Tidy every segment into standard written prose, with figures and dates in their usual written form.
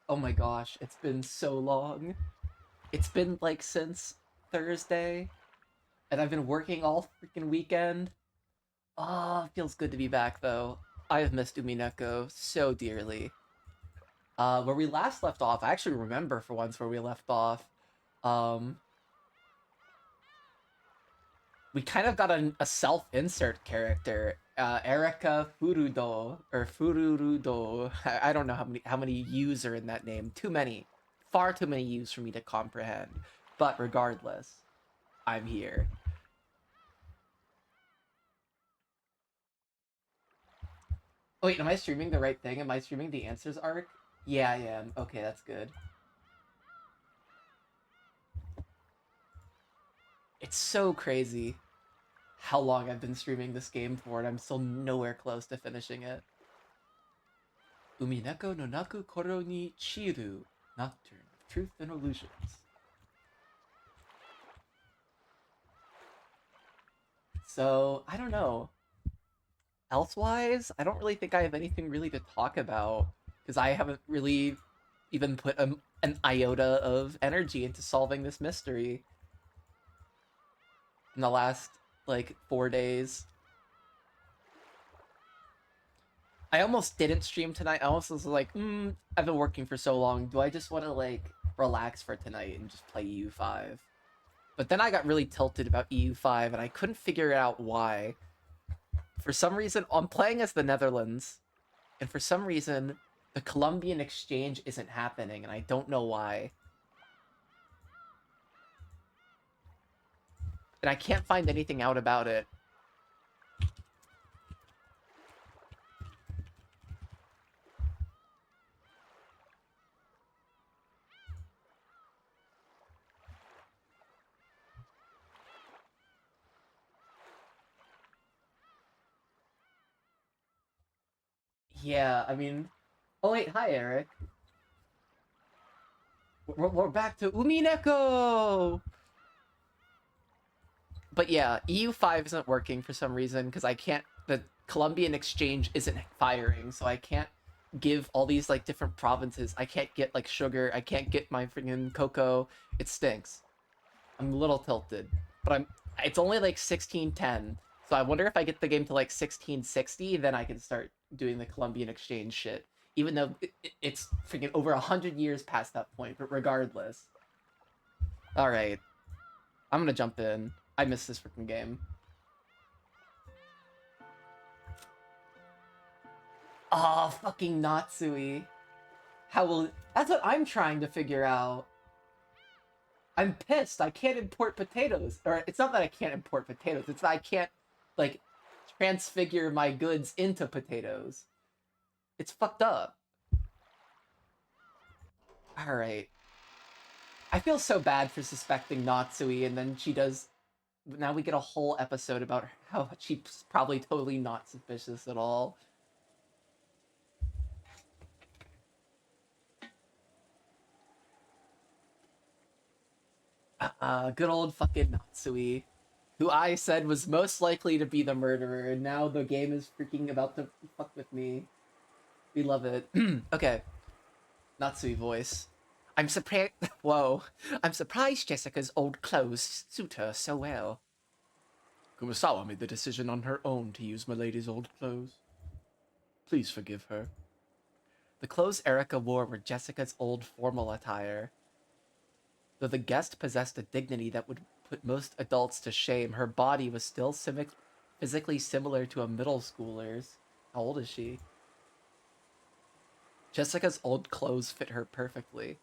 Oh my gosh, it's been so long. It's been like since Thursday, and I've been working all freaking weekend. Ah, feels good to be back though. I have missed Umineko so dearly. Where we last left off, I actually remember for once where we left off. Um, we kind of got a self-insert character, Erika Furudo or Fururudo. I don't know how many U's are in that name. Too many, far too many U's for me to comprehend. But regardless, I'm here. Wait, am I streaming the right thing? Am I streaming the answers arc? Yeah, I am. Okay, that's good. It's so crazy how long I've been streaming this game for, and I'm still nowhere close to finishing it. Umineko no naku koro ni chiru. Nocturne of Truth and Illusions. So, I don't know. Elsewise, I don't really think I have anything really to talk about, because I haven't really even put an iota of energy into solving this mystery in the last, like, 4 days. I almost didn't stream tonight. I almost was like, I've been working for so long. Do I just want to, like, relax for tonight and just play EU5? But then I got really tilted about EU5, and I couldn't figure out why. For some reason, I'm playing as the Netherlands, and for some reason, the Colombian exchange isn't happening, and I don't know why. And I can't find anything out about it. Yeah, I mean... Oh wait, hi Eric. We're back to Umineko! But yeah, EU5 isn't working for some reason, because I can't... The Colombian exchange isn't firing, so I can't give all these, like, different provinces. I can't get, like, sugar. I can't get my freaking cocoa. It stinks. I'm a little tilted. But it's only, like, 1610. So I wonder if I get the game to, like, 1660, then I can start doing the Colombian exchange shit. Even though it's freaking over 100 years past that point, but regardless. Alright. I'm gonna jump in. I missed this freaking game. Oh, fucking Natsui. How will... That's what I'm trying to figure out. I'm pissed. I can't import potatoes. Or it's not that I can't import potatoes. It's that I can't, like, transfigure my goods into potatoes. It's fucked up. Alright. I feel so bad for suspecting Natsui, and then she does... Now we get a whole episode about how she's probably totally not suspicious at all. Good old fucking Natsui, who I said was most likely to be the murderer, and now the game is freaking about to fuck with me. We love it. Okay, Natsui voice. I'm surprised. Whoa. I'm surprised Jessica's old clothes suit her so well. Kumasawa made the decision on her own to use Milady's old clothes. Please forgive her. The clothes Erika wore were Jessica's old formal attire. Though the guest possessed a dignity that would put most adults to shame, her body was still physically similar to a middle schooler's. How old is she? Jessica's old clothes fit her perfectly.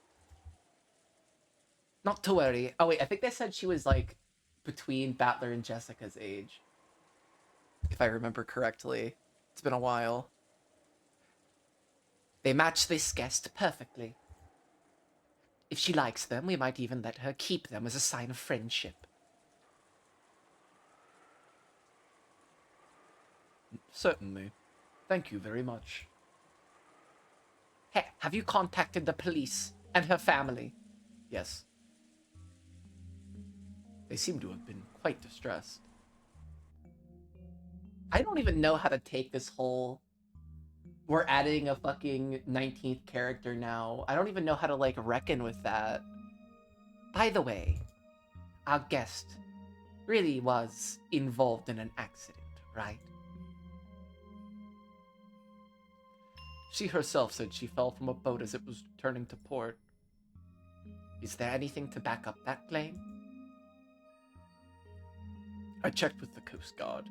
Not to worry. Oh wait, I think they said she was like between Battler and Jessica's age. If I remember correctly. It's been a while. They match this guest perfectly. If she likes them, we might even let her keep them as a sign of friendship. Certainly. Thank you very much. Hey, have you contacted the police and her family? Yes. They seem to have been quite distressed. I don't even know how to take this whole... We're adding a fucking 19th character now. I don't even know how to, like, reckon with that. By the way, our guest really was involved in an accident, right? She herself said she fell from a boat as it was returning to port. Is there anything to back up that claim? I checked with the Coast Guard.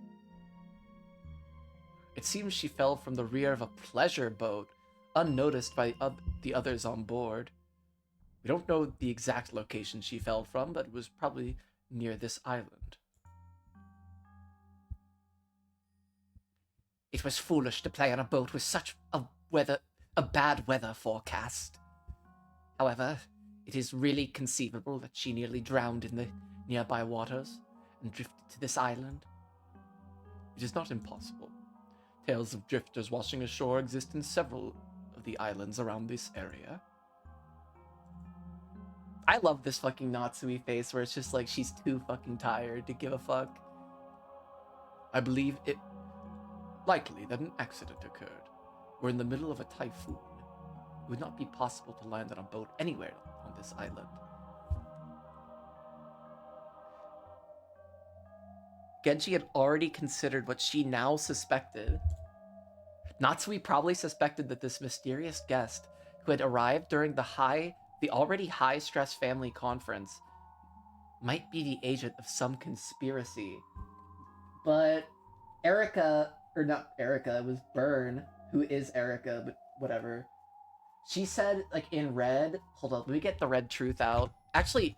It seems she fell from the rear of a pleasure boat, unnoticed by the others on board. We don't know the exact location she fell from, but it was probably near this island. It was foolish to play on a boat with such a bad weather forecast. However, it is really conceivable that she nearly drowned in the nearby waters and drifted to this island. It is not impossible. Tales of drifters washing ashore exist in several of the islands around this area. I love this fucking Natsui face where it's just like she's too fucking tired to give a fuck. I believe it likely that an accident occurred. We're in the middle of a typhoon. It would not be possible to land on a boat anywhere on this island. Genji had already considered what she now suspected. Natsui probably suspected that this mysterious guest, who had arrived during the already high-stress family conference, might be the agent of some conspiracy. But Erika, or not Erika, it was Byrne, who is Erika, but whatever. She said, like, in red... Hold on, let me get the red truth out. Actually,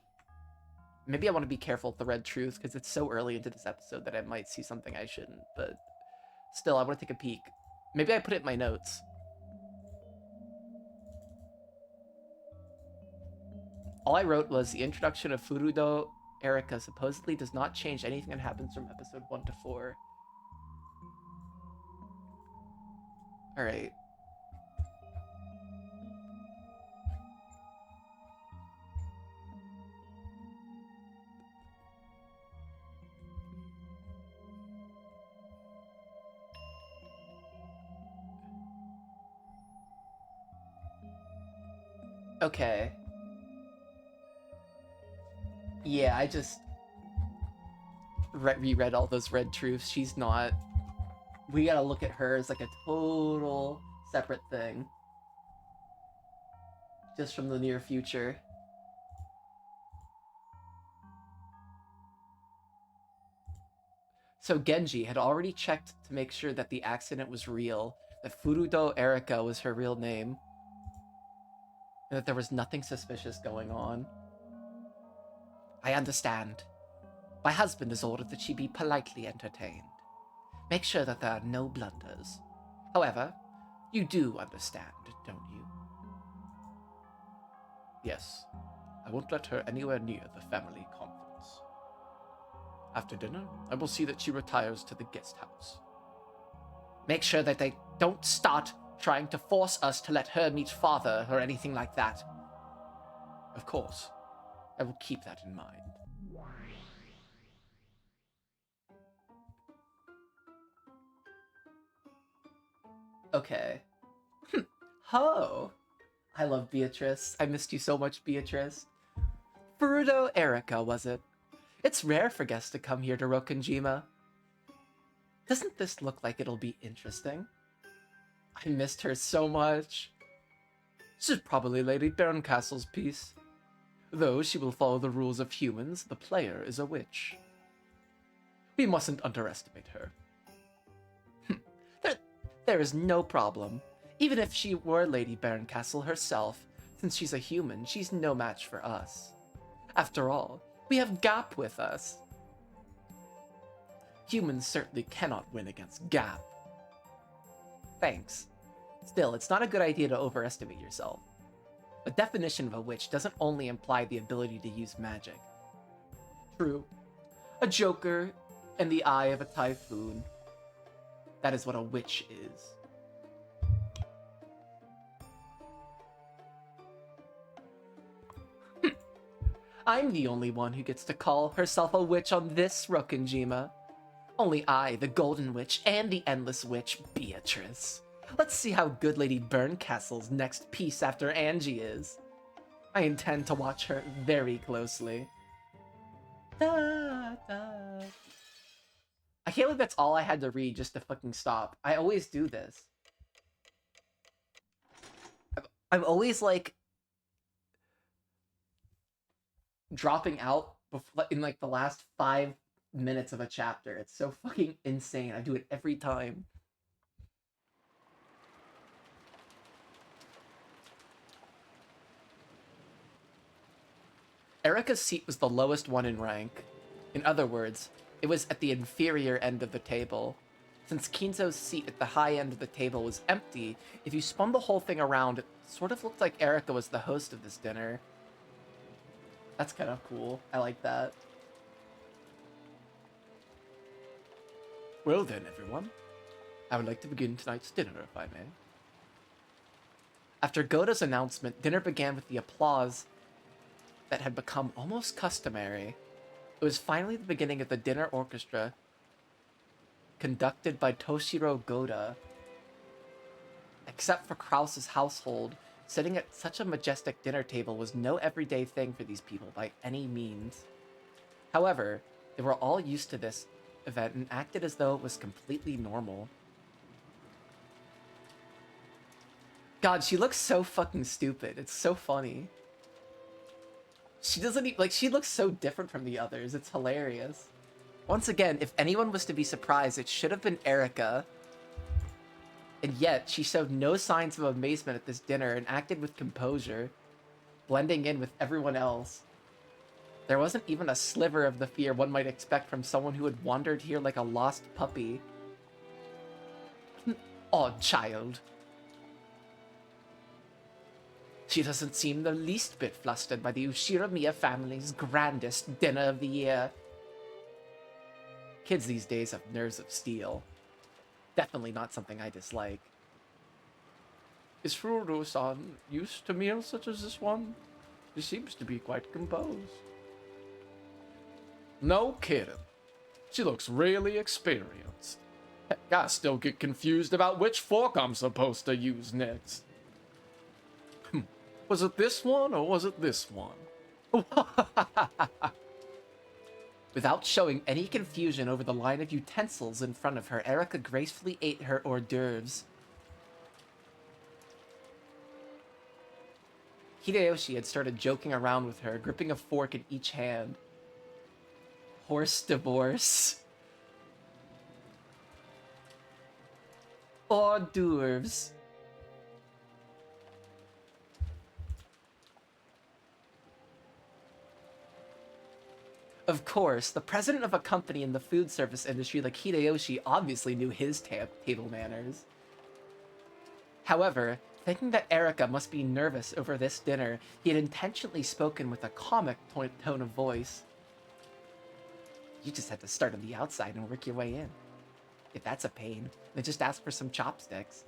maybe I want to be careful with the red truth, because it's so early into this episode that I might see something I shouldn't, but still, I want to take a peek. Maybe I put it in my notes. All I wrote was, the introduction of Furudo Erika supposedly does not change anything that happens from episode 1 to 4. Alright. Okay. Yeah, I just reread all those red truths. She's not... We gotta look at her as like a total separate thing. Just from the near future. So Genji had already checked to make sure that the accident was real, that Furudo Erika was her real name, and that there was nothing suspicious going on. I understand. My husband has ordered that she be politely entertained. Make sure that there are no blunders. However, you do understand, don't you? Yes. I won't let her anywhere near the family conference. After dinner, I will see that she retires to the guest house. Make sure that they don't start trying to force us to let her meet father or anything like that. Of course. I will keep that in mind. Okay. Ho! I love Beatrice. I missed you so much, Beatrice. Furudo Erika, was it? It's rare for guests to come here to Rokkenjima. Doesn't this look like it'll be interesting? I missed her so much. This is probably Lady Berncastle's piece. Though she will follow the rules of humans, the player is a witch. We mustn't underestimate her. There is no problem. Even if she were Lady Berncastle herself, since she's a human, she's no match for us. After all, we have Gap with us. Humans certainly cannot win against Gap. Thanks. Still, it's not a good idea to overestimate yourself. The definition of a witch doesn't only imply the ability to use magic. True. A joker in the eye of a typhoon. That is what a witch is. I'm the only one who gets to call herself a witch on this Rokkenjima. Only I, the Golden Witch, and the Endless Witch, Beatrice. Let's see how good Lady Burncastle's next piece after Angie is. I intend to watch her very closely. Da, da. I can't believe that's all I had to read just to fucking stop. I always do this. I'm always like dropping out in like the last 5 minutes of a chapter. It's so fucking insane. I do it every time. Erika's seat was the lowest one in rank. In other words, it was at the inferior end of the table. Since Kinzo's seat at the high end of the table was empty, if you spun the whole thing around, it sort of looked like Erika was the host of this dinner. That's kind of cool. I like that. Well then, everyone. I would like to begin tonight's dinner, if I may. After Goda's announcement, dinner began with the applause that had become almost customary. It was finally the beginning of the dinner orchestra, conducted by Toshiro Goda. Except for Krause's household, sitting at such a majestic dinner table was no everyday thing for these people by any means. However, they were all used to this event and acted as though it was completely normal. God, she looks so fucking stupid. It's so funny. She doesn't even, like, she looks so different from the others. It's hilarious. Once again, if anyone was to be surprised, it should have been Erika. And yet, she showed no signs of amazement at this dinner and acted with composure, blending in with everyone else. There wasn't even a sliver of the fear one might expect from someone who had wandered here like a lost puppy. An odd child. She doesn't seem the least bit flustered by the Ushiramiya family's grandest dinner of the year. Kids these days have nerves of steel. Definitely not something I dislike. Is Fururu-san used to meals such as this one? She seems to be quite composed. No kidding. She looks really experienced. Heck, I still get confused about which fork I'm supposed to use next. Was it this one or was it this one? Without showing any confusion over the line of utensils in front of her, Erika gracefully ate her hors d'oeuvres. Hideyoshi had started joking around with her, gripping a fork in each hand. Horse divorce. Hors d'oeuvres. Of course, the president of a company in the food service industry like Hideyoshi obviously knew his table manners. However, thinking that Erika must be nervous over this dinner, he had intentionally spoken with a comic tone of voice. You just had to start on the outside and work your way in. If that's a pain, then just ask for some chopsticks.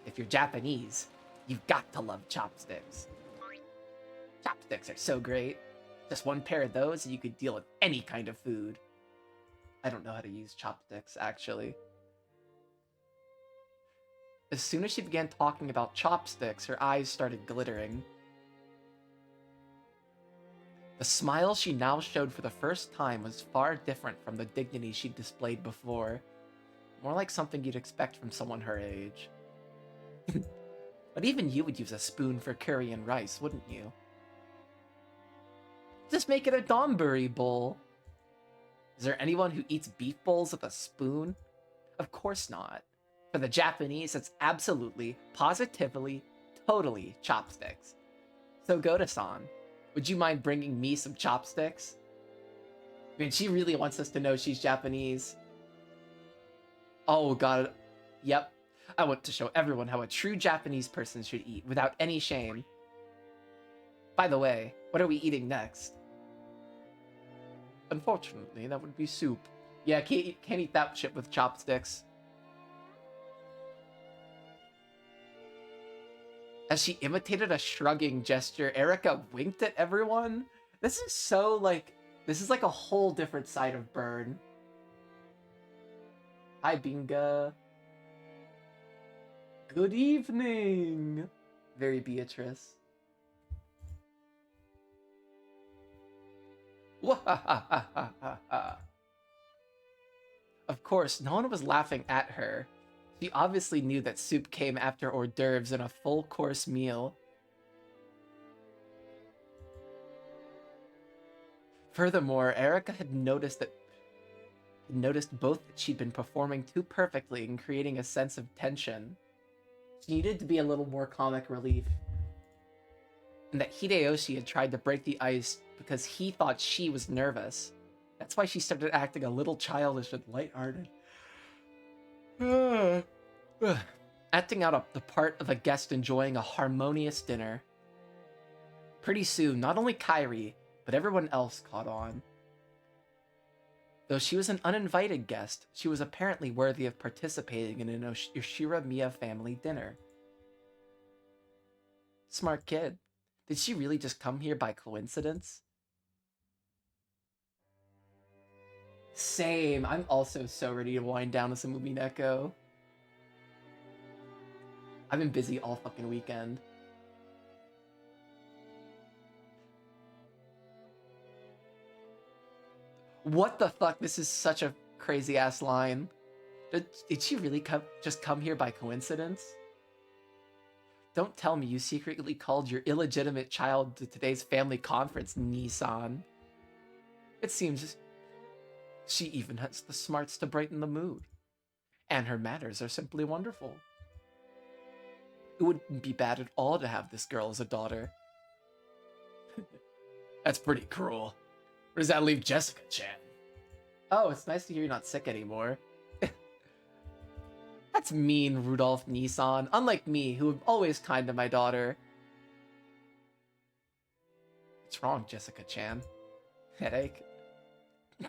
If you're Japanese, you've got to love chopsticks. Chopsticks are so great. Just one pair of those and you could deal with any kind of food. I don't know how to use chopsticks, actually. As soon as she began talking about chopsticks, her eyes started glittering. The smile she now showed for the first time was far different from the dignity she'd displayed before. More like something you'd expect from someone her age. But even you would use a spoon for curry and rice, wouldn't you? Just make it a donburi bowl. Is there anyone who eats beef bowls with a spoon? Of course not. For the Japanese, it's absolutely, positively, totally chopsticks. So Goda-san, would you mind bringing me some chopsticks? I mean, she really wants us to know she's Japanese. Oh god. Yep. I want to show everyone how a true Japanese person should eat without any shame. By the way, what are we eating next? Unfortunately, that would be soup. Yeah, can't eat that shit with chopsticks. As she imitated a shrugging gesture, Erika winked at everyone. This is so, like, this is like a whole different side of Burn. Hi, Binga. Good evening! Very Beatrice. Wahahahaha. Of course, no one was laughing at her. She obviously knew that soup came after hors d'oeuvres and a full-course meal. Furthermore, Erika had noticed both that she'd been performing too perfectly and creating a sense of tension. She needed to be a little more comic relief. And that Hideyoshi had tried to break the ice because he thought she was nervous. That's why she started acting a little childish and lighthearted. Acting out the part of a guest enjoying a harmonious dinner. Pretty soon, not only Kairi, but everyone else caught on. Though she was an uninvited guest, she was apparently worthy of participating in an Yoshiramiya family dinner. Smart kid. Did she really just come here by coincidence? Same. I'm also so ready to wind down with some Umineko. I've been busy all fucking weekend. What the fuck? This is such a crazy ass line. Did she really just come here by coincidence? Don't tell me you secretly called your illegitimate child to today's family conference, Nissan. It seems she even has the smarts to brighten the mood. And her manners are simply wonderful. It wouldn't be bad at all to have this girl as a daughter. That's pretty cruel. Where does that leave Jessica-chan? Oh, it's nice to hear you're not sick anymore. That's mean, Rudolph Nissan. Unlike me, who am always kind to my daughter. What's wrong, Jessica-chan? Headache?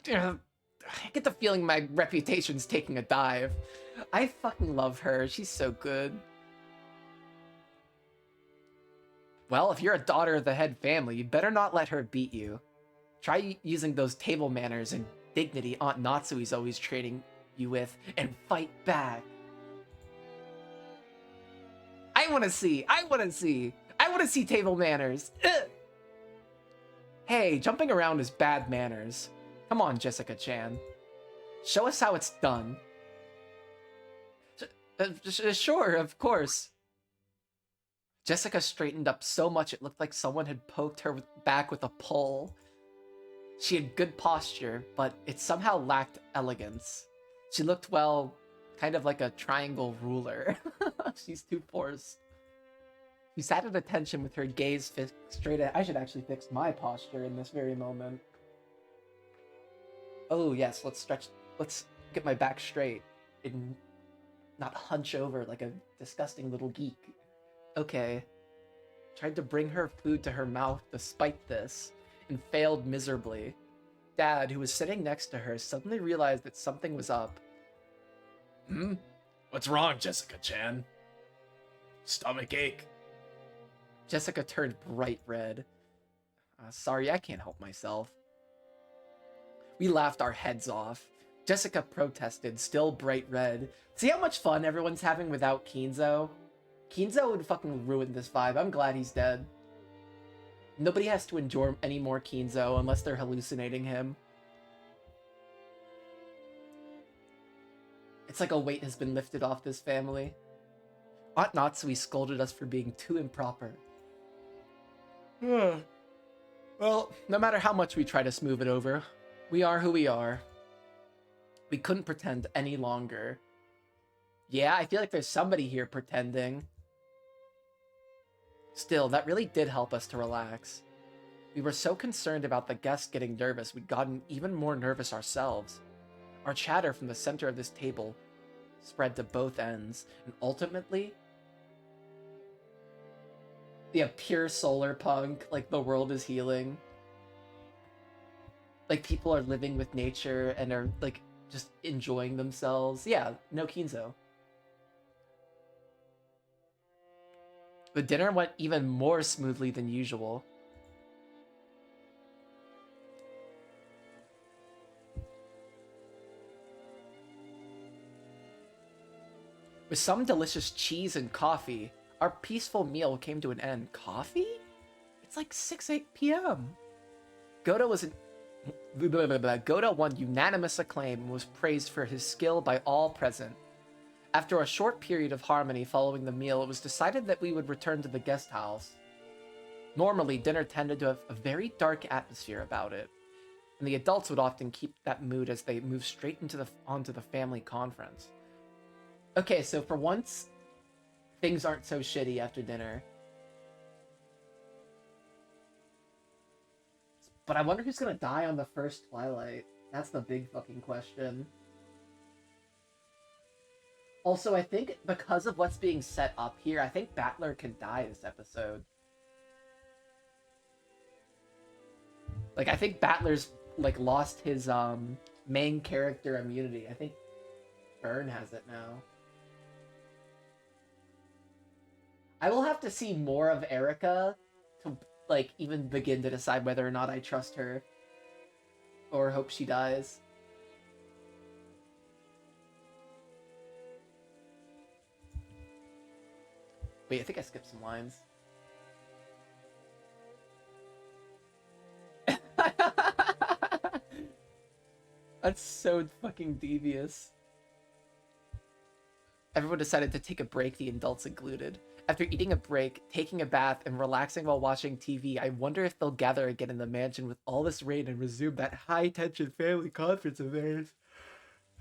I get the feeling my reputation's taking a dive. I fucking love her. She's so good. Well, if you're a daughter of the head family, you better not let her beat you. Try using those table manners and dignity Aunt Natsui's always training you with, and fight back. I want to see table manners. Ugh. Hey, jumping around is bad manners. Come on, Jessica-chan. Show us how it's done. Sure, of course. Jessica straightened up so much it looked like someone had poked her back with a pole. She had good posture, but it somehow lacked elegance. She looked, well, kind of like a triangle ruler. She's too forced. She sat at attention with her gaze fixed straight at... I should actually fix my posture in this very moment. Oh, yes, let's get my back straight and not hunch over like a disgusting little geek. Okay. Tried to bring her food to her mouth despite this, and failed miserably. Dad, who was sitting next to her, suddenly realized that something was up. What's wrong, Jessica-chan? Stomach ache. Jessica turned bright red. Sorry, I can't help myself. We laughed our heads off. Jessica protested, still bright red. See how much fun everyone's having without Kinzo? Kinzo would fucking ruin this vibe. I'm glad he's dead. Nobody has to endure any more Kinzo unless they're hallucinating him. It's like a weight has been lifted off this family. Aunt Natsui scolded us for being too improper. Well, no matter how much we try to smooth it over, we are who we are. We couldn't pretend any longer. Yeah, I feel like there's somebody here pretending. Still, that really did help us to relax. We were so concerned about the guests getting nervous, we'd gotten even more nervous ourselves. Our chatter from the center of this table spread to both ends, and ultimately... yeah, pure solar punk, like the world is healing. Like people are living with nature and are like just enjoying themselves. Yeah, no Kinzo. The dinner went even more smoothly than usual. With some delicious cheese and coffee, our peaceful meal came to an end. Coffee? It's like 8 p.m. Goda was Goda won unanimous acclaim and was praised for his skill by all present. After a short period of harmony following the meal, it was decided that we would return to the guest house. Normally, dinner tended to have a very dark atmosphere about it, and the adults would often keep that mood as they moved straight onto the family conference. Okay, so for once, things aren't so shitty after dinner. But I wonder who's gonna die on the first Twilight. That's the big fucking question. Also, I think because of what's being set up here, I think Battler can die this episode. Like, I think Battler's, like, lost his, main character immunity. I think Byrne has it now. I will have to see more of Erika to, like, even begin to decide whether or not I trust her. Or hope she dies. Wait, I think I skipped some lines. That's so fucking devious. Everyone decided to take a break, the adults included. After eating a break, taking a bath, and relaxing while watching TV, I wonder if they'll gather again in the mansion with all this rain and resume that high-tension family conference of theirs.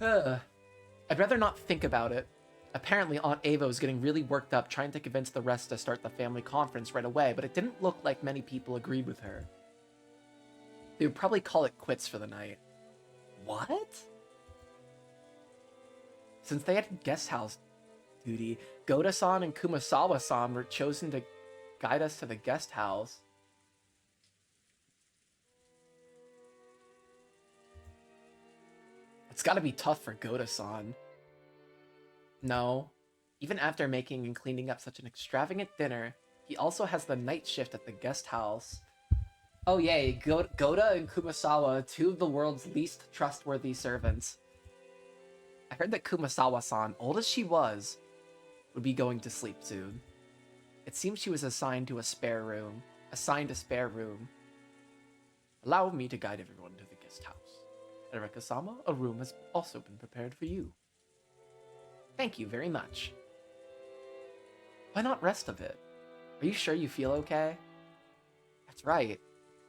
I'd rather not think about it. Apparently, Aunt Ava was getting really worked up trying to convince the rest to start the family conference right away, but it didn't look like many people agreed with her. They would probably call it quits for the night. What? Since they had guest house duty, Goda-san and Kumasawa-san were chosen to guide us to the guest house. It's gotta be tough for Goda-san. No. Even after making and cleaning up such an extravagant dinner, he also has the night shift at the guest house. Oh yay, Goda and Kumasawa, two of the world's least trustworthy servants. I heard that Kumasawa-san, old as she was, would be going to sleep soon. It seems she was assigned a spare room. Allow me to guide everyone to the guest house. Erika-sama, a room has also been prepared for you. Thank you very much. Why not rest a bit? Are you sure you feel okay? That's right.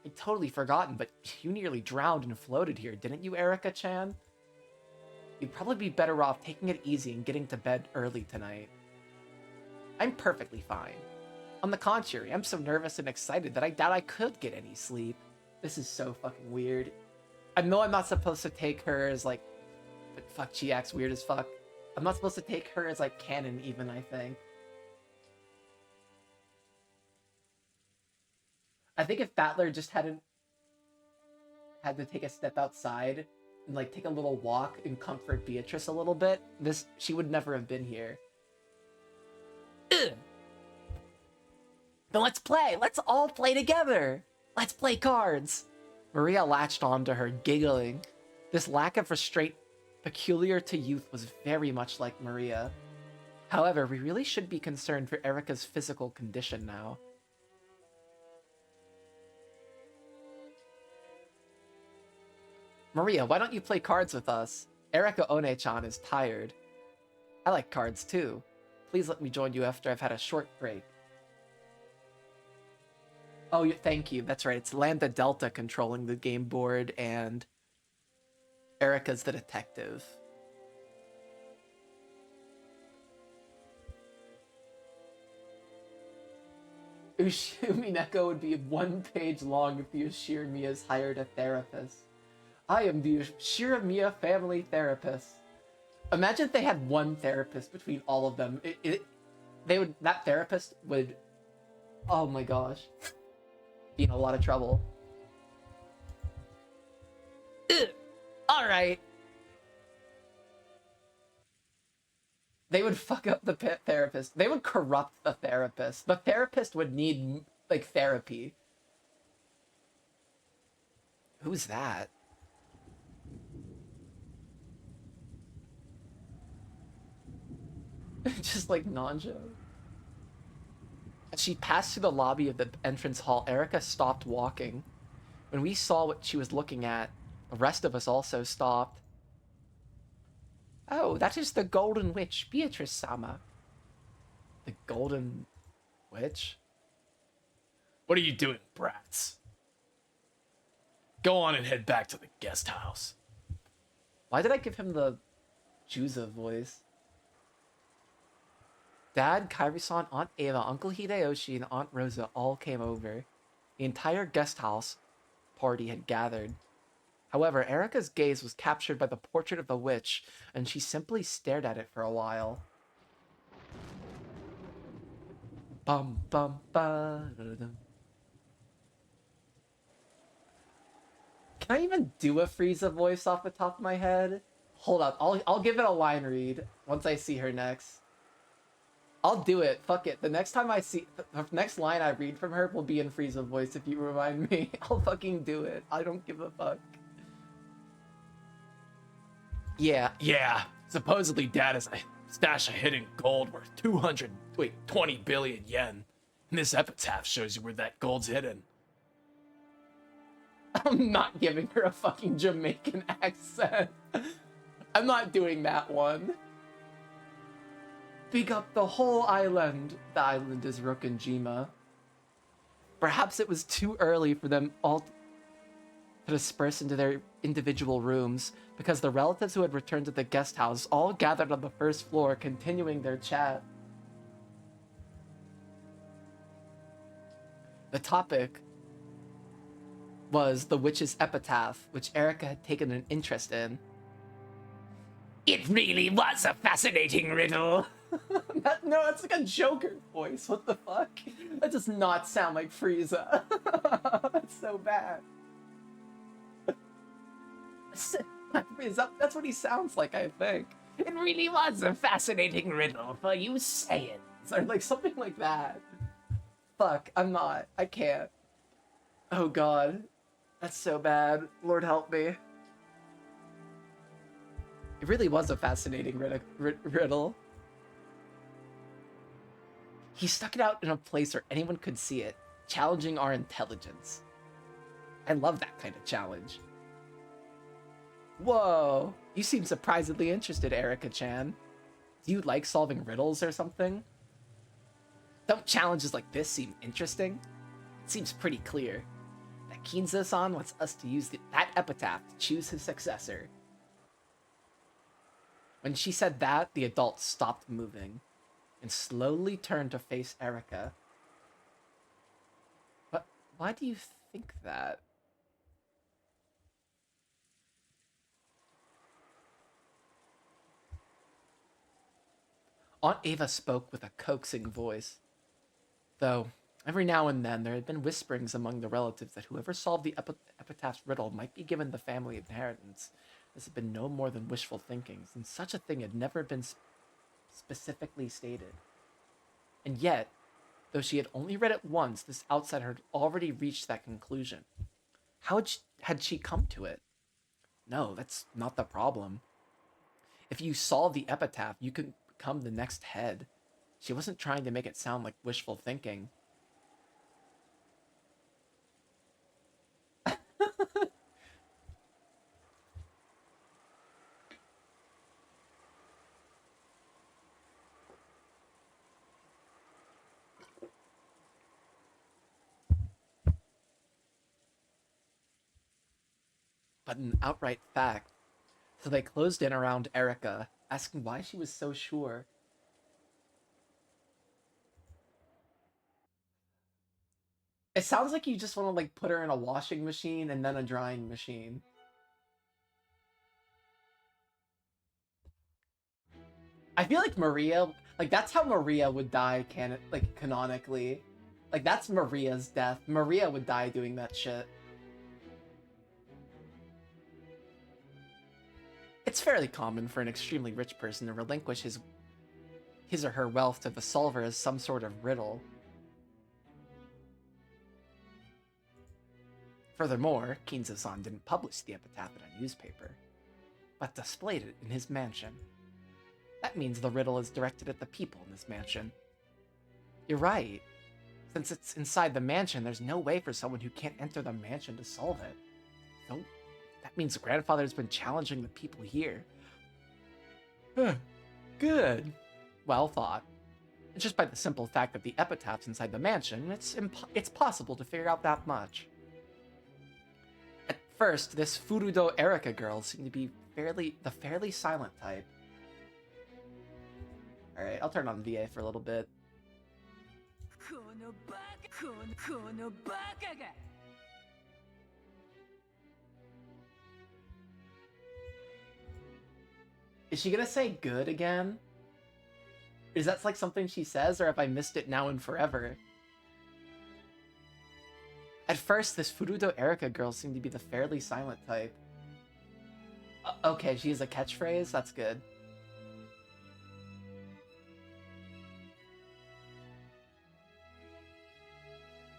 I'd totally forgotten, but you nearly drowned and floated here, didn't you, Erika-chan? You'd probably be better off taking it easy and getting to bed early tonight. I'm perfectly fine. On the contrary, I'm so nervous and excited that I doubt I could get any sleep. This is so fucking weird. I know I'm not supposed to take her as, like... But fuck, she acts weird as fuck. I'm not supposed to take her as, like, canon even, I think. I think if Battler just hadn't had to take a step outside and, like, take a little walk and comfort Beatrice a little bit, she would never have been here. Ugh. Then let's play! Let's all play together! Let's play cards! Maria latched onto her, giggling. This lack of restraint peculiar to youth was very much like Maria. However, we really should be concerned for Erika's physical condition now. Maria, why don't you play cards with us? Erika One-chan is tired. I like cards too. Please let me join you after I've had a short break. Oh, thank you. That's right. It's Lambda Delta controlling the game board, and Erika's the detective. Umineko would be 1 page long if the Ushiromiyas hired a therapist. I am the Ushiramiya family therapist. Imagine if they had one therapist between all of them. That therapist would, oh my gosh, be in a lot of trouble. All right. They would fuck up the therapist. They would corrupt the therapist. The therapist would need, like, therapy. Who's that? Just like Nanjo. As she passed through the lobby of the entrance hall, Erika stopped walking. When we saw what she was looking at, the rest of us also stopped. Oh, that is the Golden Witch, Beatrice-sama. The Golden Witch? What are you doing, brats? Go on and head back to the guest house. Why did I give him the Juza voice? Dad, Kairi-san, Aunt Ava, Uncle Hideyoshi, and Aunt Rosa all came over. The entire guest house party had gathered. However, Erika's gaze was captured by the portrait of the witch, and she simply stared at it for a while. Bum bum ba. Can I even do a Frieza voice off the top of my head? Hold up, I'll give it a line read once I see her next. I'll do it. Fuck it. The next time I see the next line I read from her will be in Frieza voice if you remind me. I'll fucking do it. I don't give a fuck. Yeah. Supposedly Dad has a stash of hidden gold worth 20 billion yen. And this epitaph shows you where that gold's hidden. I'm not giving her a fucking Jamaican accent. I'm not doing that one. Big up the whole island. The island is Rokkenjima. Perhaps it was too early for them all to disperse into their individual rooms, because the relatives who had returned to the guest house all gathered on the first floor, continuing their chat. The topic was the witch's epitaph, which Erika had taken an interest in. It really was a fascinating riddle. No, that's like a Joker voice. What the fuck? That does not sound like Frieza. That's so bad. That's what he sounds like, I think. It really was a fascinating riddle for you Saiyans. Or like something like that. Fuck, I'm not. I can't. Oh god. That's so bad. Lord help me. It really was a fascinating riddle. He stuck it out in a place where anyone could see it, challenging our intelligence. I love that kind of challenge. Whoa, you seem surprisingly interested, Erika-chan. Do you like solving riddles or something? Don't challenges like this seem interesting? It seems pretty clear that Kinzo-san wants us to use that epitaph to choose his successor. When she said that, the adult stopped moving and slowly turned to face Erika. But why do you think that? Aunt Ava spoke with a coaxing voice. Though, every now and then there had been whisperings among the relatives that whoever solved the epitaph's riddle might be given the family inheritance. This had been no more than wishful thinking, since such a thing had never been specifically stated. And yet, though she had only read it once, this outsider had already reached that conclusion. How had she come to it? No, that's not the problem. If you solve the epitaph, you could become the next head. She wasn't trying to make it sound like wishful thinking. But an outright fact. So they closed in around Erika, asking why she was so sure. It sounds like you just want to like put her in a washing machine and then a drying machine. I feel like Maria, like that's how Maria would die canonically. Like that's Maria's death. Maria would die doing that shit. It's fairly common for an extremely rich person to relinquish his or her wealth to the solver as some sort of riddle. Furthermore, Kinzo-san didn't publish the epitaph in a newspaper, but displayed it in his mansion. That means the riddle is directed at the people in this mansion. You're right. Since it's inside the mansion, there's no way for someone who can't enter the mansion to solve it. So, that means the grandfather's been challenging the people here. Good. Well thought. And just by the simple fact that the epitaph's inside the mansion, it's possible to figure out that much. At first, this Furudo Erika girl seemed to be the fairly silent type. Alright, I'll turn on VA for a little bit. Is she gonna say good again? Is that like something she says, or have I missed it now and forever? At first, this Furudo Erika girl seemed to be the fairly silent type. Okay, she has a catchphrase? That's good.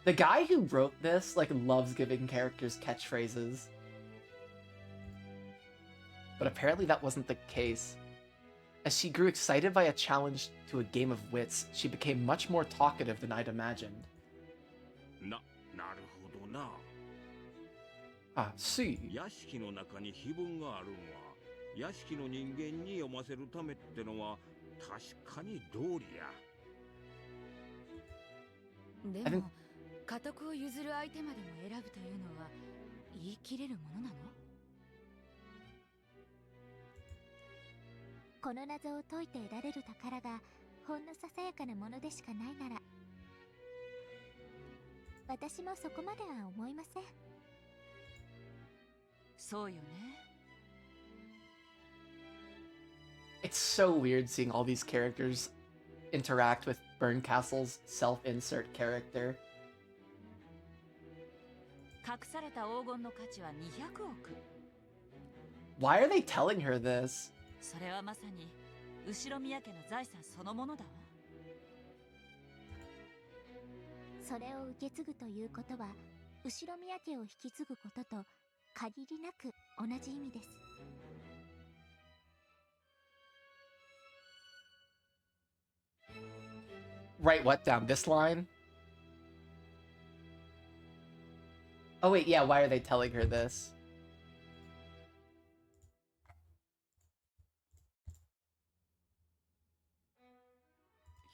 The guy who wrote this, like, loves giving characters catchphrases. But apparently that wasn't the case. As she grew excited by a challenge to a game of wits, she became much more talkative than I'd imagined. Ah, see. 屋敷の中に碑文があるんは屋敷の人間に読ませるためってのは確かに道理や。でも、家督を譲る相手までも選ぶというのは言い切れるものなの？この謎を解いて得られる宝がほんのささやかなものでしかないなら、私もそこまでは思いません。そうよね。It's so weird seeing all these characters interact with Burncastle's self-insert character. 隠された黄金の価値は200億。Why are they telling her this? それはまさに後ろ宮家の財産そのものだわ。それを受け継ぐということは、後ろ宮家を引き継ぐことと限りなく同じ意味です。Write what down? This line? Oh wait, yeah, why are they telling her this?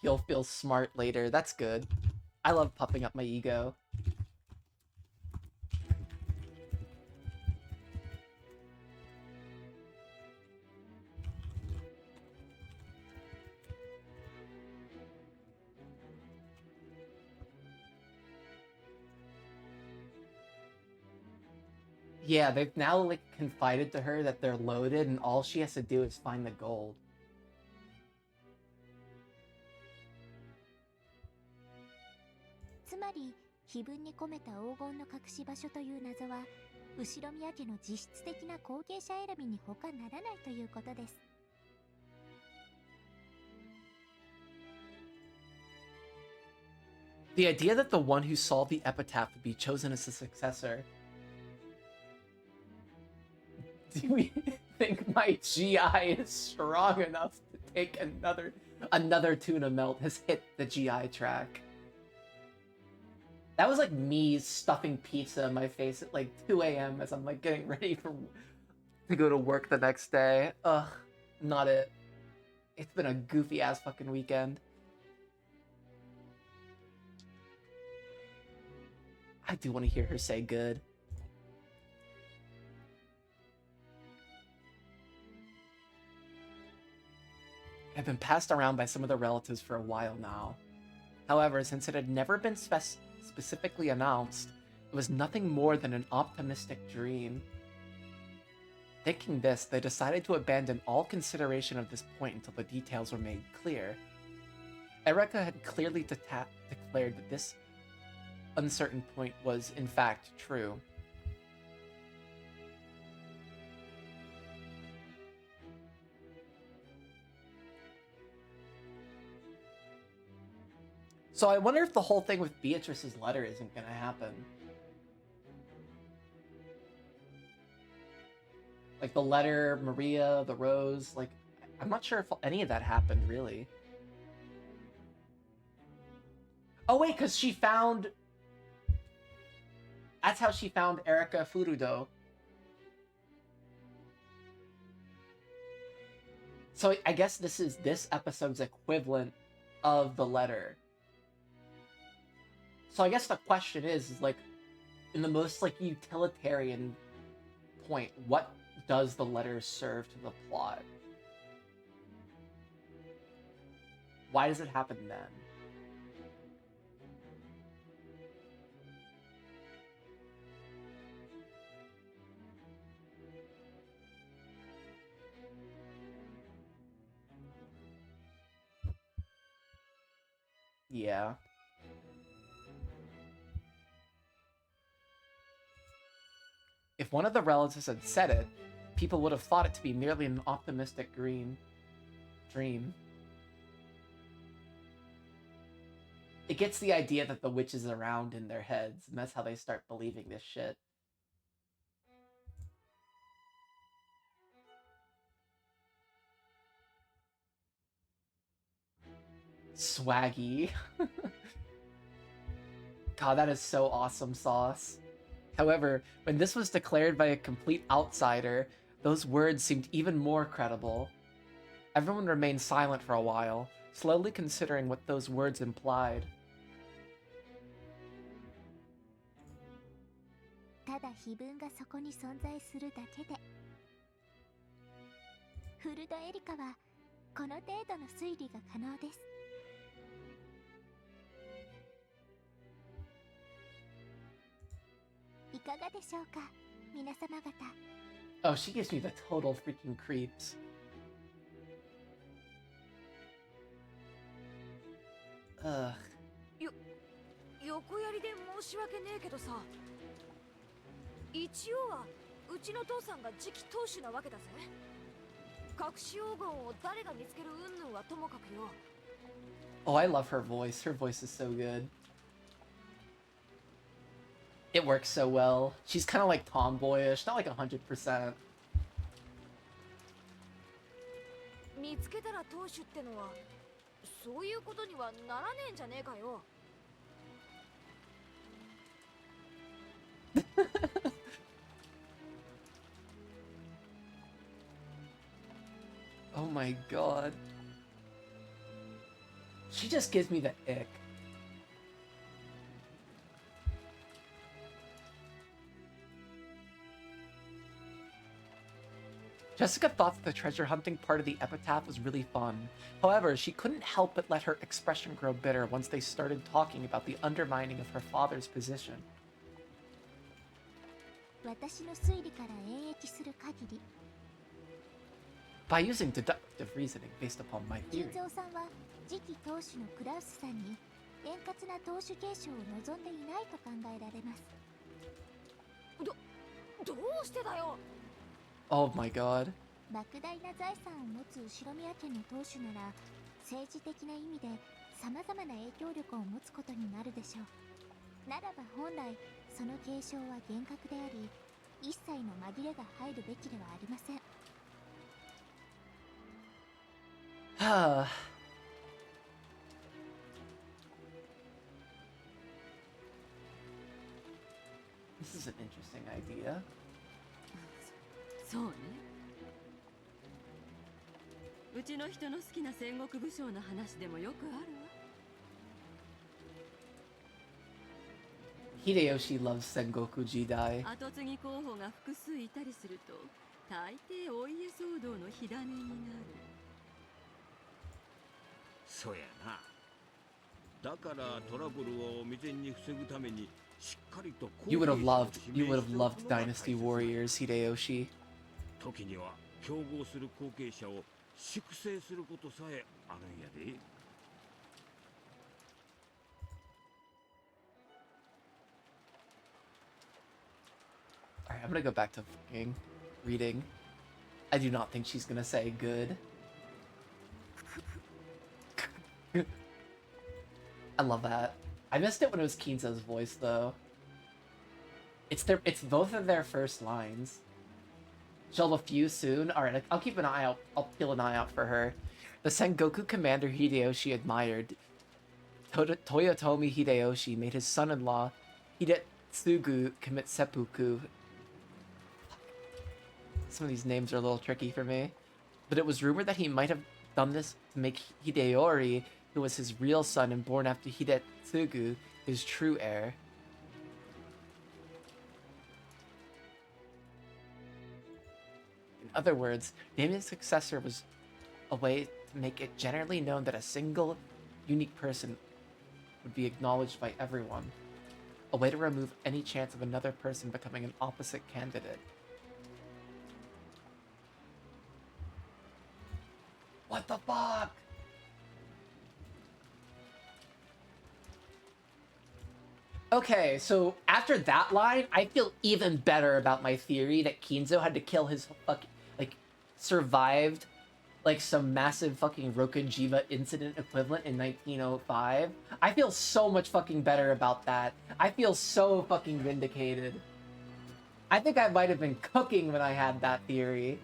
You'll feel smart later. That's good. I love puffing up my ego. Yeah, they've now like confided to her that they're loaded and all she has to do is find the gold. Tsumarii, 碑文に込めた黄金の隠し場所という謎は、後ろ宮家の実質的な後継者選びに他ならないということです。The idea that the one who solved the epitaph would be chosen as the successor. Do we think my GI is strong enough to take another tuna melt has hit the GI track? That was like me stuffing pizza in my face at like 2 a.m. as I'm like getting ready to go to work the next day. Ugh, not it. It's been a goofy ass fucking weekend. I do want to hear her say good. Had been passed around by some of the relatives for a while now. However, since it had never been specifically announced, it was nothing more than an optimistic dream. Thinking this, they decided to abandon all consideration of this point until the details were made clear. Erika had clearly declared that this uncertain point was, in fact, true. So I wonder if the whole thing with Beatrice's letter isn't gonna happen. Like the letter, Maria, the rose, like, I'm not sure if any of that happened, really. Oh, wait, because she found... That's how she found Erika Furudo. So I guess this is this episode's equivalent of the letter. So I guess the question is like, in the most, like, utilitarian point, what does the letter serve to the plot? Why does it happen then? Yeah. If one of the relatives had said it, people would have thought it to be merely an optimistic dream. It gets the idea that the witch is around in their heads, and that's how they start believing this shit. Swaggy. God, that is so awesome sauce. However, when this was declared by a complete outsider, those words seemed even more credible. Everyone remained silent for a while, slowly considering what those words implied. ただ碑文がそこに存在するだけでフルドエリカはこの程度の推理が可能です。いかがでしょうか、皆様方。 Oh, she gives me the total freaking creeps. Ugh. 横やりで申し訳ねえけどさ、一応はうちの父さんが次期当主なわけだぜ。隠し黄金を誰が見つける云々はともかくよ。Oh, I love her voice. Her voice is so good. It works so well. She's kind of like tomboyish, not like 100%. 見つけたら当主ってのはそういうことにはならねえんじゃねえかよ。Oh my god. She just gives me the ick. Jessica thought that the treasure hunting part of the epitaph was really fun. However, she couldn't help but let her expression grow bitter once they started talking about the undermining of her father's position. 私の推理から演繹する限り、 By using deductive reasoning based upon my 金 theory, 蔵さんは次期当主のクラウスさんに円滑な当主継承を望んでいないと考えられます。どうしてだよ。 oh my god. 莫大な財産を持つ後宮家の当主なら政治的な意味でさまざまな影響力を持つことになるでしょう。ならば本来その継承は厳格であり、一切の紛れが入るべきではありません。 This is an interesting idea. そうね。うちの人の好きな戦国武将の話でもよくあるわ。 Hideyoshi loves Sengoku Jidai. 後継ぎ候補が複数いたりすると、大抵お家騒動の火種になる。そやな。だからトラブルを未然に防ぐためにしっかりと You would have loved Dynasty Warriors, Hideyoshi. 時には競合する後継者を粛清することさえあるんやで。 Alright, I'm gonna go back to fucking reading. I do not think she's gonna say good. I love that. I missed it when it was Kinzo's voice though. It's both of their first lines. She'll have a few soon. Alright, I'll keep an eye out. I'll peel an eye out for her. The Sengoku commander Hideyoshi admired. Toyotomi Hideyoshi made his son-in-law Hidetsugu commit seppuku. Some of these names are a little tricky for me. But it was rumored that he might have done this to make Hideyori, who was his real son and born after Hidetsugu, his true heir. In other words, naming a successor was a way to make it generally known that a single, unique person would be acknowledged by everyone. A way to remove any chance of another person becoming an opposite candidate. What the fuck? Okay, so after that line, I feel even better about my theory that Kinzo had to kill his fucking, like, survived, like, some massive fucking Rokujiva incident equivalent in 1905. I feel so much fucking better about that. I feel so fucking vindicated. I think I might have been cooking when I had that theory.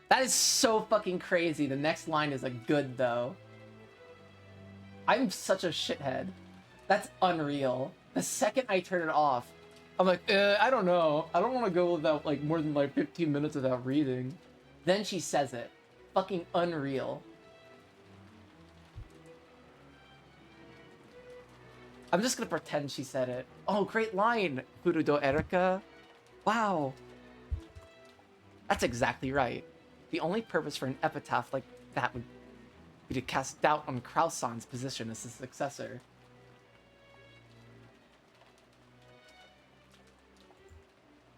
That is so fucking crazy. The next line is, like, good, though. I'm such a shithead. That's unreal. The second I turn it off, I'm like, I don't know. I don't want to go without, like, more than, like, 15 minutes without reading. Then she says it. Fucking unreal. I'm just gonna pretend she said it. Oh, great line, Furudo Erika. Wow. That's exactly right. The only purpose for an epitaph like that would be to cast doubt on Kraus-san's position as the successor.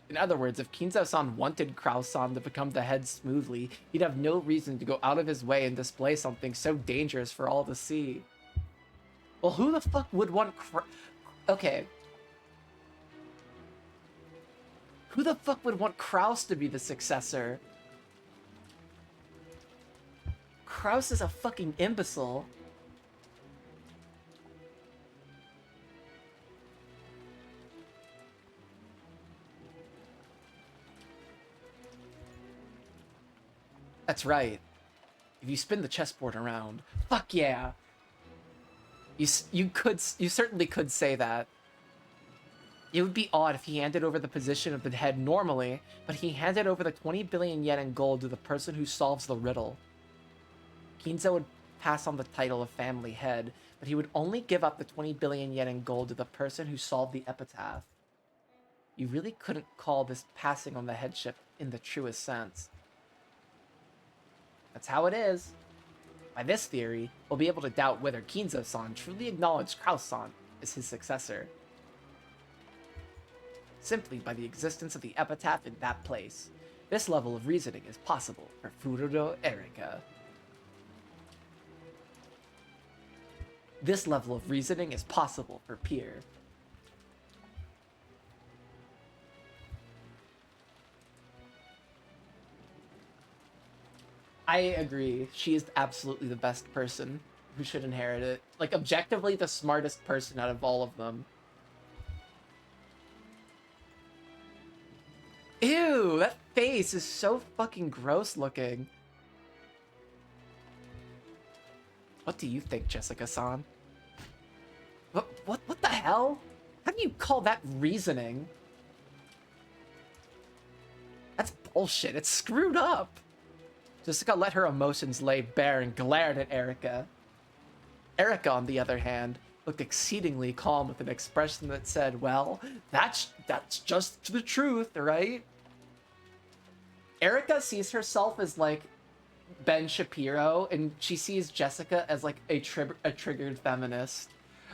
In other words, if Kinzo-san wanted Kraus-san to become the head smoothly, he'd have no reason to go out of his way and display something so dangerous for all to see. Well, who the fuck would want Okay. Who the fuck would want Kraus to be the successor? Kraus is a fucking imbecile. That's right. If you spin the chessboard around, fuck yeah. You certainly could say that. It would be odd if he handed over the position of the head normally, but he handed over the 20 billion yen in gold to the person who solves the riddle. Kinzo would pass on the title of family head, but he would only give up the 20 billion yen in gold to the person who solved the epitaph. You really couldn't call this passing on the headship in the truest sense. That's how it is. By this theory, we'll be able to doubt whether Kinzo-san truly acknowledged Kraus-san as his successor. Simply by the existence of the epitaph in that place. This level of reasoning is possible for Furudo Erika. This level of reasoning is possible for Pier. I agree. She is absolutely the best person who should inherit it. Like, objectively the smartest person out of all of them. Ew, that face is so fucking gross looking. What do you think, Jessica-san? What the hell? How do you call that reasoning? That's bullshit. It's screwed up. Jessica let her emotions lay bare and glared at Erika. Erika, on the other hand, looked exceedingly calm with an expression that said, well, that's just the truth, right? Erika sees herself as, like, Ben Shapiro, and she sees Jessica as, like, a triggered feminist.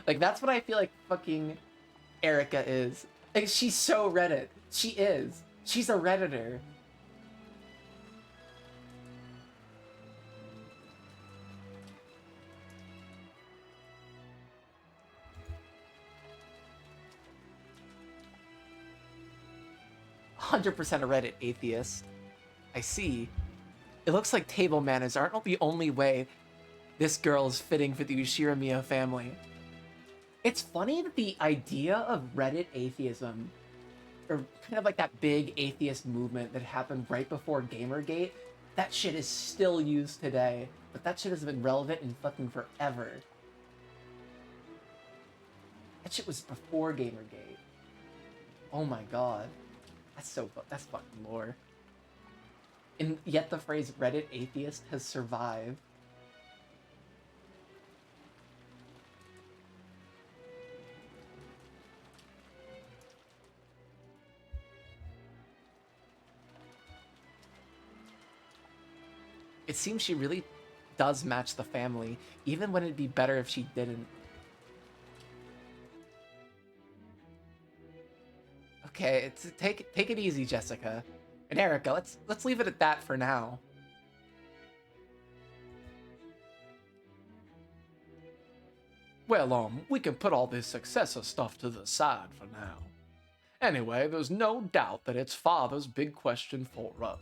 Like, that's what I feel like fucking Erika is. Like, she's so Reddit. She is. She's a Redditor. "100% a Reddit atheist. I see. It looks like table manners aren't the only way this girl is fitting for the Ushiramiya family." It's funny that the idea of Reddit atheism or kind of like that big atheist movement that happened right before Gamergate, that shit is still used today. But that shit has been relevant in fucking forever. That shit was before Gamergate. Oh my god. That's fucking lore. And yet the phrase Reddit atheist has survived. It seems she really does match the family, even when it'd be better if she didn't. Okay, take it easy, Jessica. And Erika, let's leave it at that for now. Well, we can put all this successor stuff to the side for now. Anyway, there's no doubt that it's father's big question for us.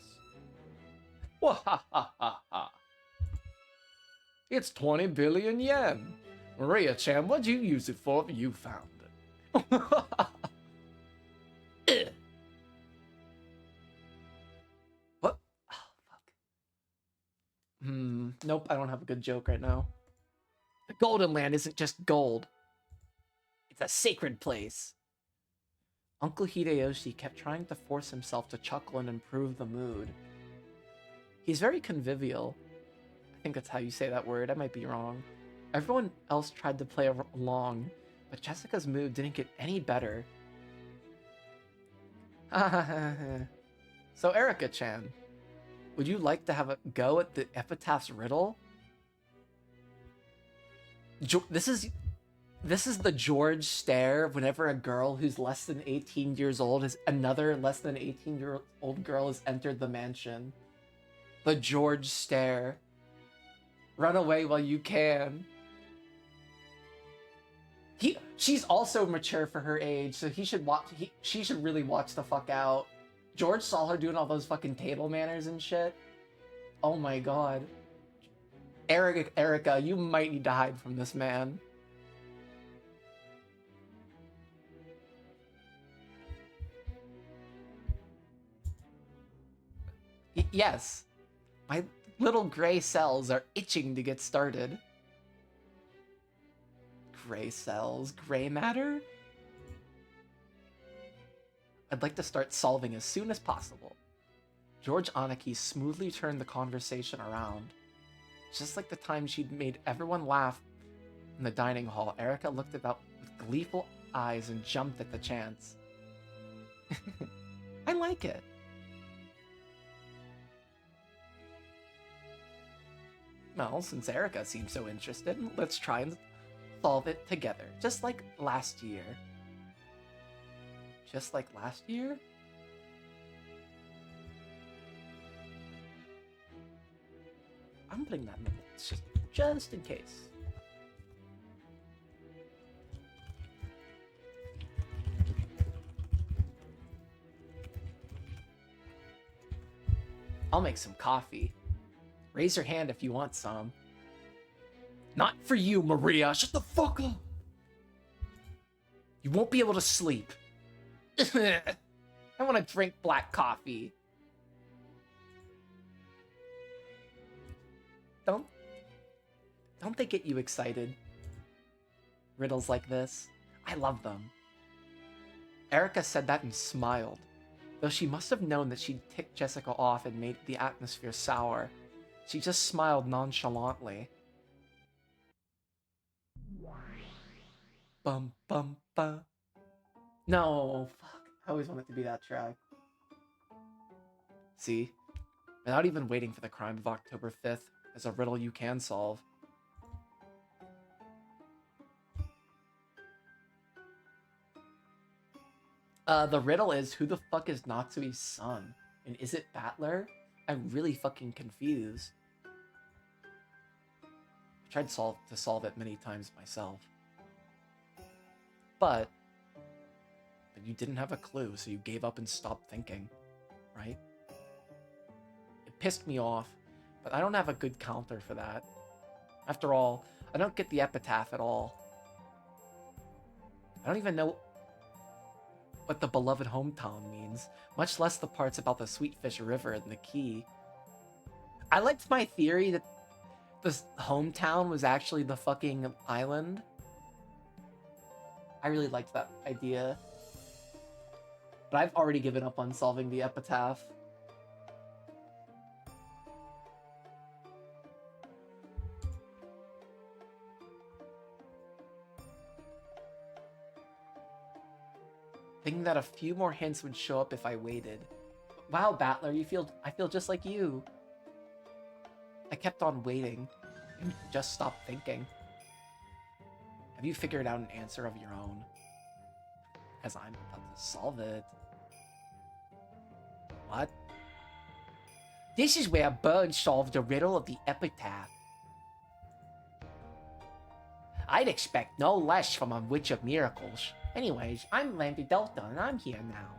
Wahahaha. It's 20 billion yen. Maria-chan, what'd you use it for if you found it? What? Oh, fuck. Nope, I don't have a good joke right now. The Golden Land isn't just gold. It's a sacred place. Uncle Hideyoshi kept trying to force himself to chuckle and improve the mood. He's very convivial. I think that's how you say that word. I might be wrong. Everyone else tried to play along, but Jessica's mood didn't get any better. So Erika-chan, would you like to have a go at the epitaph's riddle? This is the George stare whenever a girl who's less than 18 years old has another less than 18-year-old girl has entered the mansion. The George stare. Run away while you can. She's also mature for her age, so she should really watch the fuck out. George saw her doing all those fucking table manners and shit. Oh my god. Erika, you might need to hide from this man. Yes. My little gray cells are itching to get started. Gray cells? Gray matter? I'd like to start solving as soon as possible. George Aniki smoothly turned the conversation around. Just like the time she'd made everyone laugh in the dining hall, Erika looked about with gleeful eyes and jumped at the chance. I like it. Well, since Erika seems so interested, let's try and solve it together, just like last year. Just like last year? I'm putting that in the notes just in case. I'll make some coffee. Raise your hand if you want some. Not for you, Maria. Shut the fuck up. You won't be able to sleep. I want to drink black coffee. Don't they get you excited? Riddles like this. I love them. Erika said that and smiled, though she must have known that she'd ticked Jessica off and made the atmosphere sour. She just smiled nonchalantly. Bum bum bum. No, fuck. I always want it to be that track. See? Without even waiting for the crime of October 5th, there's a riddle you can solve. The riddle is, who the fuck is Natsui's son? And is it Battler? I'm really fucking confused. I tried to solve it many times myself. But you didn't have a clue, so you gave up and stopped thinking, right? It pissed me off, but I don't have a good counter for that. After all, I don't get the epitaph at all. I don't even know... what the beloved hometown means, much less the parts about the Sweetfish River and the Key. I liked my theory that the hometown was actually the fucking island. I really liked that idea. But I've already given up on solving the epitaph. Thinking that a few more hints would show up if I waited. Wow, Battler, I feel just like you. I kept on waiting and just stopped thinking. Have you figured out an answer of your own? Because I'm about to solve it. What? This is where Burns solved the riddle of the epitaph. I'd expect no less from a Witch of Miracles. Anyways, I'm Lambda Delta, and I'm here now.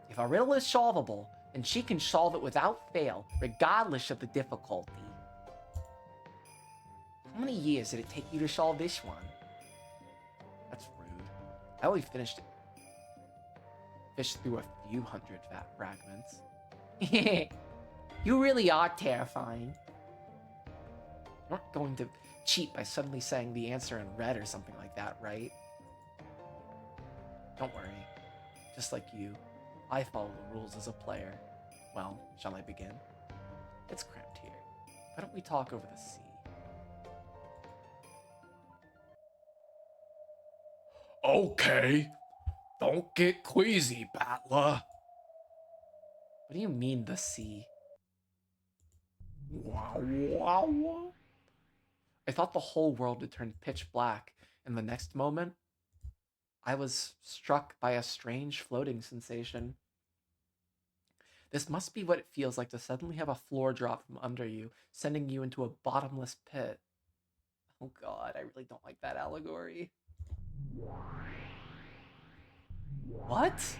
If a riddle is solvable, then she can solve it without fail, regardless of the difficulty. How many years did it take you to solve this one? That's rude. I only fished through a few hundred fragments. You really are terrifying. I'm not going to cheat by suddenly saying the answer in red or something like that, right? Don't worry. Just like you, I follow the rules as a player. Well, shall I begin? It's cramped here. Why don't we talk over the sea? Okay. Don't get queasy, Battler. What do you mean, the sea? Wow, wow, wow. I thought the whole world had turned pitch black, and the next moment, I was struck by a strange floating sensation. This must be what it feels like to suddenly have a floor drop from under you, sending you into a bottomless pit. Oh god, I really don't like that allegory. What?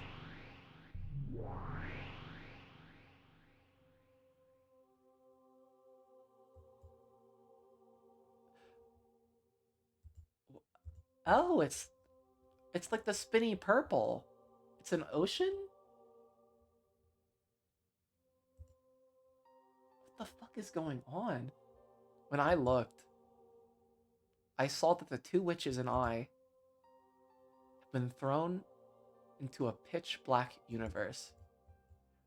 Oh, it's like the spinny purple. It's an ocean? What the fuck is going on? When I looked, I saw that the two witches and I have been thrown into a pitch black universe.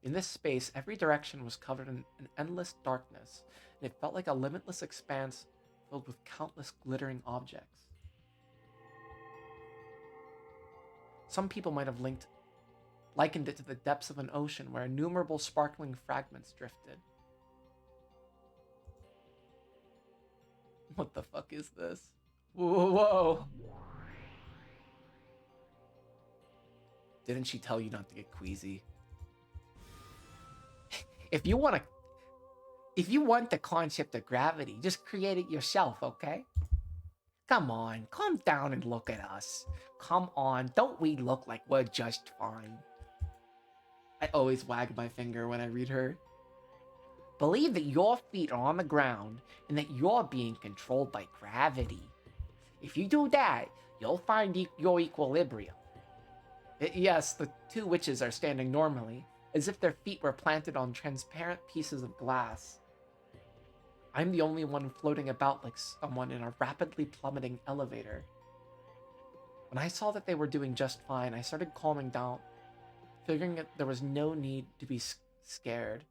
In this space, every direction was covered in an endless darkness, and it felt like a limitless expanse filled with countless glittering objects. Some people might have likened it to the depths of an ocean where innumerable sparkling fragments drifted. What the fuck is this? Whoa, whoa. Didn't she tell you not to get queasy? If you want the concept of gravity, just create it yourself, okay? Come on, calm down and look at us. Come on, don't we look like we're just fine? I always wag my finger when I read her. Believe that your feet are on the ground and that you're being controlled by gravity. If you do that, you'll find your equilibrium. Yes, the two witches are standing normally, as if their feet were planted on transparent pieces of glass. I'm the only one floating about like someone in a rapidly plummeting elevator. When I saw that they were doing just fine, I started calming down, figuring that there was no need to be scared.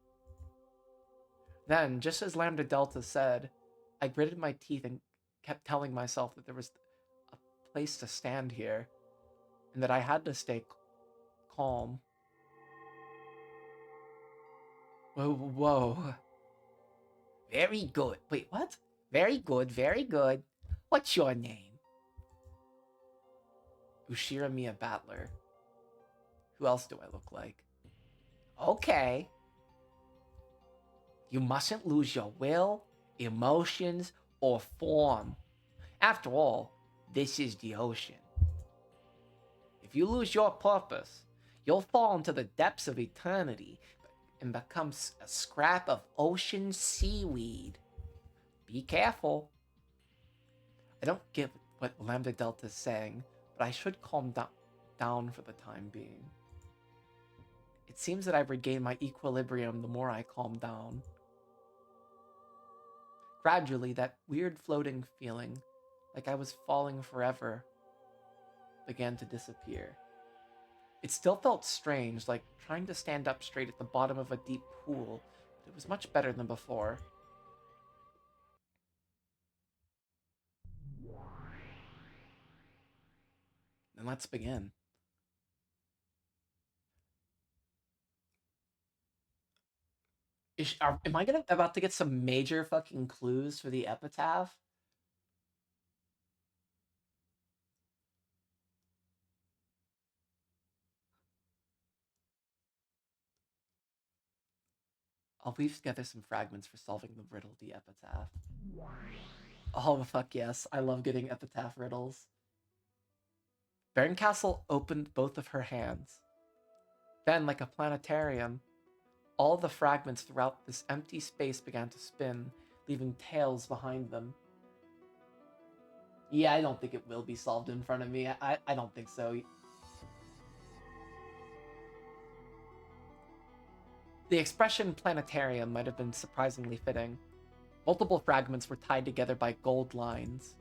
Then, just as Lambda Delta said, I gritted my teeth and kept telling myself that there was a place to stand here, and that I had to stay calm. Whoa, whoa. Very good. Wait, what? Very good, very good. What's your name? Ushira Mia Battler. Who else do I look like? Okay. You mustn't lose your will, emotions, or form. After all, this is the ocean. If you lose your purpose, you'll fall into the depths of eternity and become a scrap of ocean seaweed. Be careful. I don't get what Lambda Delta is saying, but I should calm down. down for the time being. It seems that I've regained my equilibrium the more I calm down. Gradually, that weird floating feeling, like I was falling forever, began to disappear. It still felt strange, like trying to stand up straight at the bottom of a deep pool, but it was much better than before. And let's begin. Am I about to get some major fucking clues for the epitaph? I'll weave together some fragments for solving the riddle, the epitaph. Oh, fuck yes. I love getting epitaph riddles. Castle opened both of her hands. Then, like a planetarium, all the fragments throughout this empty space began to spin, leaving tails behind them. Yeah, I don't think it will be solved in front of me. I don't think so. The expression planetarium might have been surprisingly fitting. Multiple fragments were tied together by gold lines.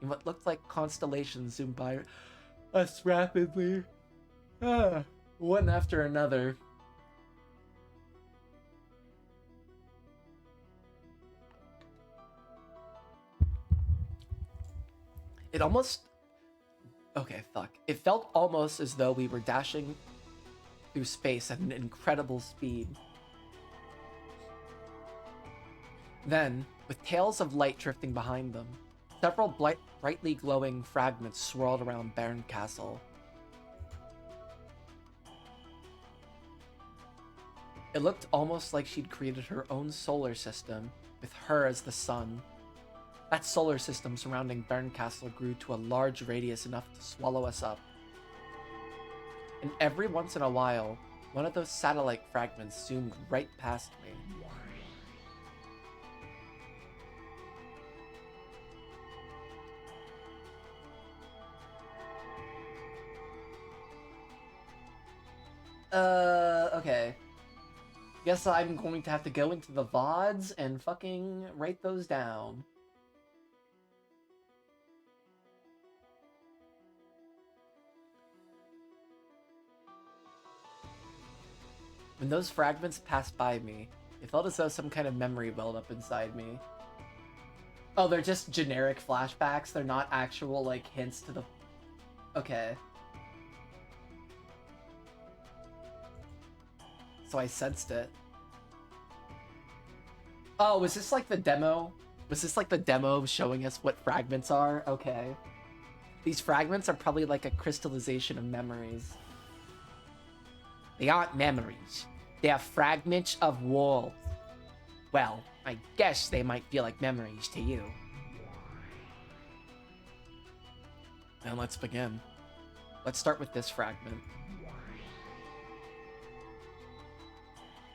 And what looked like constellations zoomed by us rapidly. One after another. It almost... Okay, fuck. It felt almost as though we were dashing through space at an incredible speed. Then, with tails of light drifting behind them, several brightly glowing fragments swirled around Baron Castle. It looked almost like she'd created her own solar system, with her as the sun. That solar system surrounding Baron Castle grew to a large radius enough to swallow us up. And every once in a while, one of those satellite fragments zoomed right past me. Okay. Guess I'm going to have to go into the VODs and fucking write those down. When those fragments passed by me, it felt as though some kind of memory welled up inside me. Oh, they're just generic flashbacks? They're not actual, like, hints to the... Okay. So I sensed it. Oh, was this like the demo? Was this like the demo showing us what fragments are? Okay. These fragments are probably like a crystallization of memories. They aren't memories. They are fragments of worlds. Well, I guess they might feel like memories to you. And let's begin. Let's start with this fragment.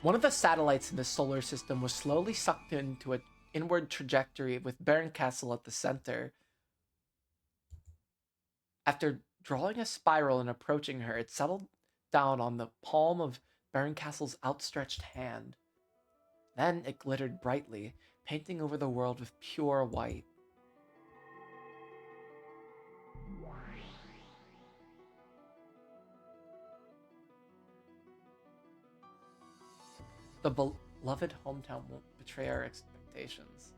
One of the satellites in the solar system was slowly sucked into an inward trajectory with Baron Castle at the center. After drawing a spiral and approaching her, it settled down on the palm of Baron Castle's outstretched hand. Then it glittered brightly, painting over the world with pure white. The beloved hometown won't betray our expectations.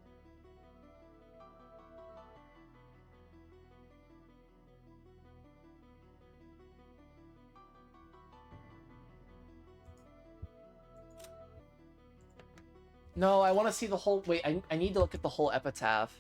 No, I want to see the whole... Wait, I need to look at the whole epitaph.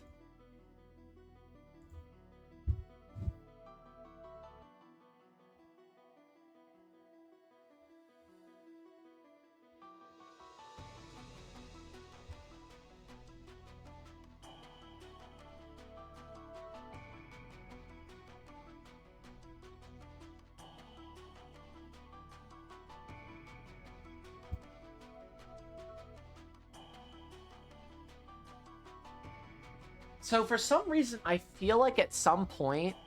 So for some reason, I feel like at some point,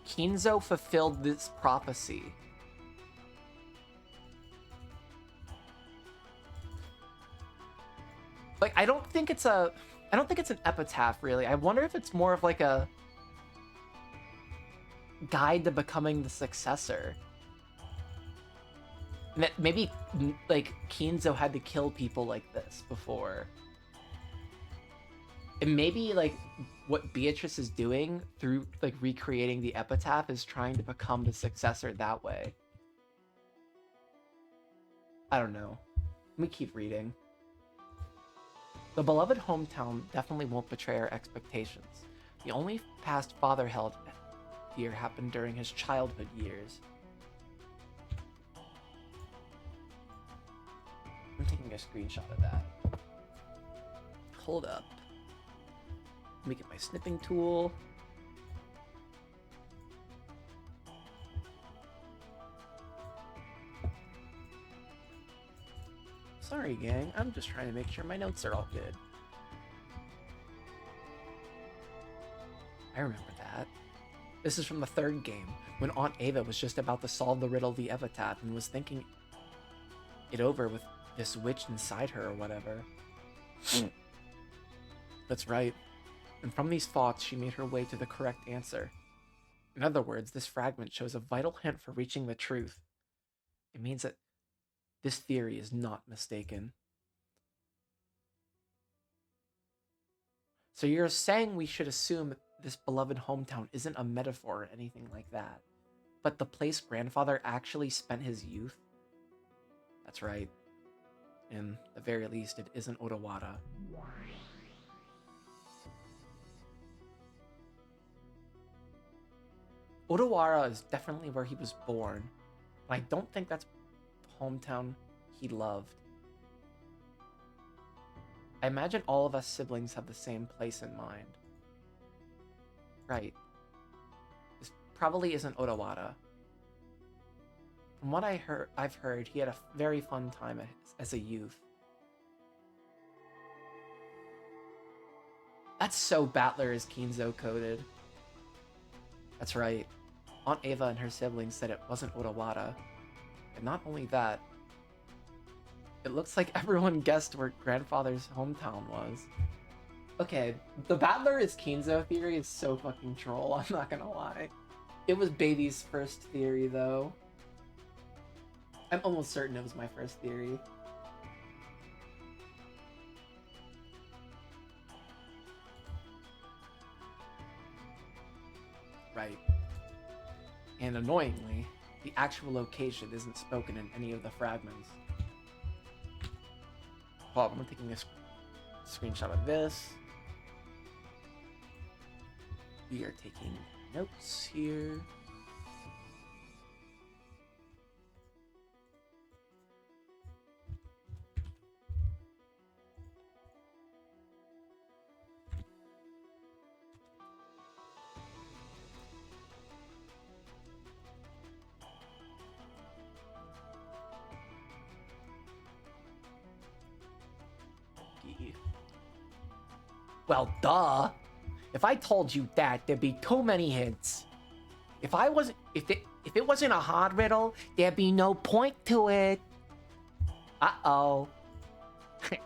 Kinzo fulfilled this prophecy. Like, I don't think it's an epitaph, really. I wonder if it's more of like a guide to becoming the successor. And that maybe, like, Kinzo had to kill people like this before. And maybe, like, what Beatrice is doing through, like, recreating the epitaph is trying to become the successor that way. I don't know. Let me keep reading. The beloved hometown definitely won't betray our expectations. The only past father held here happened during his childhood years. I'm taking a screenshot of that. Hold up. Let me get my snipping tool. Sorry, gang. I'm just trying to make sure my notes are all good. I remember that. This is from the third game, when Aunt Ava was just about to solve the riddle of the epitaph and was thinking it over with this witch inside her or whatever. That's right. And from these thoughts, she made her way to the correct answer. In other words, this fragment shows a vital hint for reaching the truth. It means that this theory is not mistaken. So you're saying we should assume that this beloved hometown isn't a metaphor or anything like that, but the place grandfather actually spent his youth? That's right. In the very least, it isn't Odawara. Odawara is definitely where he was born, but I don't think that's the hometown he loved. I imagine all of us siblings have the same place in mind. Right. This probably isn't Odawara. From what I've heard, he had a very fun time as a youth. That's so Battler is Kinzo coded. That's right. Aunt Ava and her siblings said it wasn't Odawara. And not only that, it looks like everyone guessed where grandfather's hometown was. Okay, the Battler is Kinzo theory is so fucking troll, I'm not gonna lie. It was Baby's first theory, though. I'm almost certain it was my first theory. Right. And annoyingly, the actual location isn't spoken in any of the fragments. Hold on, I'm taking a screenshot of this. We are taking notes here. Well, duh. If I told you that, there'd be too many hints. If it wasn't a hard riddle, there'd be no point to it. Uh-oh.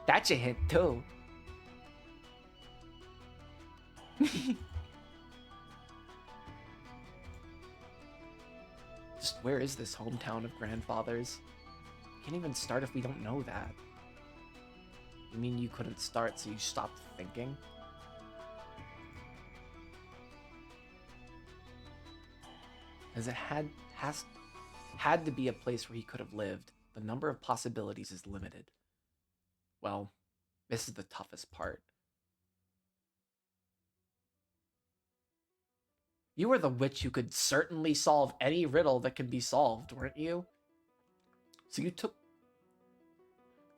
That's a hint, too. Just where is this hometown of grandfathers? Can't even start if we don't know that. You mean you couldn't start, so you stopped thinking? As it had to be a place where he could have lived. The number of possibilities is limited. Well, this is the toughest part. You were the witch who could certainly solve any riddle that could be solved, weren't you? So you took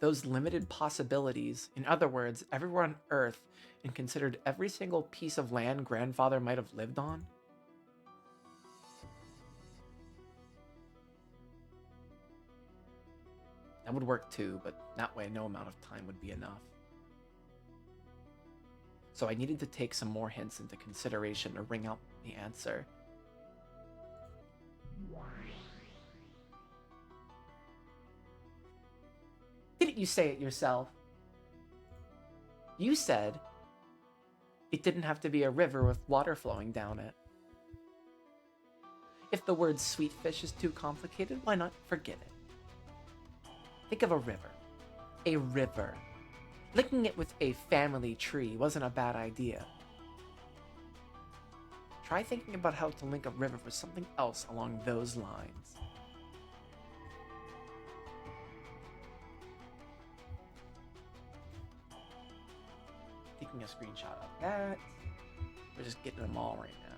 those limited possibilities, in other words, everywhere on Earth, and considered every single piece of land grandfather might have lived on? That would work too, but that way no amount of time would be enough. So I needed to take some more hints into consideration to ring out the answer. Didn't you say it yourself? You said it didn't have to be a river with water flowing down it. If the word sweet fish is too complicated, why not forget it? Think of a river. A river. Linking it with a family tree wasn't a bad idea. Try thinking about how to link a river with something else along those lines. Taking a screenshot of that. We're just getting them all right now.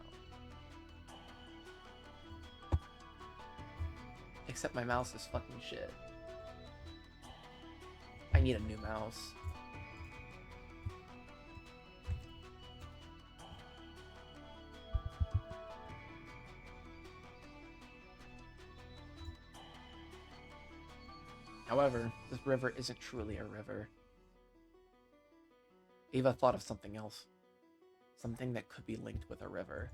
Except my mouse is fucking shit. I need a new mouse. However, this river isn't truly a river. Ava thought of something else. Something that could be linked with a river.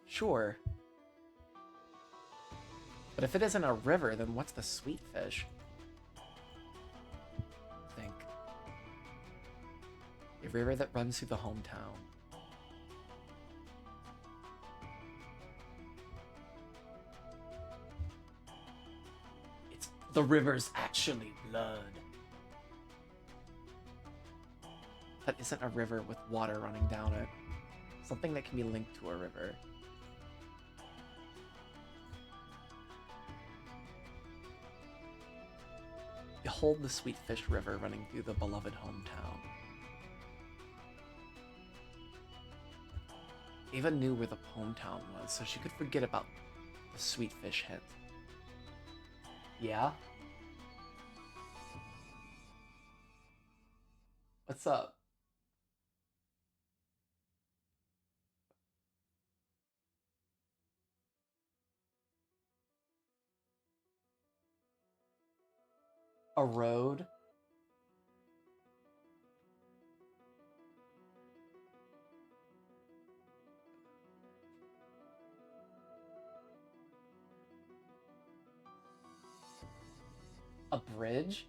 Sure. But if it isn't a river, then what's the sweet fish? Think. A river that runs through the hometown. The river's actually blood. That isn't a river with water running down it. Something that can be linked to a river. Behold the sweet fish river running through the beloved hometown. Ava knew where the hometown was, so she could forget about the sweet fish hint. Yeah? What's up? A road? A bridge?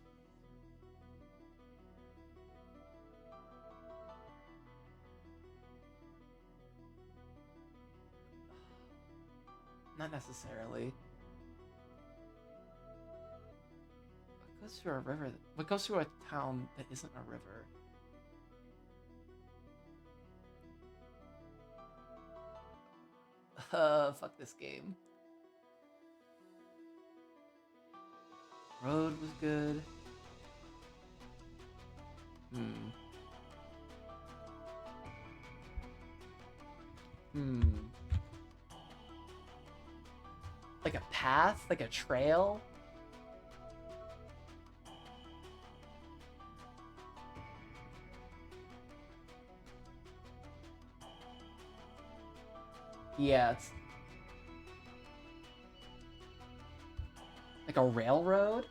Not necessarily. What goes through a river? What goes through a town that isn't a river? Fuck this game. Road was good. Like a path? Like a trail? Yeah, it's like a railroad?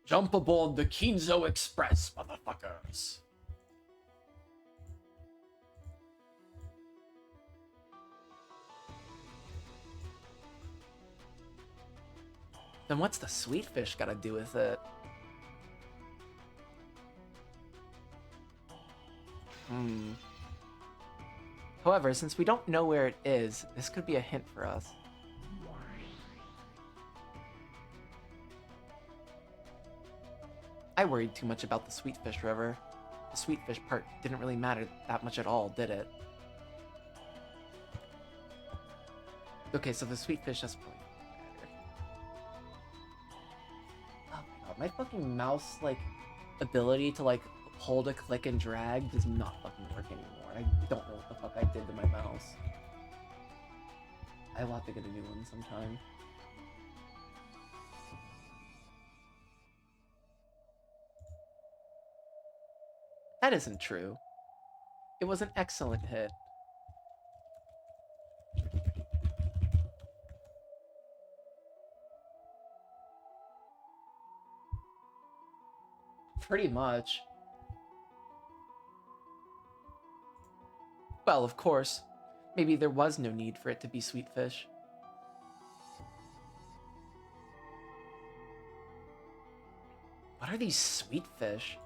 Jump aboard the Kinzo Express, motherfuckers. Then what's the sweet fish gotta do with it? However, since we don't know where it is, this could be a hint for us. I worried too much about the Sweetfish River. The Sweetfish part didn't really matter that much at all, did it? Okay, so the Sweetfish doesn't really matter. Oh my god, my fucking mouse, like, ability to, like, hold a click and drag does not fucking work anymore. I don't know what the fuck I did to my mouse. I will have to get a new one sometime. That isn't true. It was an excellent hit. Pretty much. Well, of course, maybe there was no need for it to be sweet fish. What are these sweet fish?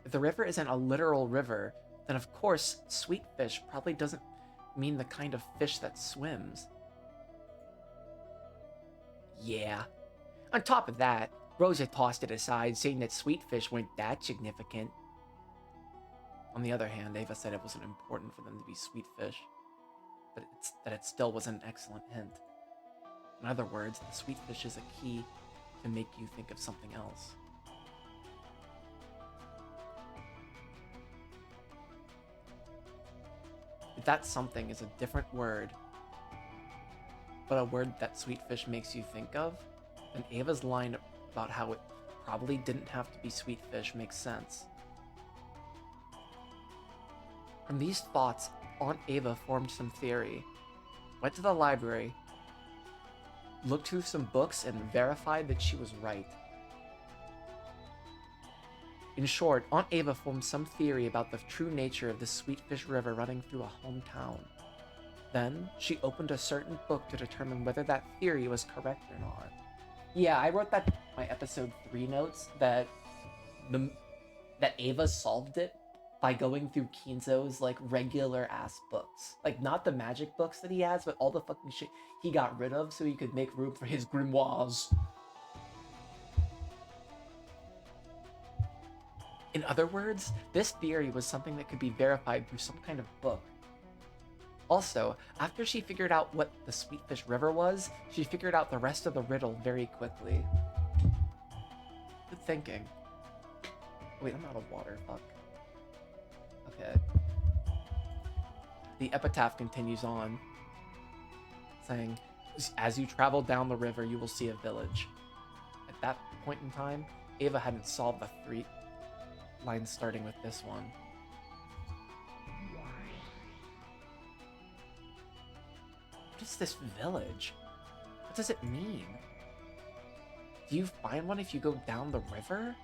If the river isn't a literal river, then of course, sweet fish probably doesn't mean the kind of fish that swims. Yeah. On top of that, Rosa tossed it aside, saying that sweet fish weren't that significant. On the other hand, Ava said it wasn't important for them to be sweet fish, but that it still was an excellent hint. In other words, the sweet fish is a key to make you think of something else. If that something is a different word, but a word that sweet fish makes you think of, then Ava's line about how it probably didn't have to be sweet fish makes sense. From these thoughts, Aunt Ava formed some theory, went to the library, looked through some books, and verified that she was right. In short, Aunt Ava formed some theory about the true nature of the Sweetfish River running through a hometown. Then, she opened a certain book to determine whether that theory was correct or not. Yeah, I wrote that in my episode 3 notes, that Ava solved it by going through Kinzo's, like, regular-ass books. Like, not the magic books that he has, but all the fucking shit he got rid of so he could make room for his grimoires. In other words, this theory was something that could be verified through some kind of book. Also, after she figured out what the Sweetfish River was, she figured out the rest of the riddle very quickly. Good thinking. Wait, I'm out of water, fuck. Okay. The epitaph continues on, saying, as you travel down the river, you will see a village. At that point in time, Ava hadn't solved the 3 lines starting with this one. What is this village? What does it mean? Do you find one if you go down the river?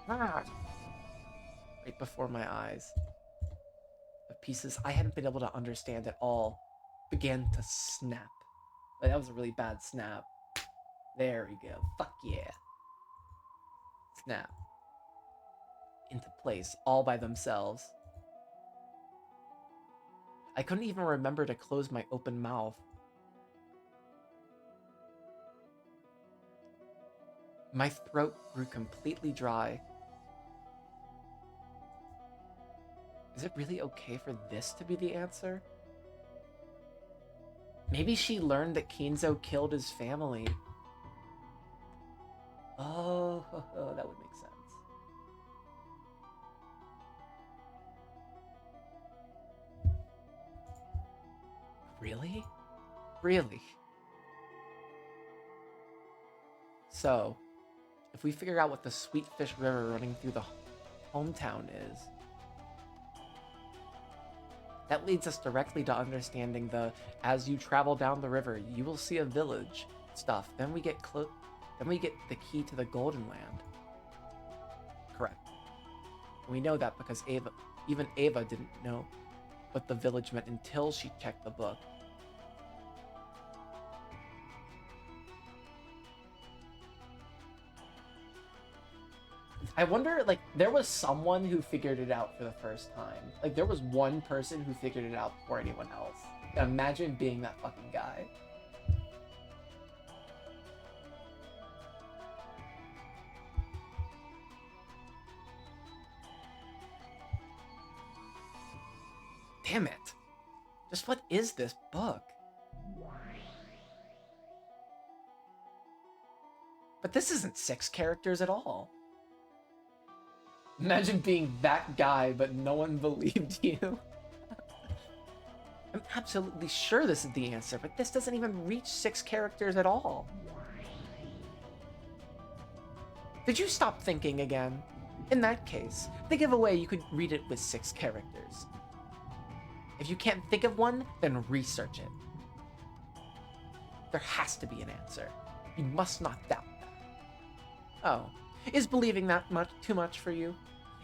Right before my eyes, the pieces I hadn't been able to understand at all began to snap. Like, that was a really bad snap. There we go. Fuck yeah. Snap. Into place, all by themselves. I couldn't even remember to close my open mouth. My throat grew completely dry. Is it really okay for this to be the answer? Maybe she learned that Kinzo killed his family. Oh, that would make sense. Really? Really? So, if we figure out what the Sweetfish River running through the hometown is, that leads us directly to understanding the as you travel down the river, you will see a village stuff. Then we get the key to the Golden Land. Correct. And we know that because even Ava didn't know what the village meant until she checked the book. I wonder, like, there was someone who figured it out for the first time. Like, there was one person who figured it out before anyone else. Imagine being that fucking guy. Damn it. Just what is this book? But this isn't 6 characters at all. Imagine being that guy, but no one believed you. I'm absolutely sure this is the answer, but this doesn't even reach 6 characters at all. Did you stop thinking again? In that case, the giveaway you could read it with 6 characters. If you can't think of one, then research it. There has to be an answer. You must not doubt that. Oh, Is believing that much too much for you?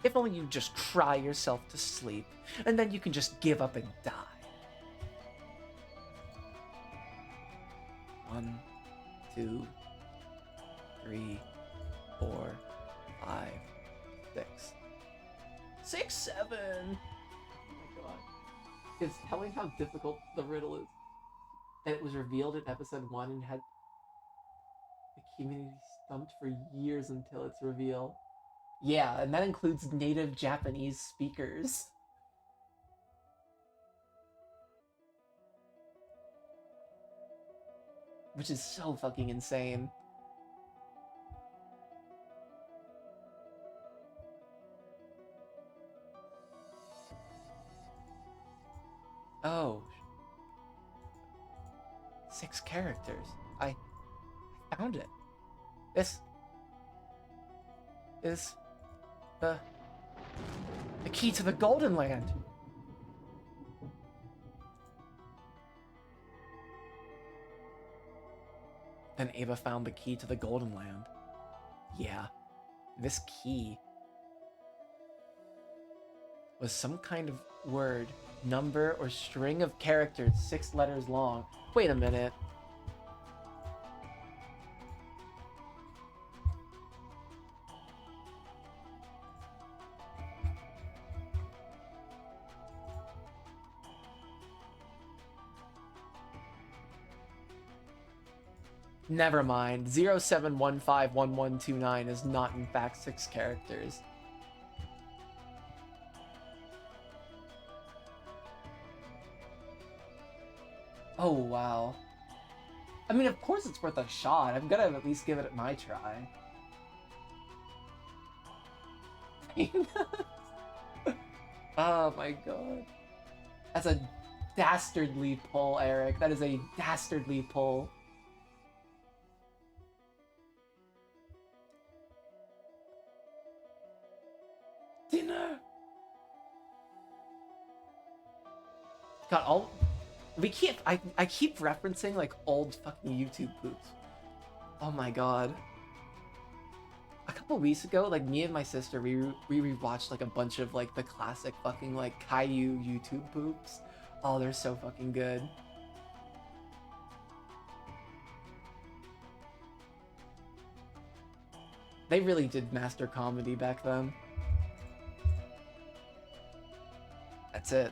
If only you just cry yourself to sleep, and then you can just give up and die. 1, 2, 3, 4, 5, 6. 6, 7! Oh my god. It's telling how difficult the riddle is. And it was revealed in episode 1 and had the community stumped for years until its reveal. Yeah, and that includes native Japanese speakers. Which is so fucking insane. Oh. 6 characters. I found it. This is the key to the Golden Land. Then Ava found the key to the Golden Land. Yeah, this key was some kind of word, number, or string of characters 6 letters long. Wait a minute. Never mind. 07151129 is not in fact 6 characters. Oh, wow. I mean, of course it's worth a shot. I'm gonna at least give it my try. Oh my god. That's a dastardly pull, Eric. That is a dastardly pull. Dinner! God, we can't. I keep referencing like old fucking YouTube poops. Oh my god. A couple weeks ago, like me and my sister, we rewatched like a bunch of like the classic fucking like Caillou YouTube poops. Oh, they're so fucking good. They really did master comedy back then. That's it.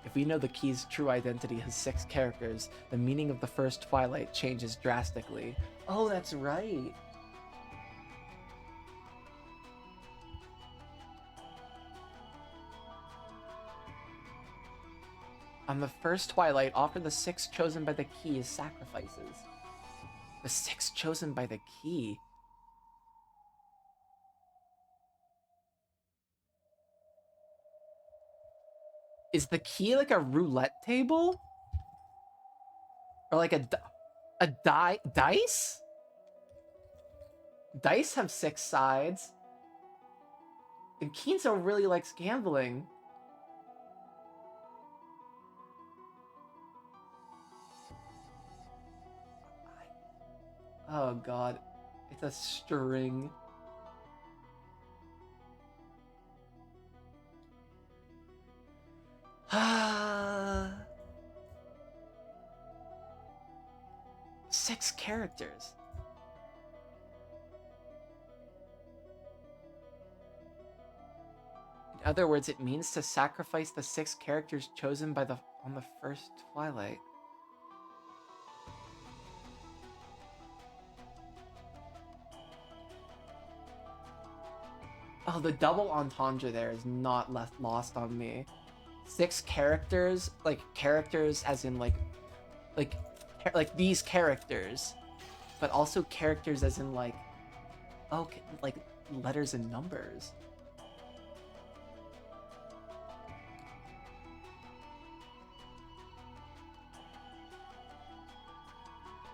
If we know the key's true identity has 6 characters, the meaning of the first Twilight changes drastically. Oh, that's right. On the first Twilight, offer the 6 chosen by the key as sacrifices. The 6 chosen by the key? Is the key like a roulette table? Or like a dice? Dice have 6 sides. And Kinzo really likes gambling. Oh god. It's a string. Ah. 6 characters. In other words, it means to sacrifice the 6 characters chosen by on the first Twilight. Oh, the double entendre there is not lost on me. 6 characters, like characters as in like these characters, but also characters as in like, okay, like letters and numbers.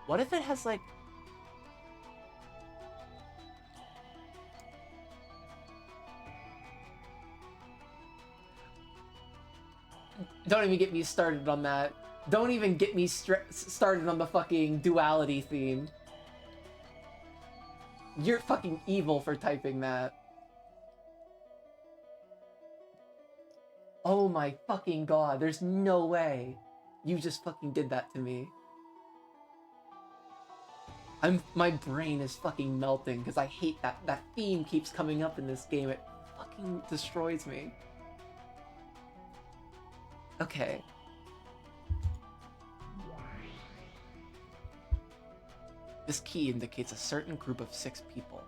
What if it has like... Don't even get me started on that. Don't even get me started on the fucking duality theme. You're fucking evil for typing that. Oh my fucking god, there's no way. You just fucking did that to me. My brain is fucking melting because I hate that theme keeps coming up in this game. It fucking destroys me. Okay. This key indicates a certain group of 6 people.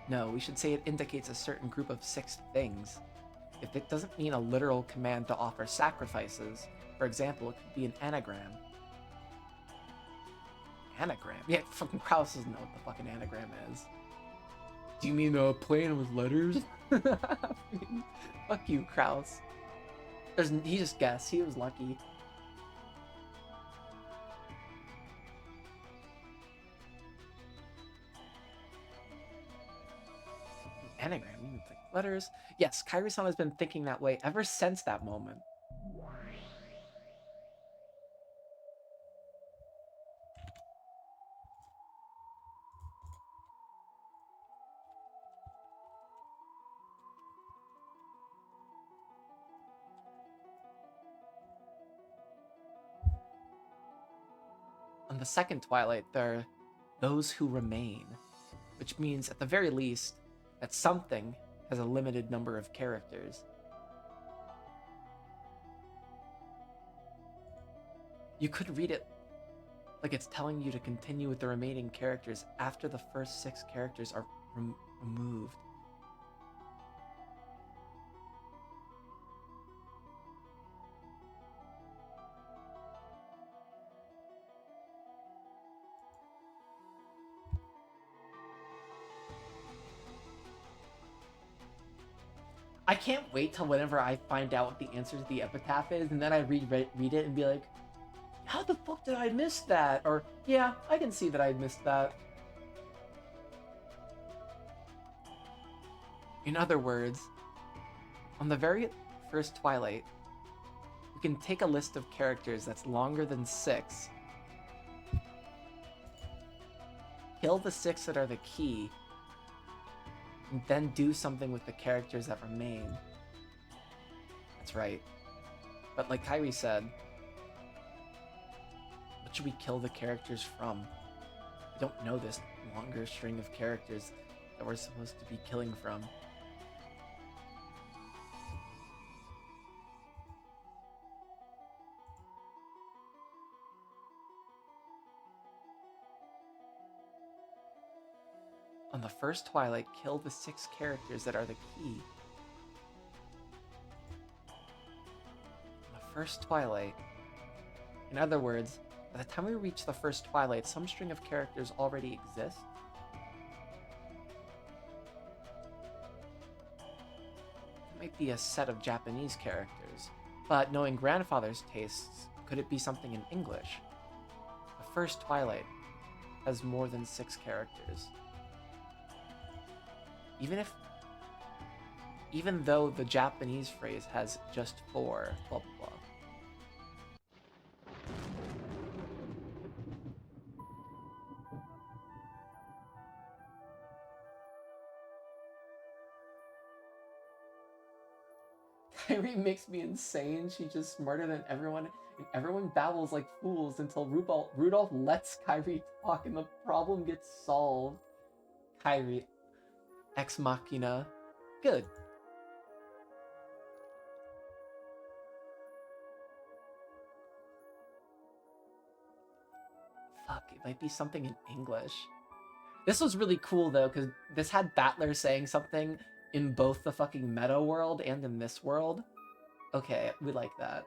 No, we should say it indicates a certain group of 6 things. If it doesn't mean a literal command to offer sacrifices, for example, it could be an anagram. Anagram? Yeah, fucking Kraus doesn't know what the fucking anagram is. Do you mean a plan with letters? Fuck you, Kraus. He just guessed. He was lucky. Anagram, you mean like letters? Yes, Kairi-san has been thinking that way ever since that moment. On the second Twilight, there are those who remain, which means, at the very least, that something has a limited number of characters. You could read it like it's telling you to continue with the remaining characters after the first 6 characters are removed. I can't wait till whenever I find out what the answer to the epitaph is, and then I read it and be like, how the fuck did I miss that? Or, yeah, I can see that I missed that. In other words, on the very first Twilight, we can take a list of characters that's longer than 6, kill the 6 that are the key, and then do something with the characters that remain. That's right. But like Kairi said, what should we kill the characters from? We don't know this longer string of characters that we're supposed to be killing from. On the first Twilight, kill the 6 characters that are the key. On the first Twilight. In other words, by the time we reach the first Twilight, some string of characters already exist. It might be a set of Japanese characters, but knowing Grandfather's tastes, could it be something in English? The first Twilight has more than 6 characters. Even though the Japanese phrase has just 4, blah blah blah. Kairi makes me insane. She's just smarter than everyone, and everyone babbles like fools until Rudolph lets Kairi talk and the problem gets solved. Kairi, ex machina. Good. Fuck, it might be something in English. This was really cool though, because this had Battler saying something in both the fucking meta world and in this world. Okay, we like that.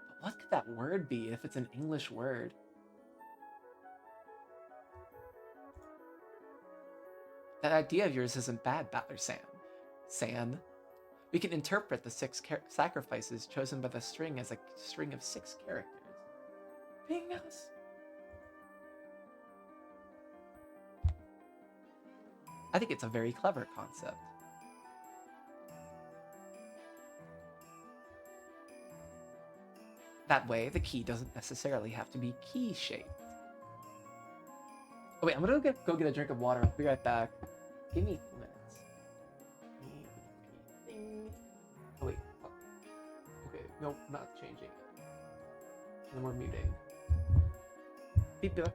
But what could that word be if it's an English word? That idea of yours isn't bad, Battler-san. We can interpret the 6 sacrifices chosen by the string as a string of 6 characters. Being mouse. I think it's a very clever concept. That way, the key doesn't necessarily have to be key-shaped. Oh wait, I'm gonna go get a drink of water. I'll be right back. Give me 2 minutes. Oh wait, fuck. Okay, nope, not changing. And then we're muting. Beep back.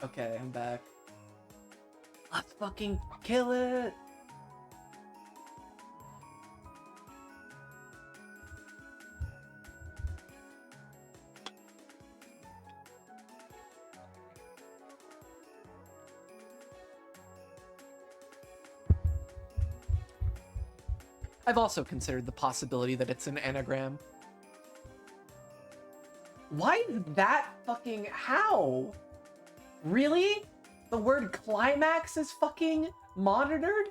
Okay, I'm back. Let's fucking kill it! I've also considered the possibility that it's an anagram. Why is that fucking... How? Really? The word climax is fucking monitored?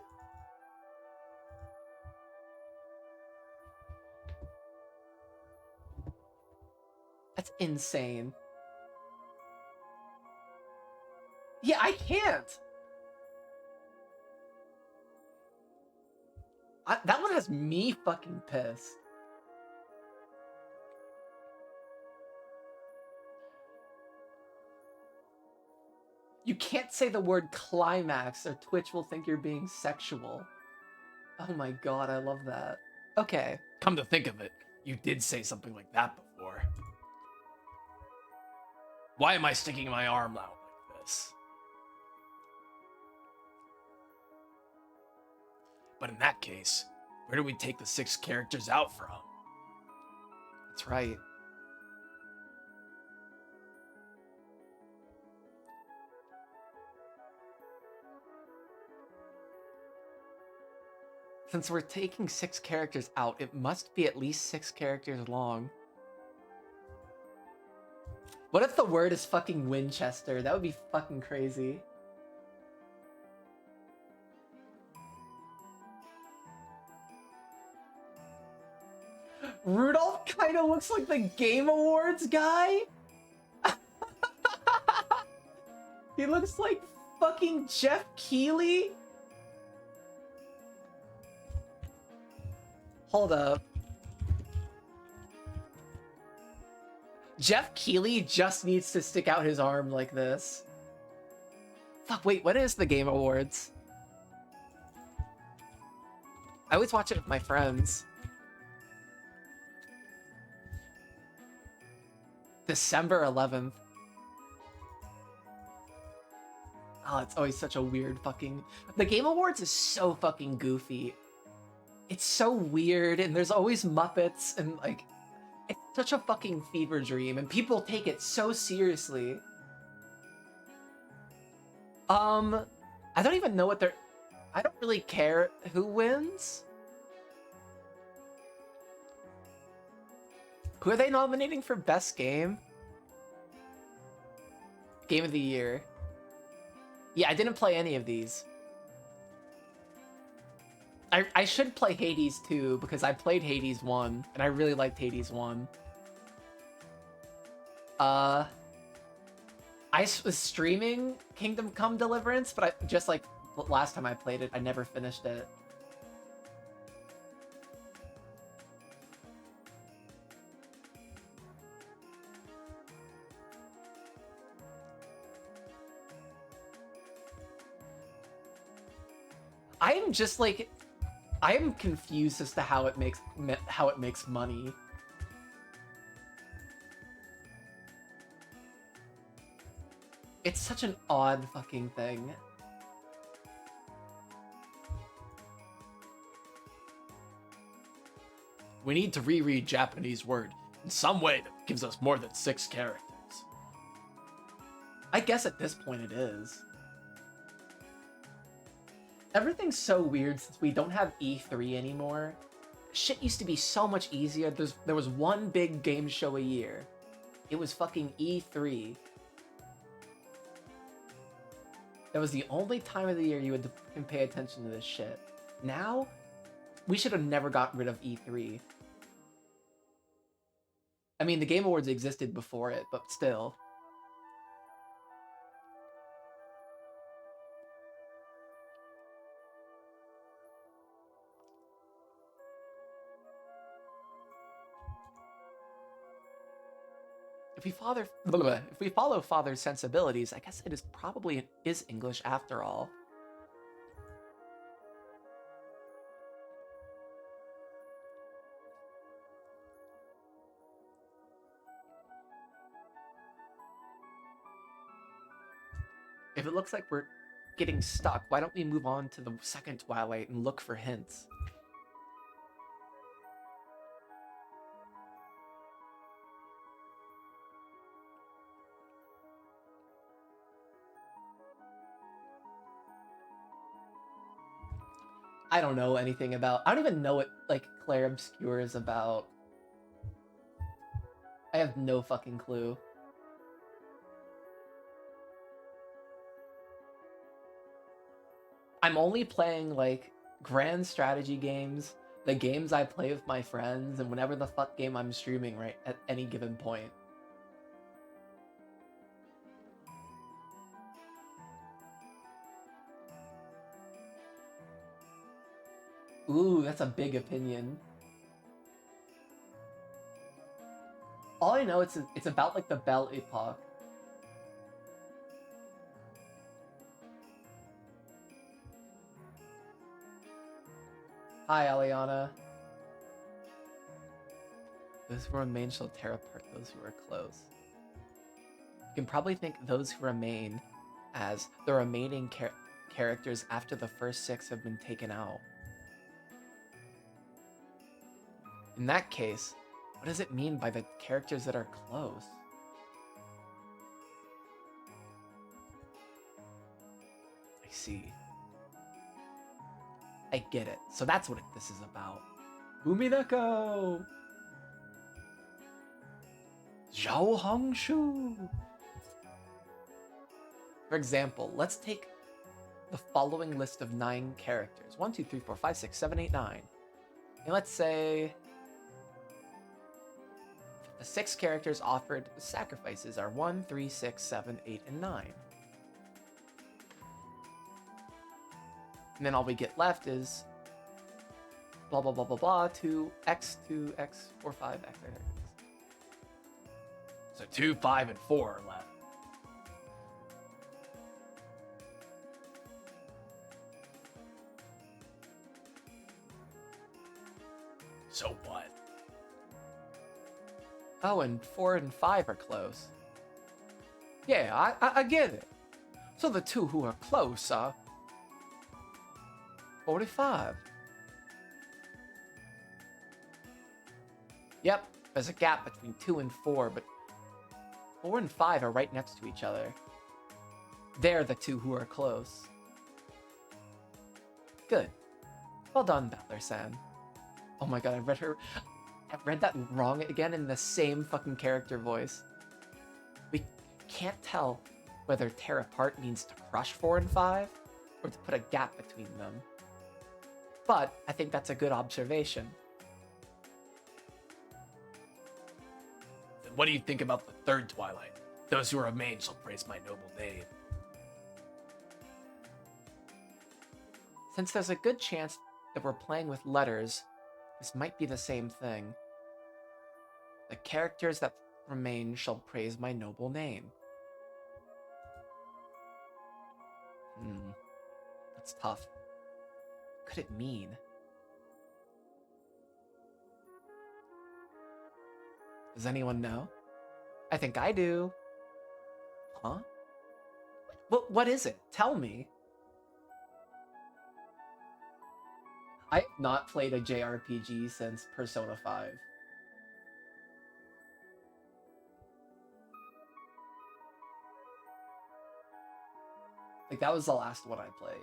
That's insane. Yeah, I can't. That one has me fucking pissed. You can't say the word climax or Twitch will think you're being sexual. Oh my god, I love that. Okay. Come to think of it, you did say something like that before. Why am I sticking my arm out like this? But in that case, where do we take the 6 characters out from? That's right. Since we're taking 6 characters out, it must be at least 6 characters long. What if the word is fucking Winchester? That would be fucking crazy. Rudolph kind of looks like the Game Awards guy. He looks like fucking Jeff Keighley. Hold up. Jeff Keighley just needs to stick out his arm like this. Fuck, wait, what is the Game Awards? I always watch it with my friends. December 11th. Oh, it's always such a weird fucking... The Game Awards is so fucking goofy. It's so weird, and there's always Muppets, and like... It's such a fucking fever dream, and people take it so seriously. I don't even know what they're... I don't really care who wins. Who are they nominating for Best Game? Game of the year. Yeah, I didn't play any of these. I should play Hades 2 because I played Hades 1 and I really liked Hades 1. Was streaming Kingdom Come Deliverance, but I just like last time I played it, I never finished it. I am just like, I am confused as to how it makes money. It's such an odd fucking thing. We need to reread Japanese word in some way that gives us more than 6 characters. I guess at this point it is. Everything's so weird since we don't have E3 anymore. Shit used to be so much easier. There was one big game show a year. It was fucking E3. That was the only time of the year you had to pay attention to this shit. Now, we should have never gotten rid of E3. I mean, the Game Awards existed before it, but still. If we follow Father's sensibilities, I guess it is probably is English after all. If it looks like we're getting stuck, why don't we move on to the second Twilight and look for hints? I don't know anything about... I don't even know what, like, Claire Obscure is about. I have no fucking clue. I'm only playing, like, grand strategy games, the games I play with my friends, and whenever the fuck game I'm streaming right at any given point. Ooh, that's a big opinion. All I know it's about like the Belle Epoque. Hi, Aliana. Those who remain shall tear apart those who are close. You can probably think those who remain as the remaining characters after the first 6 have been taken out. In that case, what does it mean by the characters that are close? I see. I get it. So that's what this is about. Umineko! Zhao Hongshu! For example, let's take the following list of 9 characters. 1, 2, 3, 4, 5, 6, 7, 8, 9. And let's say the 6 characters offered with sacrifices are 1, 3, 6, 7, 8, and 9. And then all we get left is blah blah blah blah blah 2x 4 5 x. So 2, 5, and 4 are left. So what? Oh, and 4 and 5 are close. Yeah, I get it. So the 2 who are close are 45. Yep, there's a gap between 2 and 4, but 4 and 5 are right next to each other. They're the 2 who are close. Good. Well done, Butler-san. Oh my god, I read that wrong again in the same fucking character voice. We can't tell whether tear apart means to crush 4 and 5, or to put a gap between them. But I think that's a good observation. Then what do you think about the third twilight? Those who remain shall praise my noble name. Since there's a good chance that we're playing with letters, this might be the same thing. The characters that remain shall praise my noble name. That's tough. What could it mean? Does anyone know? I think I do. Huh? What is it? Tell me. I've not played a JRPG since Persona 5. Like, that was the last one I played.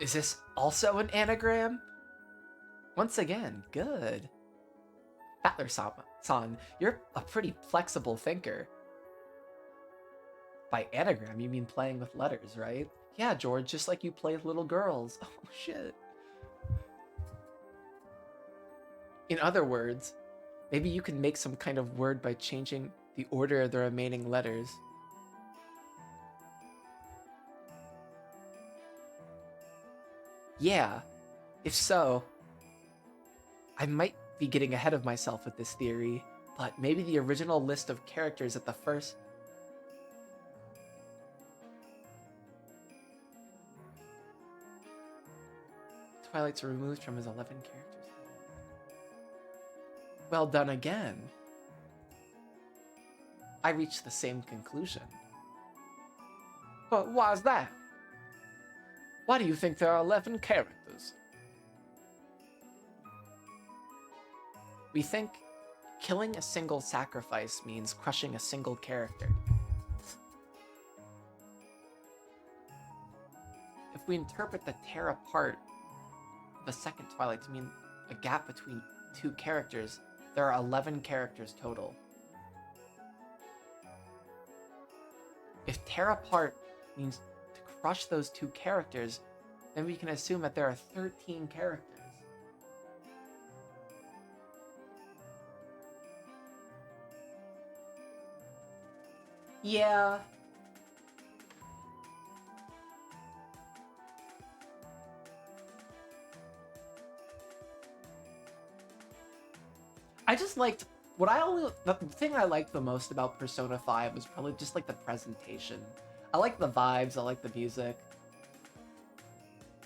Is this also an anagram? Once again, good. Battler-san, you're a pretty flexible thinker. By anagram, you mean playing with letters, right? Yeah, George, just like you play with little girls. Oh, shit. In other words, maybe you can make some kind of word by changing the order of the remaining letters. Yeah, if so, I might be getting ahead of myself with this theory, but maybe the original list of characters at the first... Twilight's removed from his 11 characters. Well done again. I reached the same conclusion. But why's that? Why do you think there are 11 characters? We think killing a single sacrifice means crushing a single character. If we interpret the tear apart of the second Twilight to mean a gap between two characters, there are 11 characters total. If tear apart means to crush those two characters, then we can assume that there are 13 characters. Yeah. I just liked the thing I liked the most about Persona 5 was probably just like the presentation. I like the vibes, I like the music.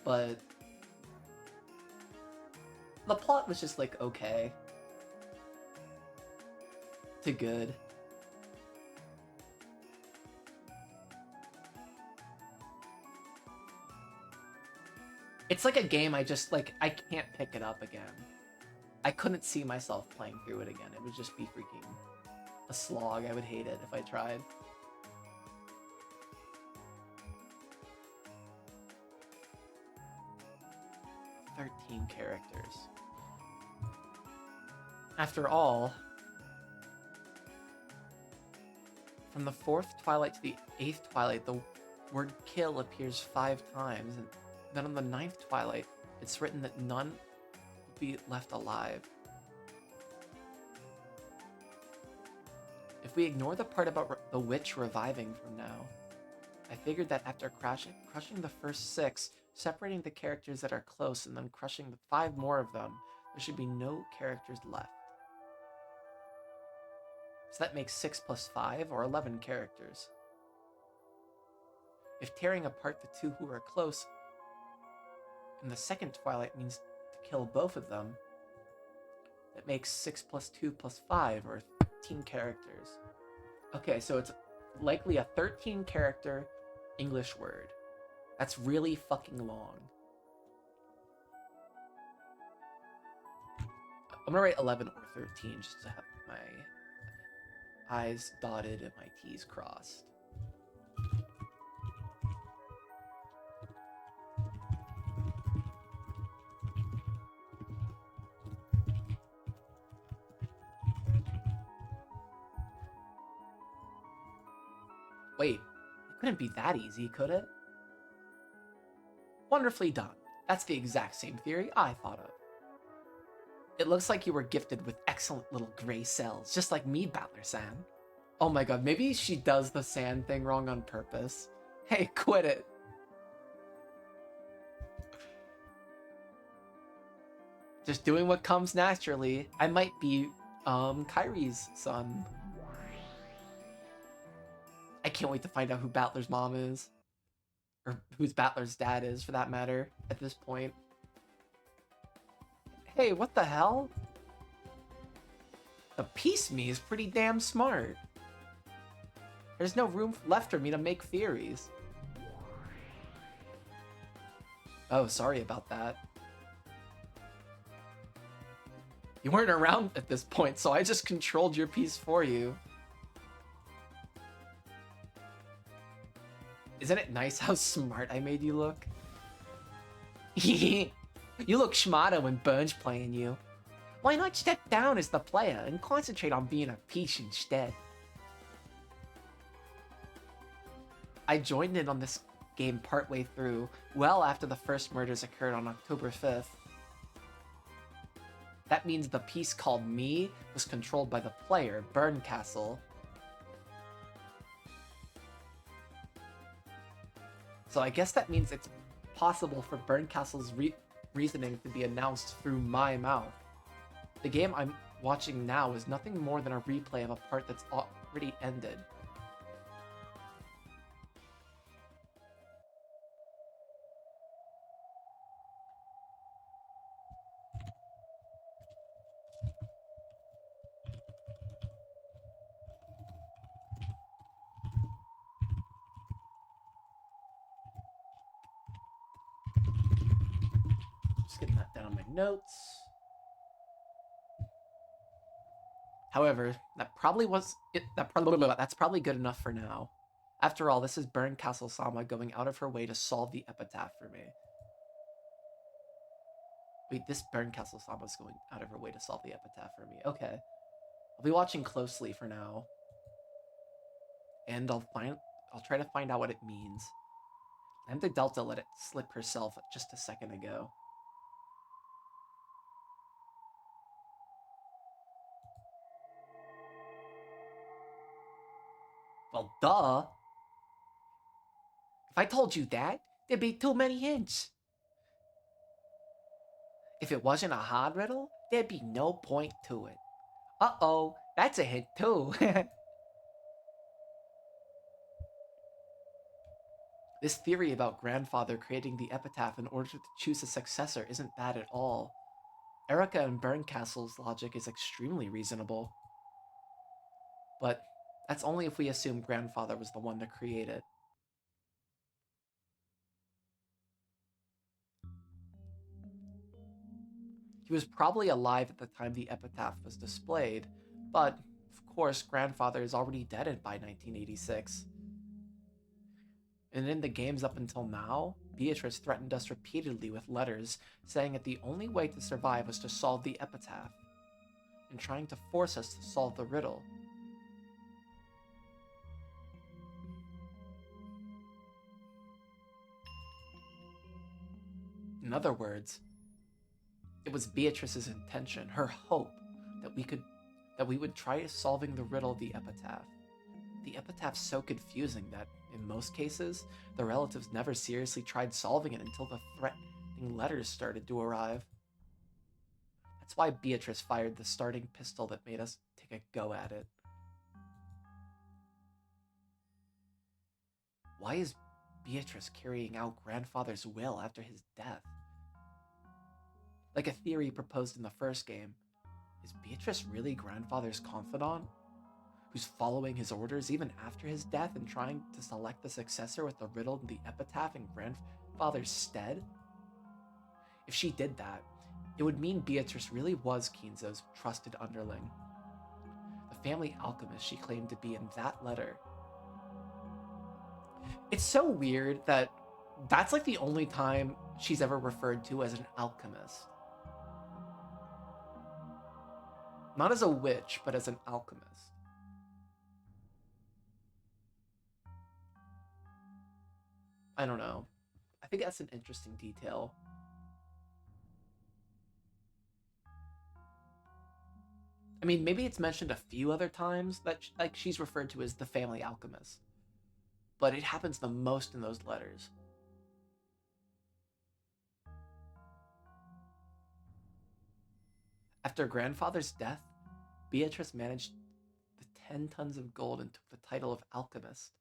But the plot was just like okay to good. It's like a game I can't pick it up again. I couldn't see myself playing through it again. It would just be freaking a slog. I would hate it if I tried. "13 characters. After all, from the 4th Twilight to the 8th Twilight, the word kill appears 5 times, and then on the 9th Twilight, it's written that none will be left alive. If we ignore the part about the witch reviving from now, I figured that after crushing the first 6, separating the characters that are close, and then crushing the 5 more of them, there should be no characters left. So that makes 6 plus 5, or 11 characters. If tearing apart the 2 who are close in the second Twilight means to kill both of them, that makes 6 plus 2 plus 5, or 13 characters. Okay, so it's likely a 13 character English word. That's really fucking long. I'm gonna write 11 or 13 just to have my I's dotted and my T's crossed. Wait, it couldn't be that easy, could it? Wonderfully done. That's the exact same theory I thought of. It looks like you were gifted with excellent little gray cells, just like me, Battler-san. Oh my god, maybe she does the sand thing wrong on purpose. Hey, quit it. Just doing what comes naturally. I might be, Kyrie's son. I can't wait to find out who Battler's mom is. Or who's Battler's dad is, for that matter, at this point. Hey, what the hell? The piece me is pretty damn smart. There's no room left for me to make theories. Oh, sorry about that. You weren't around at this point, so I just controlled your piece for you. Isn't it nice how smart I made you look? You look smarter when Burn's playing you. Why not step down as the player and concentrate on being a piece instead? I joined in on this game partway through, well after the first murders occurred on October 5th. That means the piece called me was controlled by the player, Burncastle. So I guess that means it's possible for Burncastle's reasoning to be announced through my mouth. The game I'm watching now is nothing more than a replay of a part that's already ended. Just getting that down on my notes. However, that's probably good enough for now. After all, this is Burncastle-sama going out of her way to solve the epitaph for me. Wait, this Burncastle-sama's going out of her way to solve the epitaph for me. Okay. I'll be watching closely for now. And I'll try to find out what it means. Lambda Delta let it slip herself just a second ago. Well, duh. If I told you that, there'd be too many hints. If it wasn't a hard riddle, there'd be no point to it. Uh-oh, that's a hint too. This theory about grandfather creating the epitaph in order to choose a successor isn't bad at all. Erika and Burncastle's logic is extremely reasonable. But that's only if we assume grandfather was the one to create it. He was probably alive at the time the epitaph was displayed, but, of course, grandfather is already dead by 1986. And in the games up until now, Beatrice threatened us repeatedly with letters, saying that the only way to survive was to solve the epitaph, and trying to force us to solve the riddle. In other words, it was Beatrice's intention, her hope, that we would try solving the riddle of the epitaph. The epitaph's so confusing that, in most cases, the relatives never seriously tried solving it until the threatening letters started to arrive. That's why Beatrice fired the starting pistol that made us take a go at it. Why is Beatrice carrying out grandfather's will after his death? Like a theory proposed in the first game, is Beatrice really grandfather's confidant? Who's following his orders even after his death and trying to select the successor with the riddle and the epitaph in grandfather's stead? If she did that, it would mean Beatrice really was Kinzo's trusted underling. The family alchemist she claimed to be in that letter. It's so weird that that's like the only time she's ever referred to as an alchemist. Not as a witch, but as an alchemist. I don't know. I think that's an interesting detail. I mean, maybe it's mentioned a few other times that like she's referred to as the family alchemist, but it happens the most in those letters. After grandfather's death, Beatrice managed the 10 tons of gold and took the title of alchemist.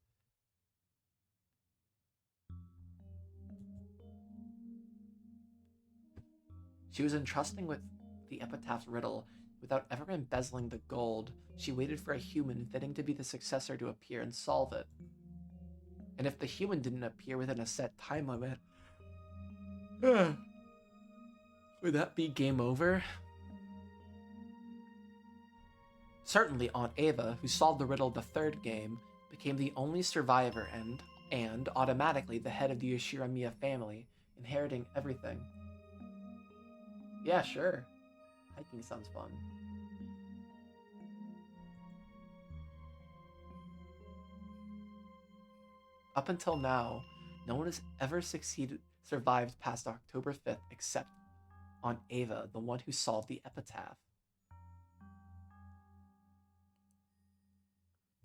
She was entrusting with the epitaph's riddle without ever embezzling the gold. She waited for a human fitting to be the successor to appear and solve it. And if the human didn't appear within a set time limit, would that be game over? Certainly Aunt Ava, who solved the riddle the third game, became the only survivor and automatically the head of the Yoshiramiya family, inheriting everything. Yeah, sure. Hiking sounds fun. Up until now, no one has ever survived past October 5th except Aunt Ava, the one who solved the epitaph.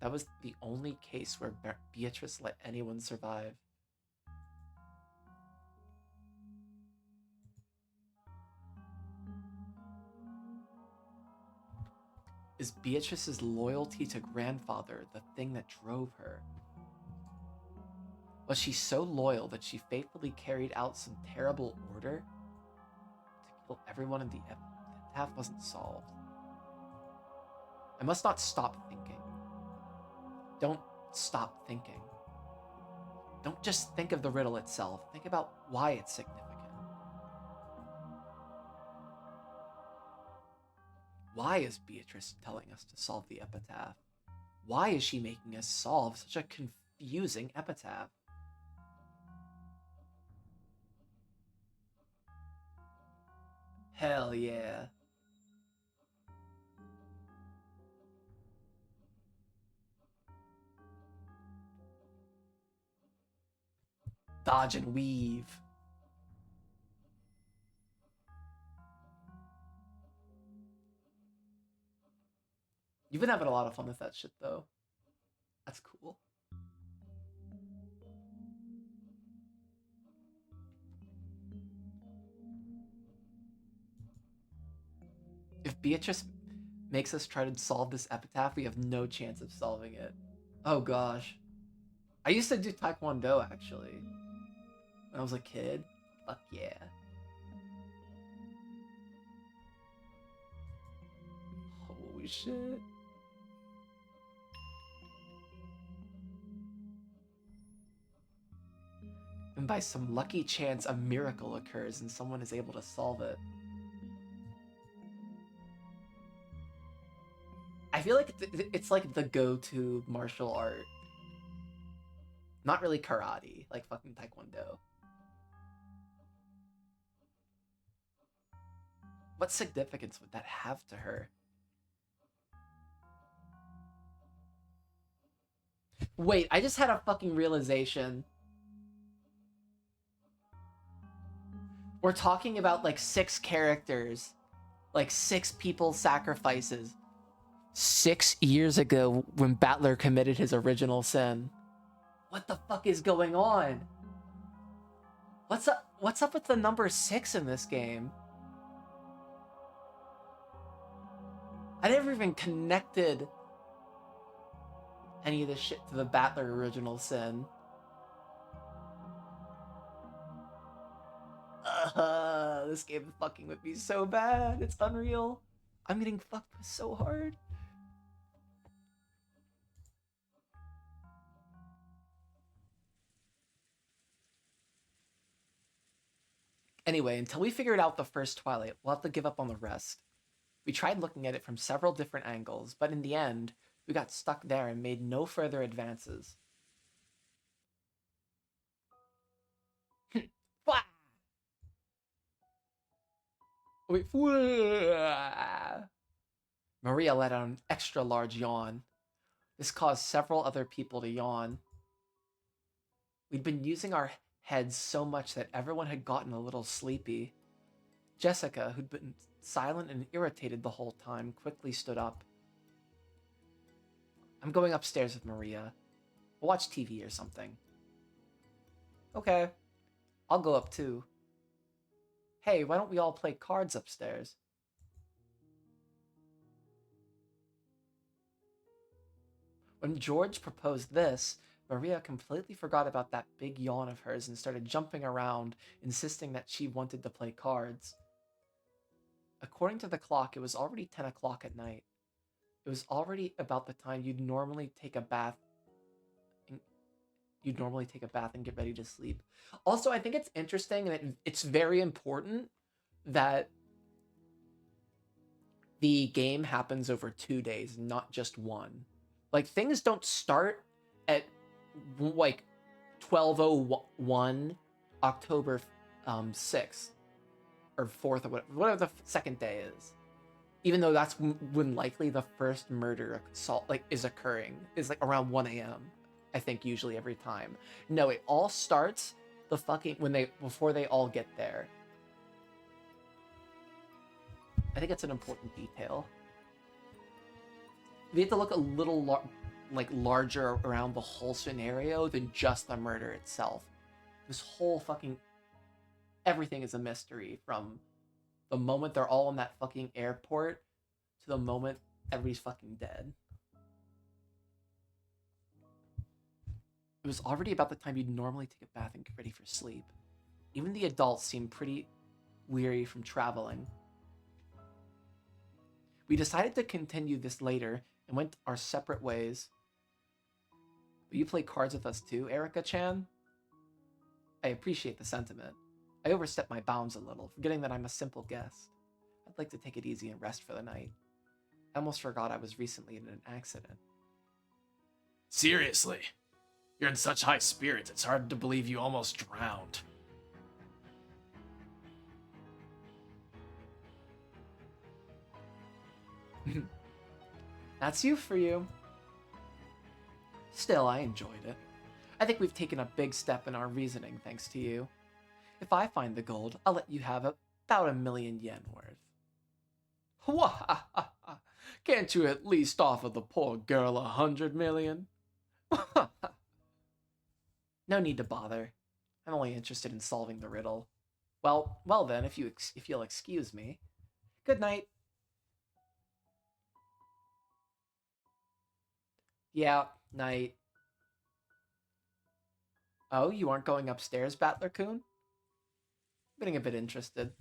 That was the only case where Beatrice let anyone survive. Is Beatrice's loyalty to grandfather the thing that drove her? Was she so loyal that she faithfully carried out some terrible order to kill everyone in the epitaph wasn't solved? I must not stop thinking. Don't stop thinking. Don't just think of the riddle itself. Think about why it's significant. Why is Beatrice telling us to solve the epitaph? Why is she making us solve such a confusing epitaph? Hell yeah. Dodge and weave. You've been having a lot of fun with that shit, though. That's cool. If Beatrice makes us try to solve this epitaph, we have no chance of solving it. Oh gosh. I used to do Taekwondo, actually. When I was a kid. Fuck yeah. Holy shit. And by some lucky chance, a miracle occurs and someone is able to solve it. I feel like it's like the go-to martial art. Not really karate, like fucking Taekwondo. What significance would that have to her? Wait, I just had a fucking realization. We're talking about like 6 characters, like 6 people's sacrifices 6 years ago when Battler committed his original sin. What the fuck is going on? What's up with the number 6 in this game? I never even connected any of this shit to the Battler original sin. This game is fucking with me so bad. It's unreal. I'm getting fucked with so hard. Anyway, until we figured out the first Twilight, we'll have to give up on the rest. We tried looking at it from several different angles, but in the end, we got stuck there and made no further advances. Wait. Maria let out an extra large yawn. This caused several other people to yawn. We'd been using our heads so much that everyone had gotten a little sleepy. Jessica, who'd been silent and irritated the whole time, quickly stood up. I'm going upstairs with Maria. We'll watch TV or something. Okay. I'll go up too. Hey, why don't we all play cards upstairs? When George proposed this, Maria completely forgot about that big yawn of hers and started jumping around, insisting that she wanted to play cards. According to the clock, it was already 10 o'clock at night. It was already about the time you'd normally take a bath and get ready to sleep. Also, I think it's interesting and it's very important that the game happens over 2 days, not just one. Like, things don't start at like 12:01 October 6th or 4th or whatever the second day is. Even though that's when likely the first murder assault is occurring, is like around 1 a.m. I think usually every time. No, it all starts before they all get there. I think it's an important detail. We have to look a little larger around the whole scenario than just the murder itself. This whole everything is a mystery, from the moment they're all in that fucking airport to the moment everybody's fucking dead. It was already about the time you'd normally take a bath and get ready for sleep. Even the adults seemed pretty weary from traveling. We decided to continue this later and went our separate ways. Will you play cards with us too, Erika-chan? I appreciate the sentiment. I overstepped my bounds a little, forgetting that I'm a simple guest. I'd like to take it easy and rest for the night. I almost forgot I was recently in an accident. Seriously? You're in such high spirits, it's hard to believe you almost drowned. That's you for you. Still, I enjoyed it. I think we've taken a big step in our reasoning thanks to you. If I find the gold, I'll let you have about 1,000,000 yen worth. Wahahaha! Can't you at least offer the poor girl 100 million? No need to bother. I'm only interested in solving the riddle. Well then, if you'll excuse me. Good night. Yeah, night. Oh, you aren't going upstairs, Battler-kun? Getting a bit interested.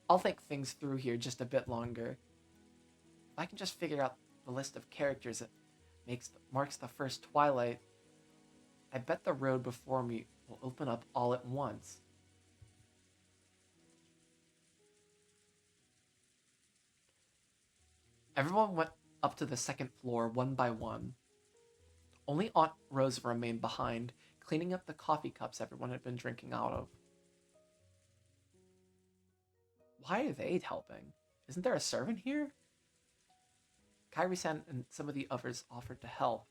I'll think things through here just a bit longer. If I can just figure out the list of characters that marks the first twilight, I bet the road before me will open up all at once. Everyone went up to the second floor one by one. Only Aunt Rosa remained behind, cleaning up the coffee cups everyone had been drinking out of. Why are they helping? Isn't there a servant here? Kairi-san and some of the others offered to help,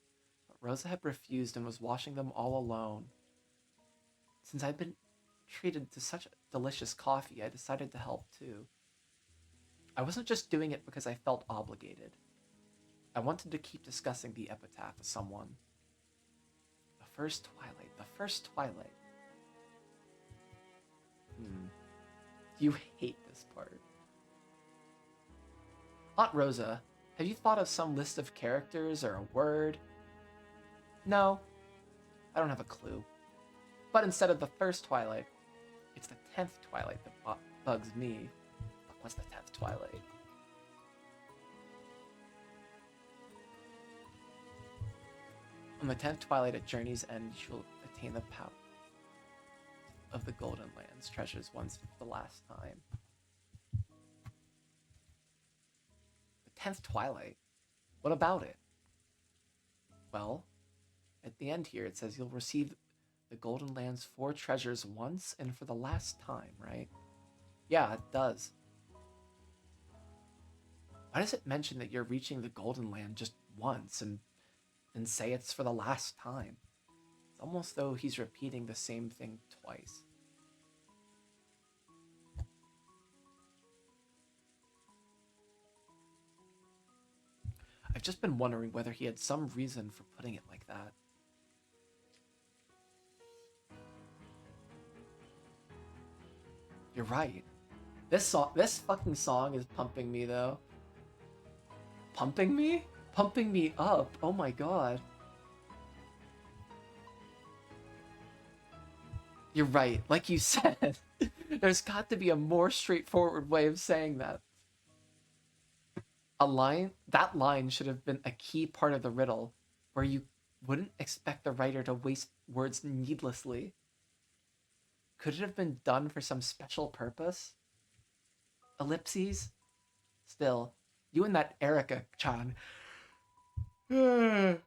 but Rosa had refused and was washing them all alone. Since I'd been treated to such delicious coffee, I decided to help too. I wasn't just doing it because I felt obligated. I wanted to keep discussing the epitaph with someone. The first twilight. You hate this part. Aunt Rosa, have you thought of some list of characters or a word? No, I don't have a clue. But instead of the first twilight, it's the 10th twilight that bugs me. But what's the 10th twilight? On the 10th twilight at Journey's End, you will attain the power of the Golden Lands treasures once for the last time. The 10th twilight? What about it? Well, at the end here it says you'll receive the Golden Lands 4 treasures once and for the last time, right? Yeah, it does. Why does it mention that you're reaching the Golden Land just once and say it's for the last time? It's almost though he's repeating the same thing twice. I've just been wondering whether he had some reason for putting it like that. You're right. This fucking song is pumping me though. Pumping me? Pumping me up. Oh my god. You're right. Like you said, there's got to be a more straightforward way of saying that. That line should have been a key part of the riddle, where you wouldn't expect the writer to waste words needlessly. Could it have been done for some special purpose? Ellipses? Still, you and that Erika-chan girl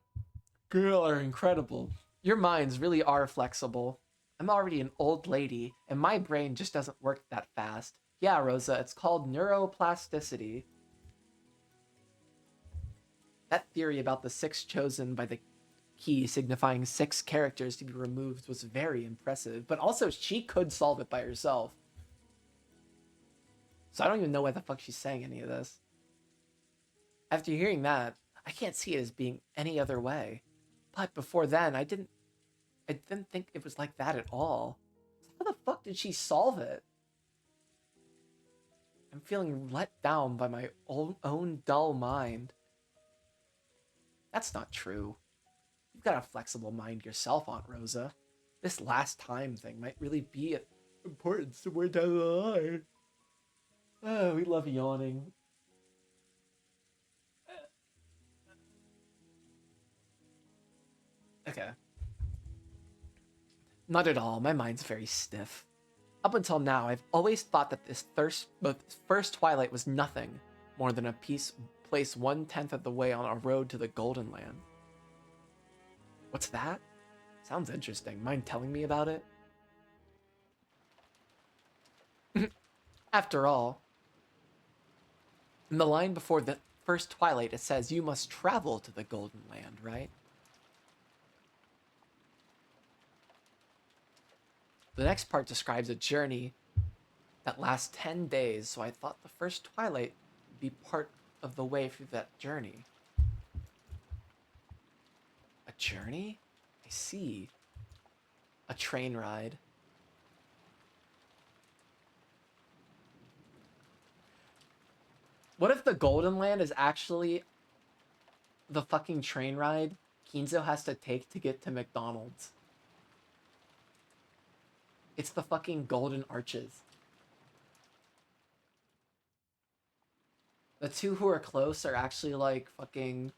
are incredible. Your minds really are flexible. I'm already an old lady, and my brain just doesn't work that fast. Yeah, Rosa, it's called neuroplasticity. That theory about the 6 chosen by the key signifying 6 characters to be removed was very impressive, but also she could solve it by herself. So I don't even know why the fuck she's saying any of this. After hearing that, I can't see it as being any other way. But before then, I didn't think it was like that at all. So how the fuck did she solve it? I'm feeling let down by my own dull mind. That's not true. You've got a flexible mind yourself, Aunt Rosa. This last time thing might really be important somewhere down the line. Oh, we love yawning. Okay. Not at all. My mind's very stiff. Up until now, I've always thought that this first Twilight was nothing more than a place 1/10 of the way on a road to the Golden Land. What's that? Sounds interesting. Mind telling me about it? After all, in the line before the first Twilight, it says you must travel to the Golden Land, right? The next part describes a journey that lasts 10 days, so I thought the first Twilight would be part of the way through that journey. A journey? I see. A train ride. What if the Golden Land is actually the fucking train ride Kinzo has to take to get to McDonald's? It's the fucking Golden Arches. The 2 who are close are actually like fucking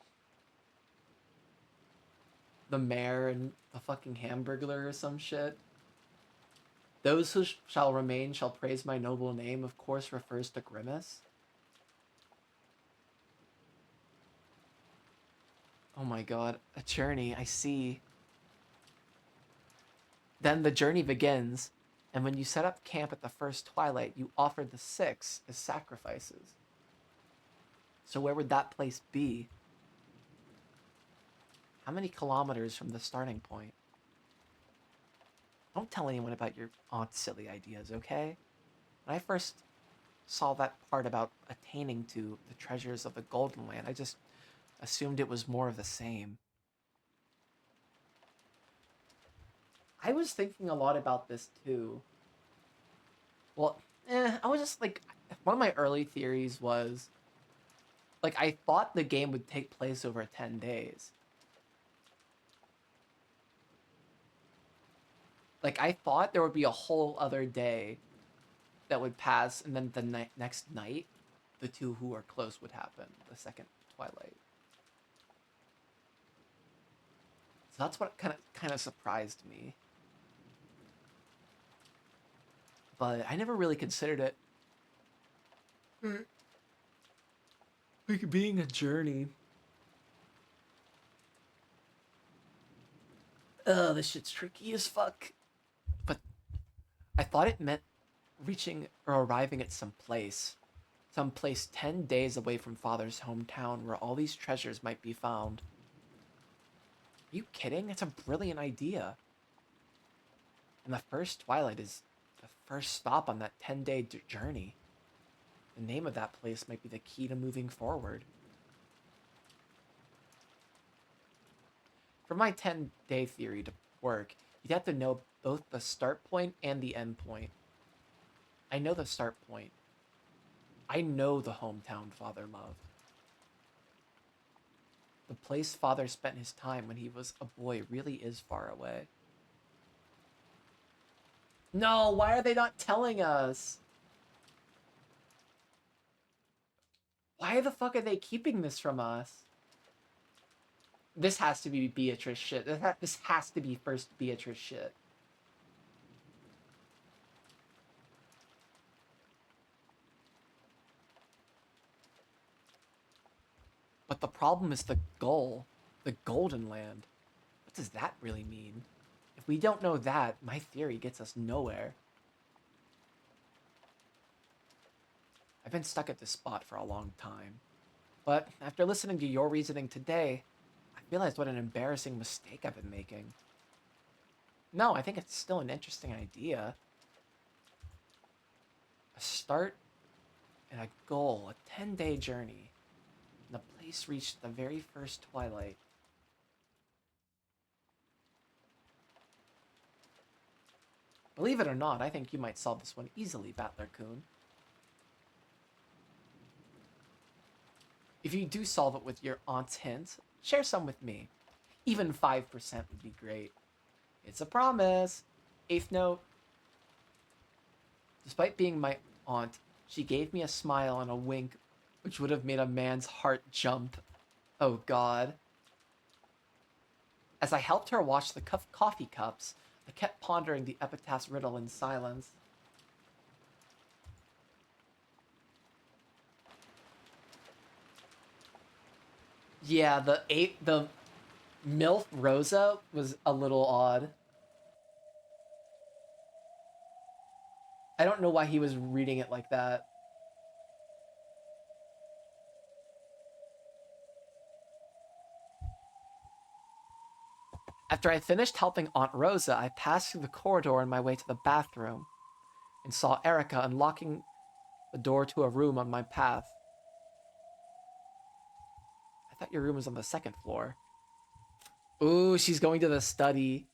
the mayor and the fucking Hamburglar or some shit. Those who shall remain shall praise my noble name, of course refers to Grimace. Oh my god, a journey, I see. Then the journey begins, and when you set up camp at the first Twilight, you offer the 6 as sacrifices. So where would that place be? How many kilometers from the starting point? Don't tell anyone about your aunt's silly ideas, okay? When I first saw that part about attaining to the treasures of the Golden Land, I just assumed it was more of the same. I was thinking a lot about this too. Well, I was just like, one of my early theories was, like, I thought the game would take place over 10 days. Like, I thought there would be a whole other day that would pass, and then the next night, the 2 who are close would happen, the second Twilight. So that's what kind of surprised me. But I never really considered it like being a journey. Ugh, this shit's tricky as fuck. But I thought it meant reaching or arriving at some place 10 days away from Father's hometown where all these treasures might be found. you kidding? That's a brilliant idea. And the first Twilight is the first stop on that 10-day journey. The name of that place might be the key to moving forward. For my 10-day theory to work, you'd have to know both the start point and the end point. I know the start point. I know the hometown Father loved. The place Father spent his time when he was a boy really is far away. No, why are they not telling us? Why the fuck are they keeping this from us? This has to be Beatrice shit. This has to be first Beatrice shit. But the problem is the goal. The Golden Land. What does that really mean? If we don't know that, my theory gets us nowhere. I've been stuck at this spot for a long time. But after listening to your reasoning today, I realized what an embarrassing mistake I've been making. No, I think it's still an interesting idea. A start and a goal, a 10-day journey. And the place reached the very first Twilight. Believe it or not, I think you might solve this one easily, Battler-kun. If you do solve it with your aunt's hint, share some with me. Even 5% would be great. It's a promise. 8th note. Despite being my aunt, she gave me a smile and a wink, which would have made a man's heart jump. Oh god. As I helped her wash the coffee cups, I kept pondering the epitaph's riddle in silence. Yeah, the MILF Rosa was a little odd. I don't know why he was reading it like that. After I finished helping Aunt Rosa, I passed through the corridor on my way to the bathroom and saw Erika unlocking the door to a room on my path. I thought your room was on the 2nd floor. Ooh, she's going to the study.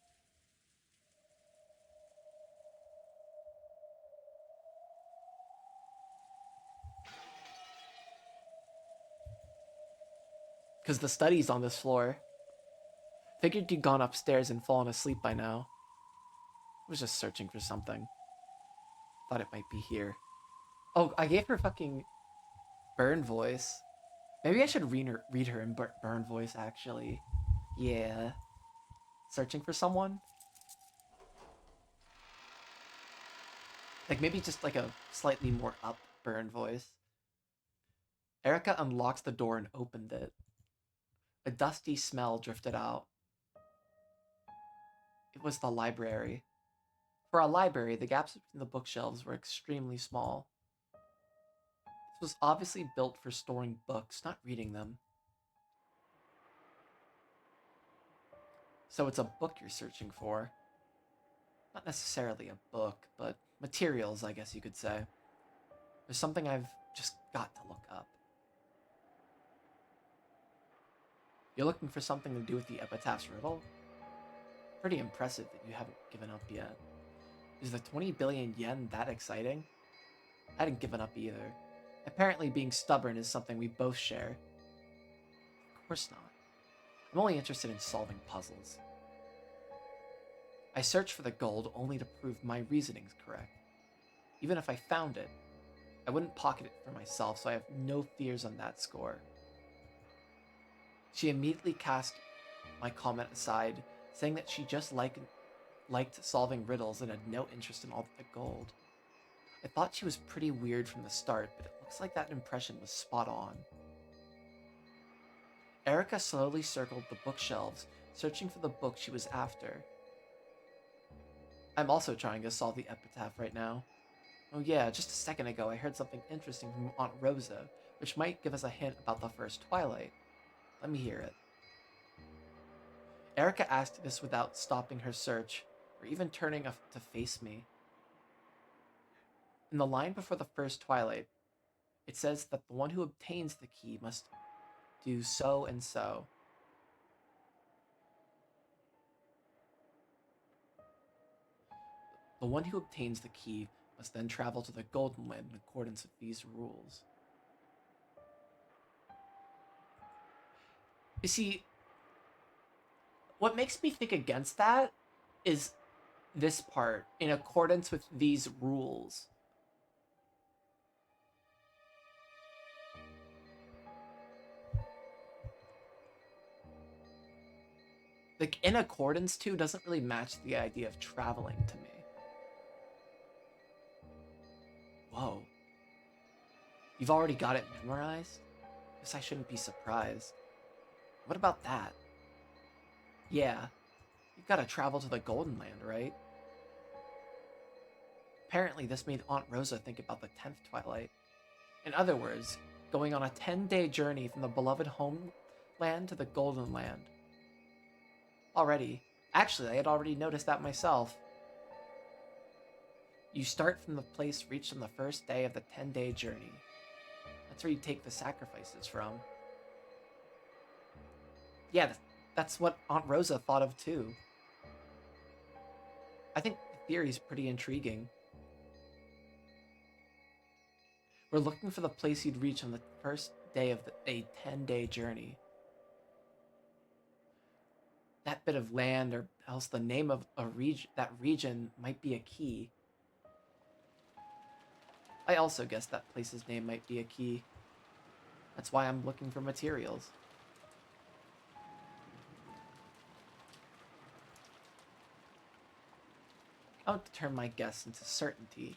Because the study's on this floor. Figured you'd gone upstairs and fallen asleep by now. I was just searching for something. Thought it might be here. Oh, I gave her fucking burn voice. Maybe I should read her in burn voice, actually. Yeah. Searching for someone? Like, maybe just like a slightly more up burn voice. Erika unlocked the door and opened it. A dusty smell drifted out. It was the library. For a library, the gaps between the bookshelves were extremely small. This was obviously built for storing books, not reading them. So it's a book you're searching for. Not necessarily a book, but materials, I guess you could say. There's something I've just got to look up. You're looking for something to do with the epitaph's riddle? Pretty impressive that you haven't given up yet. Is the 20 billion yen that exciting? I hadn't given up either. Apparently being stubborn is something we both share. Of course not. I'm only interested in solving puzzles. I searched for the gold only to prove my reasoning's correct. Even if I found it, I wouldn't pocket it for myself, so I have no fears on that score. She immediately cast my comment aside, saying that she just liked solving riddles and had no interest in all the gold. I thought she was pretty weird from the start, but it looks like that impression was spot on. Erika slowly circled the bookshelves, searching for the book she was after. I'm also trying to solve the epitaph right now. Oh yeah, just a second ago I heard something interesting from Aunt Rosa, which might give us a hint about the first Twilight. Let me hear it. Erika asked this without stopping her search, or even turning to face me. In the line before the first twilight, it says that the one who obtains the key must do so and so. The one who obtains the key must then travel to the Golden Land in accordance with these rules. You see, what makes me think against that is this part, in accordance with these rules. Like, in accordance to doesn't really match the idea of traveling to me. Whoa. You've already got it memorized? Guess I shouldn't be surprised. What about that? Yeah, you've got to travel to the Golden Land, right? Apparently, this made Aunt Rosa think about the 10th Twilight. In other words, going on a 10-day journey from the beloved homeland to the Golden Land. Actually, I had already noticed that myself. You start from the place reached on the first day of the 10-day journey. That's where you take the sacrifices from. Yeah, that's what Aunt Rosa thought of too. I think the theory's pretty intriguing. We're looking for the place you'd reach on the first day of a 10-day journey. That bit of land, or else the name of that region, might be a key. I also guess that place's name might be a key. That's why I'm looking for materials. I want to turn my guess into certainty.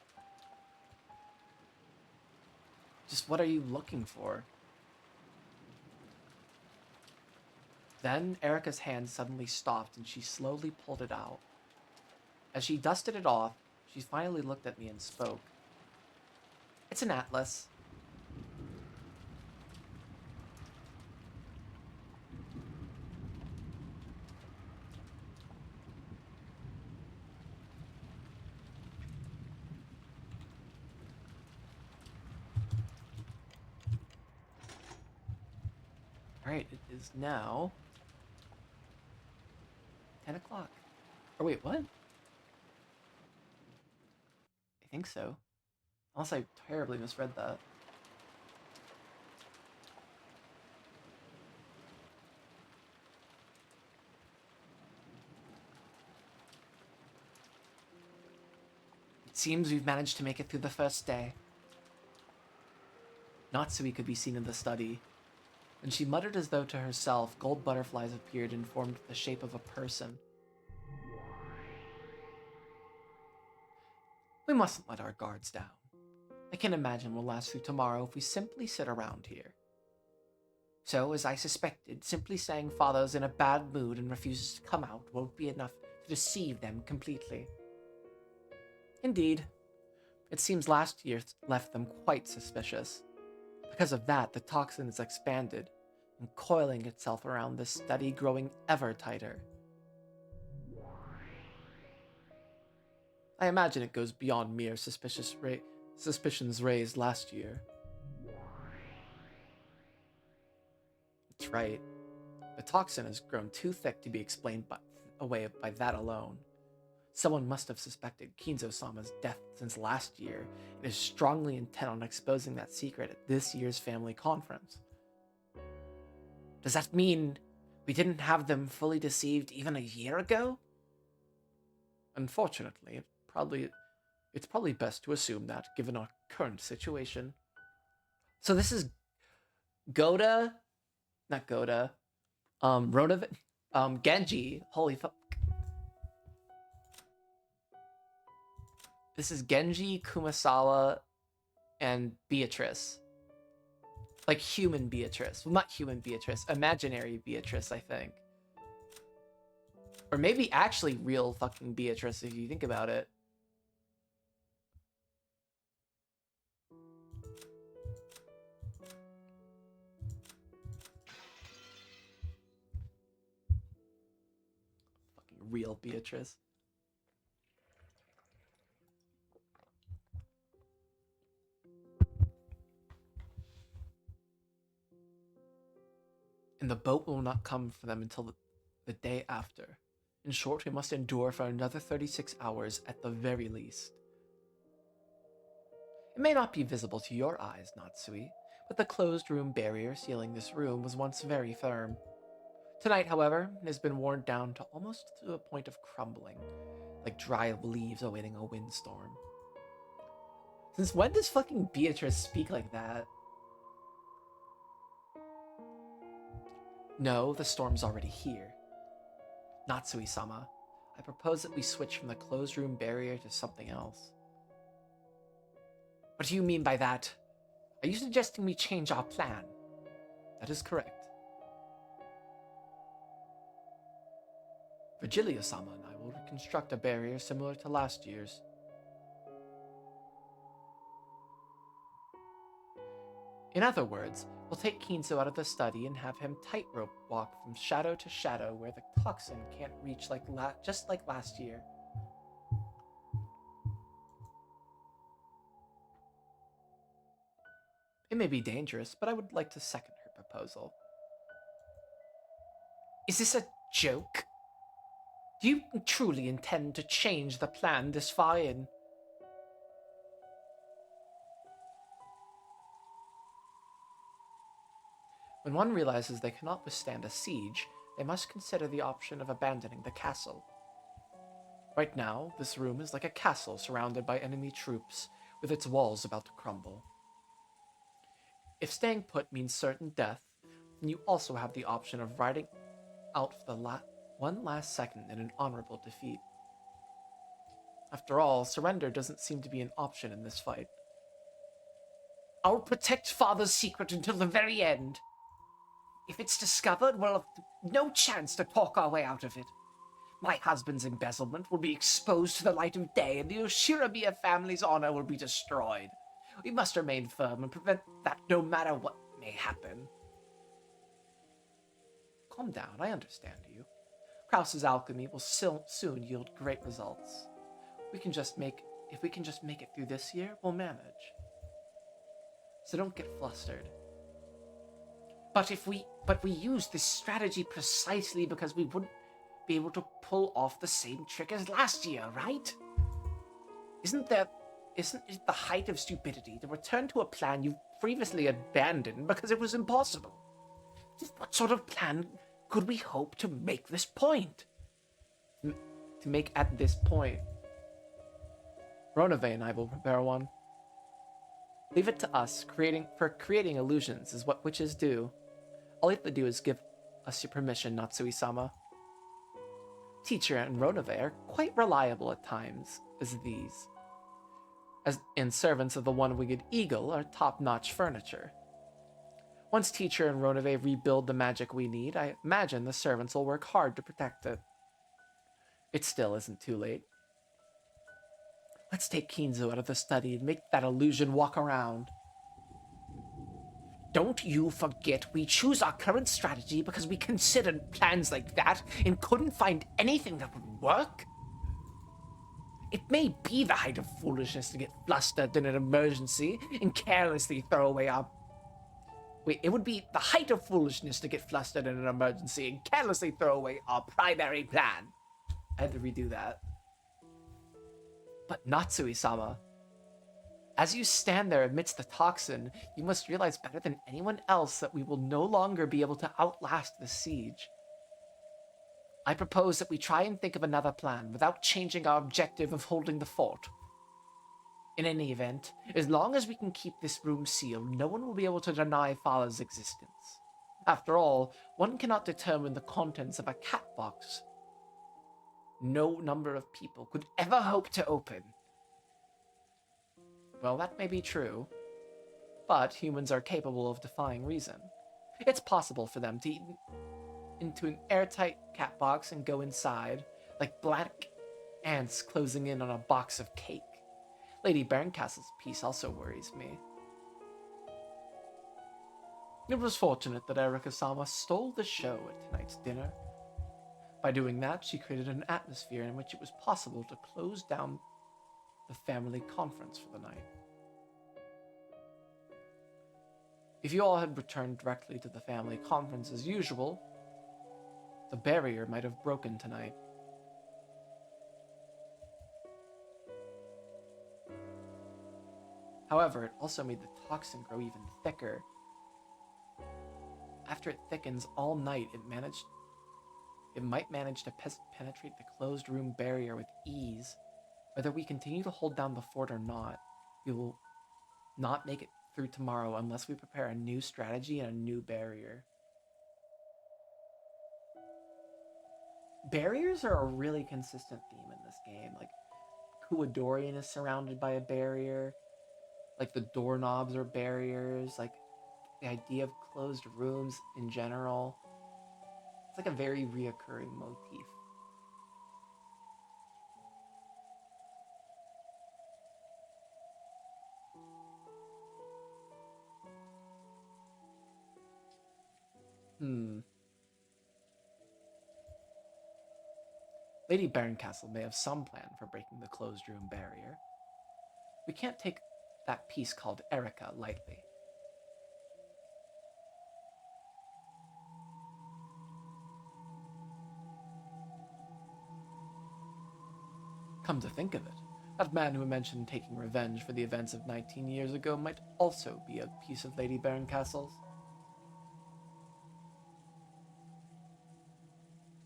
Just what are you looking for? Then Erika's hand suddenly stopped and she slowly pulled it out. As she dusted it off, she finally looked at me and spoke. It's an atlas. Alright, it is now 10 o'clock. Or wait, what? I think so. Unless I terribly misread that. It seems we've managed to make it through the first day. Natsui could be seen in the study. When she muttered as though to herself, gold butterflies appeared and formed the shape of a person. We mustn't let our guards down. I can imagine we'll last through tomorrow if we simply sit around here. So, as I suspected, simply saying father's in a bad mood and refuses to come out won't be enough to deceive them completely. Indeed, it seems last year left them quite suspicious. Because of that, the toxin is expanded and coiling itself around this study, growing ever tighter. I imagine it goes beyond mere suspicions raised last year. That's right. The toxin has grown too thick to be explained away by that alone. Someone must have suspected Kinzo-sama's death since last year and is strongly intent on exposing that secret at this year's family conference. Does that mean we didn't have them fully deceived even a year ago? Unfortunately, it's probably best to assume that, given our current situation. So this is Goda, not Goda, Genji. Holy fuck. This is Genji, Kumasawa, and Beatrice. Like human Beatrice. Well, not human Beatrice. Imaginary Beatrice, I think. Or maybe actually real fucking Beatrice, if you think about it. real Beatrice. And the boat will not come for them until the day after. In short, we must endure for another 36 hours at the very least. It may not be visible to your eyes, Natsui, but the closed room barrier sealing this room was once very firm. Tonight, however, it has been worn down to almost to a point of crumbling, like dry leaves awaiting a windstorm. Since when does fucking Beatrice speak like that? No, the storm's already here. Natsui-sama, I propose that we switch from the closed room barrier to something else. What do you mean by that? Are you suggesting we change our plan? That is correct. Virgilio-sama and I will reconstruct a barrier similar to last year's. In other words, we'll take Kinzo out of the study and have him tightrope walk from shadow to shadow where the toxin can't reach just like last year. It may be dangerous, but I would like to second her proposal. Is this a joke? Do you truly intend to change the plan this far in? When one realizes they cannot withstand a siege, they must consider the option of abandoning the castle. Right now, this room is like a castle surrounded by enemy troops, with its walls about to crumble. If staying put means certain death, then you also have the option of riding out for the one last second in an honorable defeat. After all, surrender doesn't seem to be an option in this fight. I'll protect Father's secret until the very end. If it's discovered, we'll have no chance to talk our way out of it. My husband's embezzlement will be exposed to the light of day, and the Ushiramiya family's honor will be destroyed. We must remain firm and prevent that no matter what may happen. Calm down, I understand you. Krause's alchemy will soon yield great results. If we can just make it through this year, we'll manage. So don't get flustered. But we use this strategy precisely because we wouldn't be able to pull off the same trick as last year, right? Isn't it the height of stupidity to return to a plan you've previously abandoned because it was impossible? Just what sort of plan could we hope to make this point? To make at this point? Ronave and I will prepare one. Leave it to us. Creating illusions is what witches do. All you have to do is give us your permission, Natsui-sama. Teacher and Ronave are quite reliable at times as these. And servants of the one-winged eagle are top-notch furniture. Once Teacher and Ronave rebuild the magic we need, I imagine the servants will work hard to protect it. It still isn't too late. Let's take Kinzo out of the study and make that illusion walk around. Don't you forget we choose our current strategy because we considered plans like that and couldn't find anything that would work? It may be the height of foolishness to get flustered in an emergency and carelessly throw away our... Wait, it would be the height of foolishness to get flustered in an emergency and carelessly throw away our primary plan. I had to redo that. But Natsui-sama, as you stand there amidst the toxin, you must realize better than anyone else that we will no longer be able to outlast this siege. I propose that we try and think of another plan without changing our objective of holding the fort. In any event, as long as we can keep this room sealed, no one will be able to deny Father's existence. After all, one cannot determine the contents of a cat box no number of people could ever hope to open. Well, that may be true, but humans are capable of defying reason. It's possible for them to eat into an airtight cat box and go inside, like black ants closing in on a box of cake. Lady Berncastle's piece also worries me. It was fortunate that Erika-sama stole the show at tonight's dinner. By doing that, she created an atmosphere in which it was possible to close down the family conference for the night. If you all had returned directly to the family conference as usual, the barrier might have broken tonight. However, it also made the toxin grow even thicker. After it thickens all night, it might manage to penetrate the closed room barrier with ease. Whether we continue to hold down the fort or not, we will not make it through tomorrow unless we prepare a new strategy and a new barrier. Barriers are a really consistent theme in this game. Like, Kuadorian is surrounded by a barrier. Like, the doorknobs are barriers. Like, the idea of closed rooms in general. It's like a very reoccurring motif. Lady Barncastle may have some plan for breaking the closed room barrier. We can't take that piece called Erika lightly. Come to think of it, that man who mentioned taking revenge for the events of 19 years ago might also be a piece of Lady Barncastle's.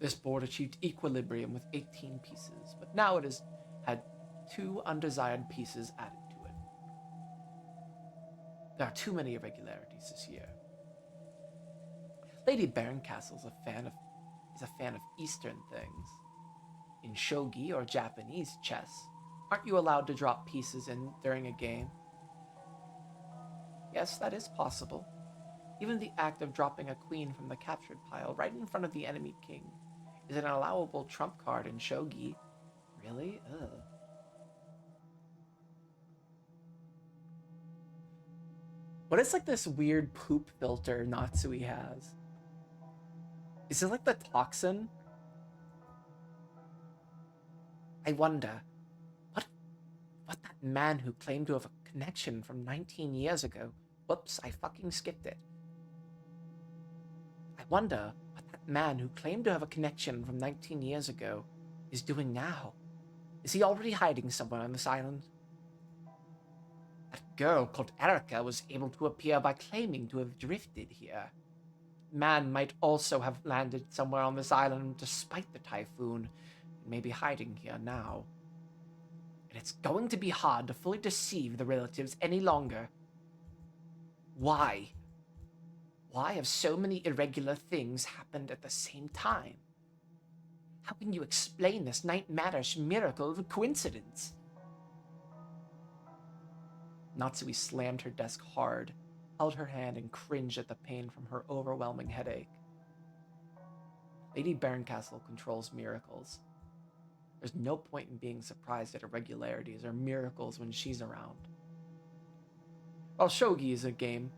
This board achieved equilibrium with 18 pieces, but now it has had 2 undesired pieces added to it. There are too many irregularities this year. Lady Barncastle is a fan of Eastern things. In shogi or Japanese chess, aren't you allowed to drop pieces in during a game? Yes, that is possible. Even the act of dropping a queen from the captured pile right in front of the enemy king is an allowable trump card in shogi. Really? Ugh. What is like this weird poop filter Natsui has? Is it like the toxin? I wonder, what that man who claimed to have a connection from 19 years ago, whoops, I fucking skipped it. I wonder what that man who claimed to have a connection from 19 years ago is doing now. Is he already hiding somewhere on this island? That girl called Erika was able to appear by claiming to have drifted here. Man might also have landed somewhere on this island despite the typhoon, and may be hiding here now. And it's going to be hard to fully deceive the relatives any longer. Why? Why have so many irregular things happened at the same time? How can you explain this nightmarish miracle of a coincidence? Natsui slammed her desk hard, held her hand, and cringed at the pain from her overwhelming headache. Lady Barncastle controls miracles. There's no point in being surprised at irregularities or miracles when she's around. While shogi is a game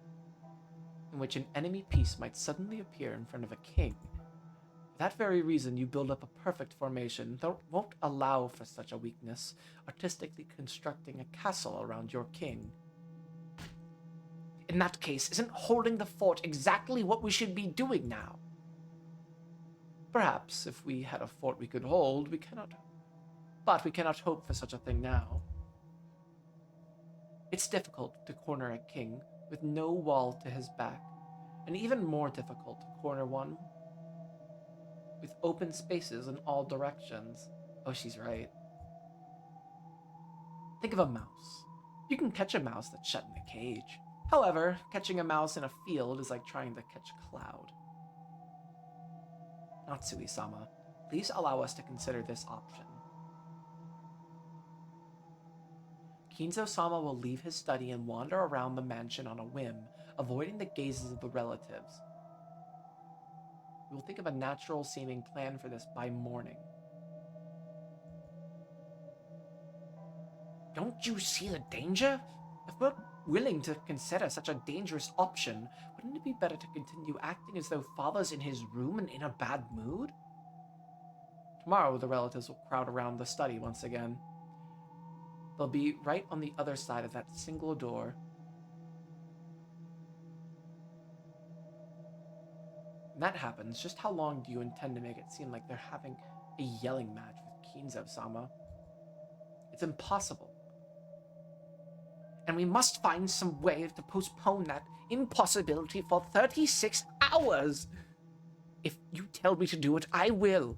in which an enemy piece might suddenly appear in front of a king, for that very reason you build up a perfect formation that won't allow for such a weakness, artistically constructing a castle around your king. In that case, isn't holding the fort exactly what we should be doing now? Perhaps if we had a fort we could hold, we cannot hope for such a thing now. It's difficult to corner a king with no wall to his back, and even more difficult to corner one with open spaces in all directions. Oh, she's right. Think of a mouse. You can catch a mouse that's shut in a cage. However, catching a mouse in a field is like trying to catch a cloud. Natsui-sama, please allow us to consider this option. Kinzo-sama will leave his study and wander around the mansion on a whim, avoiding the gazes of the relatives. We will think of a natural-seeming plan for this by morning. Don't you see the danger? If we're willing to consider such a dangerous option, wouldn't it be better to continue acting as though Father's in his room and in a bad mood? Tomorrow, the relatives will crowd around the study once again. They'll be right on the other side of that single door. When that happens, just how long do you intend to make it seem like they're having a yelling match with Kinzo-sama? It's impossible. And we must find some way to postpone that impossibility for 36 hours. If you tell me to do it, I will.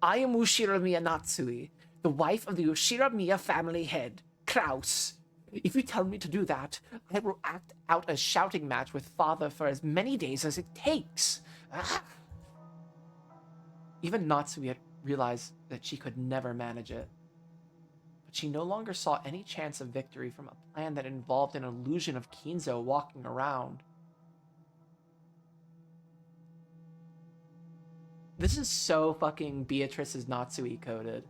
I am Ushiramiya Natsui, the wife of the Ushiramiya family head, Kraus. If you tell me to do that, I will act out a shouting match with father for as many days as it takes. Ah. Even Natsui had realized that she could never manage it. But she no longer saw any chance of victory from a plan that involved an illusion of Kinzo walking around. This is so fucking Beatrice's Natsui coded.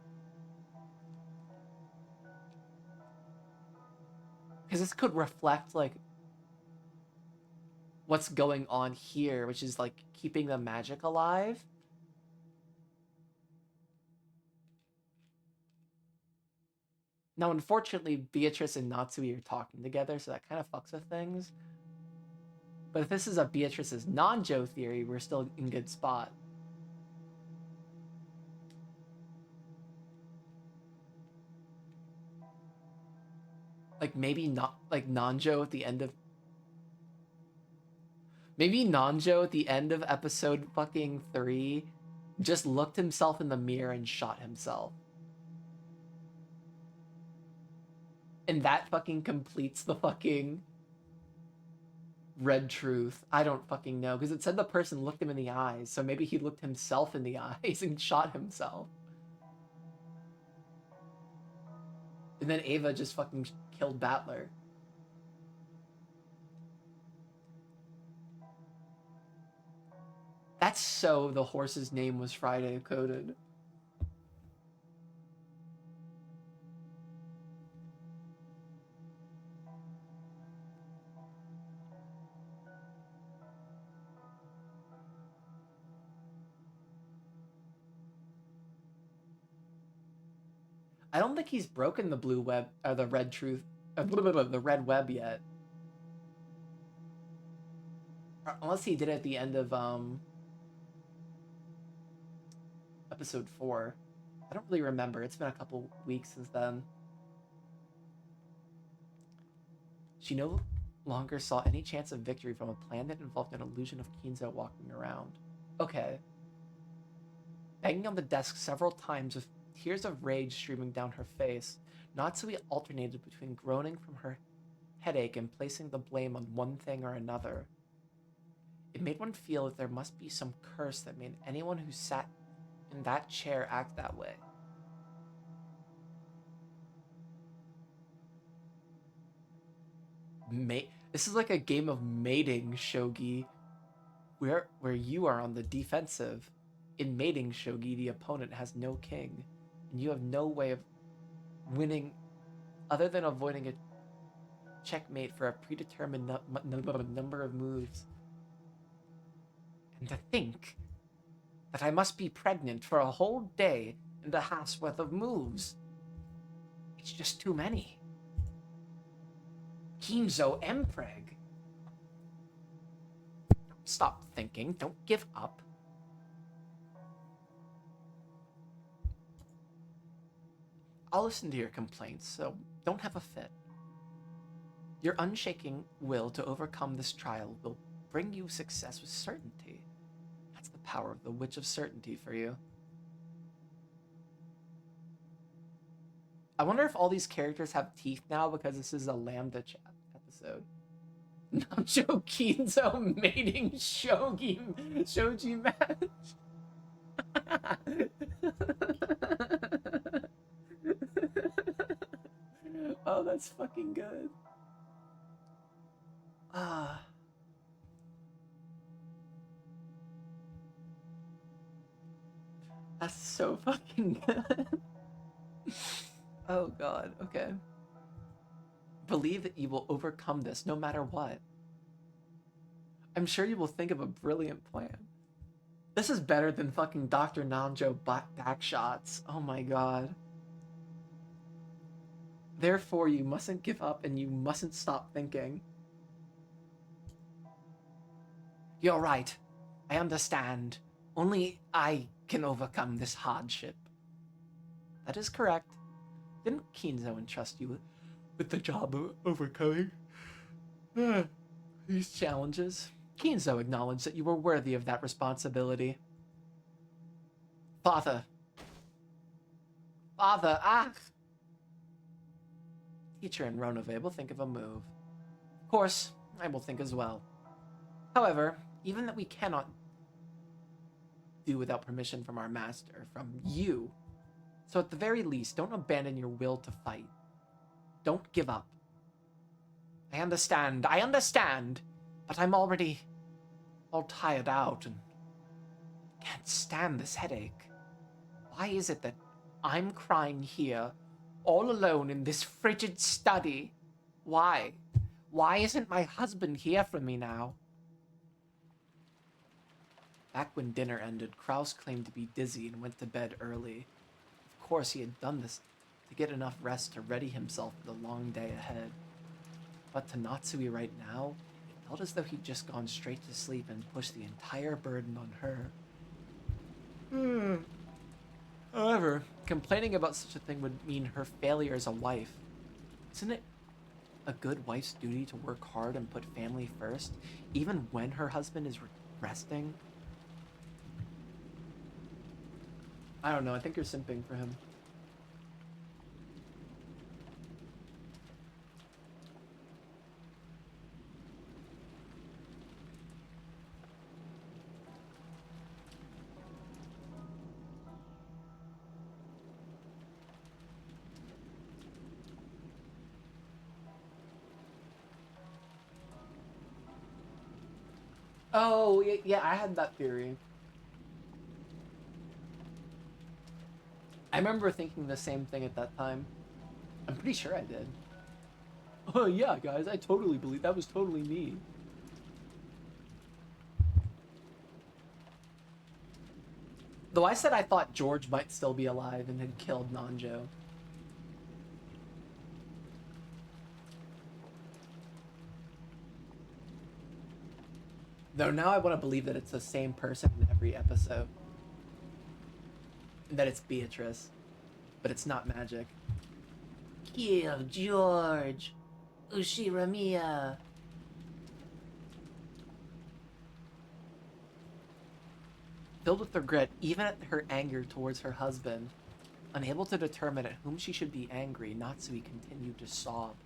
Because this could reflect, like, what's going on here, which is, like, keeping the magic alive. Now, unfortunately, Beatrice and Natsui are talking together, so that kind of fucks with things. But if this is a Beatrice's non-Jo theory, we're still in good spot. Like, maybe not, like, non-Jo at the end of... Maybe non-Jo at the end of episode fucking 3 just looked himself in the mirror and shot himself. And that fucking completes the fucking red truth. I don't fucking know, because it said the person looked him in the eyes, so maybe he looked himself in the eyes and shot himself. And then Ava just fucking killed Battler. That's so the horse's name was Friday coded. I don't think he's broken the blue web, or the red truth, the red web yet. Unless he did it at the end of, episode 4. I don't really remember. It's been a couple weeks since then. She no longer saw any chance of victory from a plan that involved an illusion of Kinzo walking around. Okay. Banging on the desk several times with tears of rage streaming down her face, Natsui alternated between groaning from her headache and placing the blame on one thing or another. It made one feel that there must be some curse that made anyone who sat in that chair act that way. This is like a game of mating, Shogi, where you are on the defensive. In mating, Shogi, the opponent has no king, and you have no way of winning other than avoiding a checkmate for a predetermined number of moves. And to think that I must be pregnant for a whole day and a half's worth of moves. It's just too many. Kinzo Empreg. Stop thinking. Don't give up. I'll listen to your complaints, so don't have a fit. Your unshaking will to overcome this trial will bring you success with certainty. That's the power of the Witch of Certainty for you. I wonder if all these characters have teeth now because this is a Lambda chat episode. Nacho Kinzo mating shogi match. Oh, that's fucking good. That's so fucking good. Oh god, okay. Believe that you will overcome this no matter what. I'm sure you will think of a brilliant plan. This is better than fucking Dr. Nanjo back shots. Oh my god. Therefore, you mustn't give up and you mustn't stop thinking. You're right. I understand. Only I can overcome this hardship. That is correct. Didn't Kinzo entrust you with the job of overcoming these challenges? Kinzo acknowledged that you were worthy of that responsibility. Father, ah! Teacher and Ronove will think of a move. Of course, I will think as well. However, even that we cannot do without permission from our master, from you. So at the very least, don't abandon your will to fight. Don't give up. I understand, but I'm already all tired out and can't stand this headache. Why is it that I'm crying here, all alone in this frigid study? Why? Why isn't my husband here for me now? Back when dinner ended, Kraus claimed to be dizzy and went to bed early. Of course, he had done this to get enough rest to ready himself for the long day ahead. But to Natsui right now, it felt as though he'd just gone straight to sleep and pushed the entire burden on her. However, complaining about such a thing would mean her failure as a wife. Isn't it a good wife's duty to work hard and put family first, even when her husband is resting? I don't know, I think you're simping for him. Oh, yeah, I had that theory. I remember thinking the same thing at that time. I'm pretty sure I did. Oh, yeah, guys, I totally believe that was totally me. Though I said I thought George might still be alive and had killed Nanjo. Though now I want to believe that it's the same person in every episode. And that it's Beatrice. But it's not magic. Kill George! Ushiramiya! Filled with regret, even at her anger towards her husband, unable to determine at whom she should be angry, Natsui continued to sob.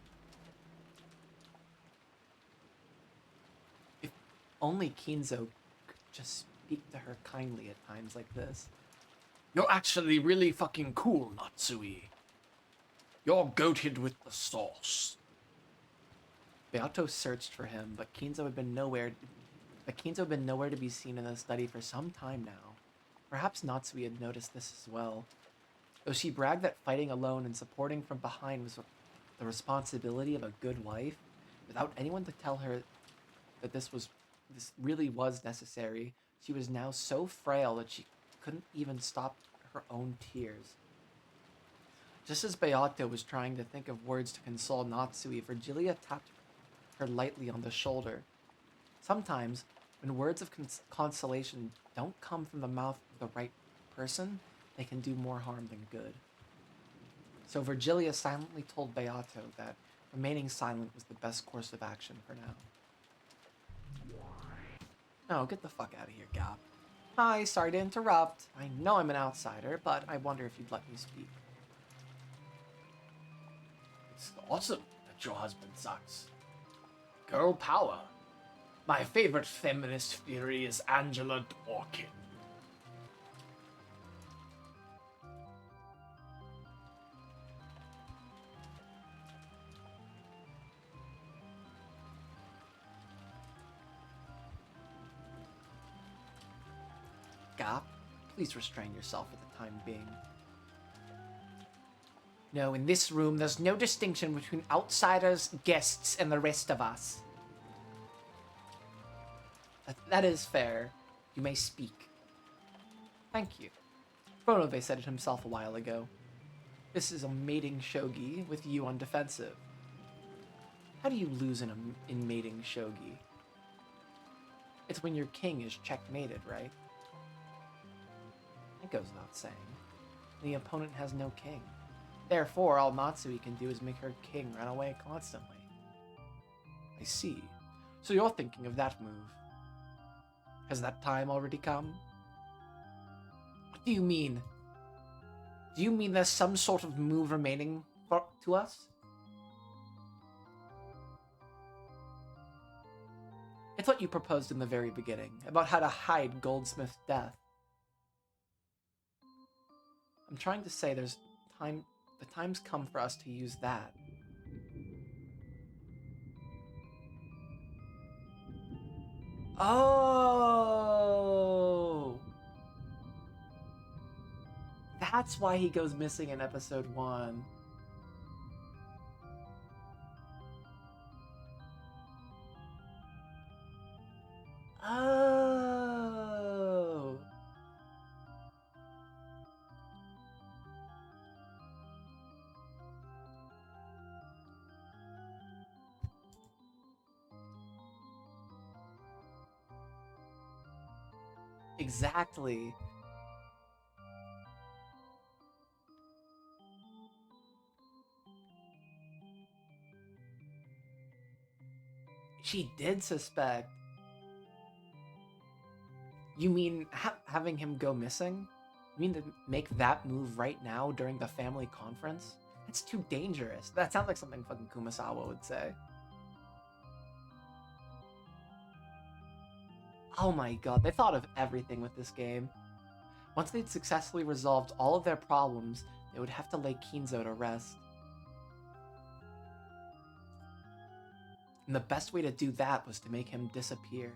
If only Kinzo could just speak to her kindly at times like this. You're actually really fucking cool, Natsui. You're goated with the sauce. Beato searched for him, but Kinzo had been nowhere to be seen in the study for some time now. Perhaps Natsui had noticed this as well. Though she bragged that fighting alone and supporting from behind was the responsibility of a good wife, without anyone to tell her that this really was necessary, she was now so frail that she couldn't even stop her own tears. Just as Beato was trying to think of words to console Natsui, Virgilia tapped her lightly on the shoulder. Sometimes, when words of consolation don't come from the mouth of the right person, they can do more harm than good. So Virgilia silently told Beato that remaining silent was the best course of action for now. Oh, get the fuck out of here, Gap. Hi, sorry to interrupt. I know I'm an outsider, but I wonder if you'd let me speak. It's awesome that your husband sucks. Girl power. My favorite feminist theory is Angela Dworkin. Gap, please restrain yourself for the time being. No, in this room, there's no distinction between outsiders, guests, and the rest of us. That is fair. You may speak. Thank you. Bonove said it himself a while ago. This is a mating shogi with you on defensive. How do you lose in mating shogi? It's when your king is checkmated, right? It goes without saying. The opponent has no king. Therefore, all Matsui can do is make her king run away constantly. I see. So you're thinking of that move. Has that time already come? What do you mean? Do you mean there's some sort of move remaining to us? It's what you proposed in the very beginning, about how to hide Goldsmith's death. I'm trying to say the time's come for us to use that. Oh! That's why he goes missing in episode 1. Oh! Exactly. She did suspect. You mean having him go missing? You mean to make that move right now during the family conference? That's too dangerous. That sounds like something fucking Kumasawa would say. Oh my god, they thought of everything with this game. Once they'd successfully resolved all of their problems, they would have to lay Kinzo to rest. And the best way to do that was to make him disappear.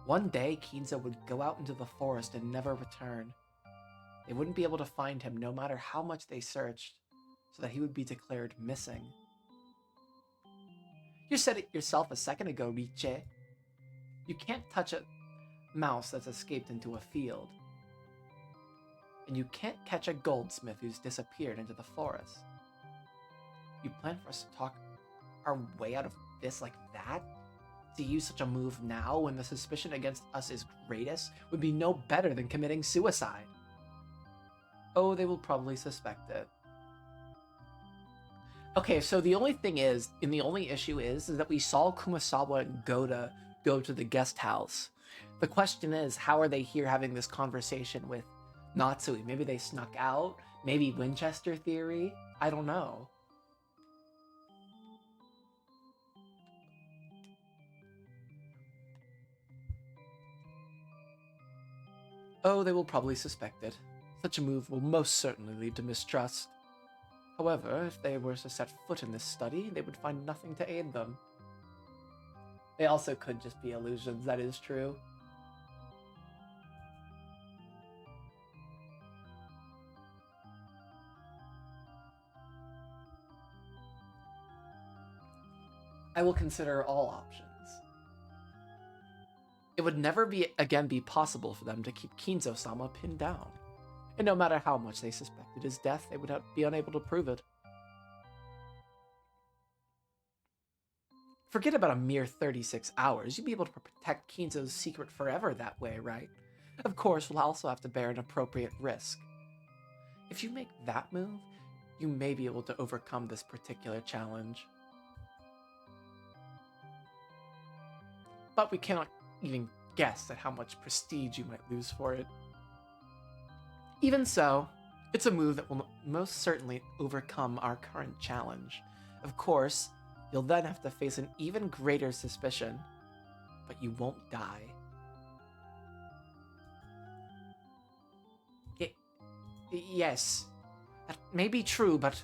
One day, Kinzo would go out into the forest and never return. They wouldn't be able to find him no matter how much they searched, so that he would be declared missing. You said it yourself a second ago, Riche. You can't touch a mouse that's escaped into a field. And you can't catch a goldsmith who's disappeared into the forest. You plan for us to talk our way out of this like that? To use such a move now when the suspicion against us is greatest would be no better than committing suicide. Oh, they will probably suspect it. Okay, so the only thing is, and the only issue is that we saw Kumasawa and Goda go to the guest house. The question is, how are they here having this conversation with Natsui? Maybe they snuck out? Maybe Winchester theory? I don't know. Oh, they will probably suspect it. Such a move will most certainly lead to mistrust. However, if they were to set foot in this study, they would find nothing to aid them. They also could just be illusions, that is true. I will consider all options. It would never again be possible for them to keep Kinzo-sama pinned down. And no matter how much they suspected his death, they would be unable to prove it. Forget about a mere 36 hours. You'd be able to protect Kinzo's secret forever that way, right? Of course, we'll also have to bear an appropriate risk. If you make that move, you may be able to overcome this particular challenge. But we cannot even guess at how much prestige you might lose for it. Even so, it's a move that will most certainly overcome our current challenge. Of course, you'll then have to face an even greater suspicion, but you won't die. Yes, that may be true, but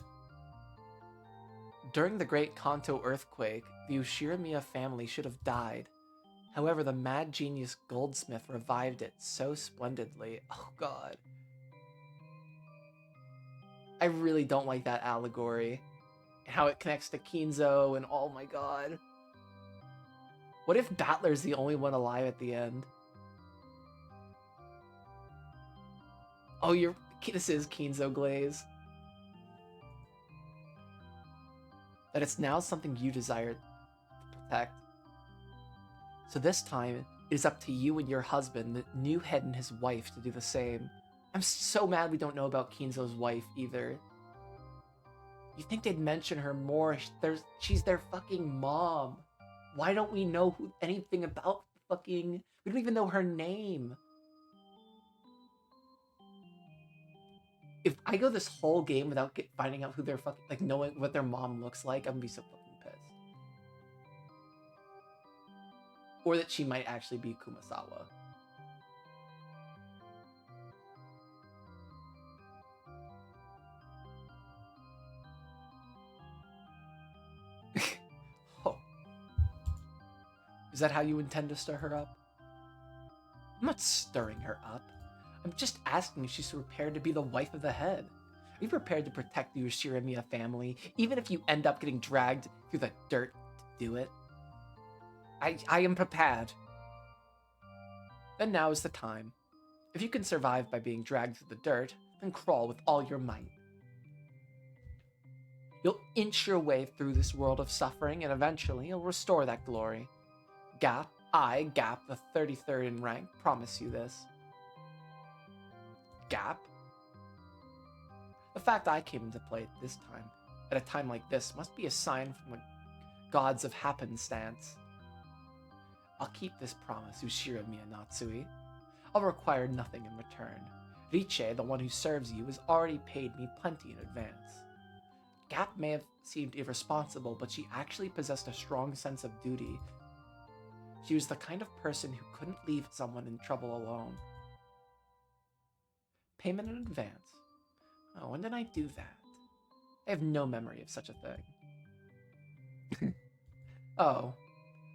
during the Great Kanto earthquake, the Ushiramiya family should have died. However, the mad genius goldsmith revived it so splendidly. Oh god. I really don't like that allegory. How it connects to Kinzo and oh my god. What if Battler's the only one alive at the end? Oh, this is Kinzo glaze. That it's now something you desire to protect. So this time, it is up to you and your husband, the new head and his wife, to do the same. I'm so mad we don't know about Kinzo's wife either. You think they'd mention her more? She's their fucking mom. Why don't we know anything about fucking... We don't even know her name. If I go this whole game without finding out who their fucking... Like, knowing what their mom looks like, I'm gonna be so fucking pissed. Or that she might actually be Kumasawa. Oh. Is that how you intend to stir her up? I'm not stirring her up. I'm just asking if she's prepared to be the wife of the head. Are you prepared to protect the Ushirimiya family, even if you end up getting dragged through the dirt to do it? I am prepared. Then now is the time. If you can survive by being dragged through the dirt, then crawl with all your might. You'll inch your way through this world of suffering, and eventually you'll restore that glory. Gap, the 33rd in rank, promise you this. Gap? The fact I came into play at this time, at a time like this, must be a sign from the gods of happenstance. I'll keep this promise, Ushirimiya Natsui. I'll require nothing in return. Riche, the one who serves you, has already paid me plenty in advance. Gap may have seemed irresponsible, but she actually possessed a strong sense of duty. She was the kind of person who couldn't leave someone in trouble alone. Payment in advance. Oh, when did I do that? I have no memory of such a thing. Oh,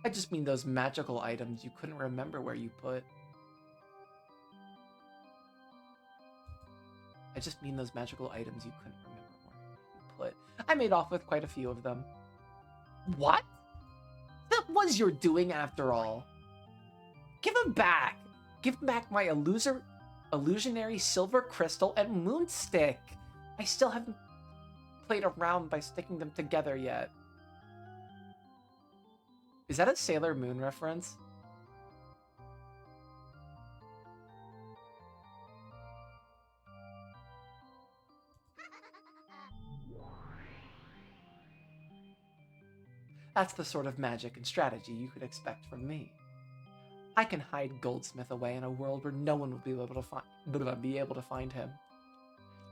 I just mean those magical items you couldn't remember where you put. I made off with quite a few of them. What? That was your doing after all. Give them back! Give back my illusionary silver crystal and moonstick! I still haven't played around by sticking them together yet. Is that a Sailor Moon reference? That's the sort of magic and strategy you could expect from me. I can hide Goldsmith away in a world where no one will be able to find him.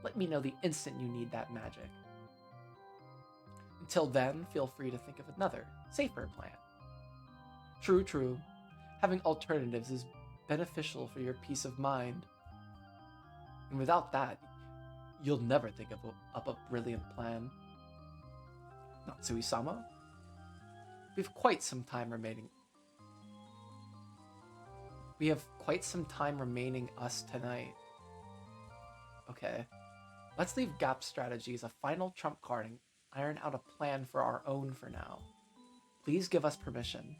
Let me know the instant you need that magic. Until then, feel free to think of another, safer plan. True. Having alternatives is beneficial for your peace of mind. And without that, you'll never think of up a brilliant plan. Natsui-sama? We have quite some time remaining us tonight. Okay. Let's leave Gap strategy as a final trump card and iron out a plan for our own for now. Please give us permission.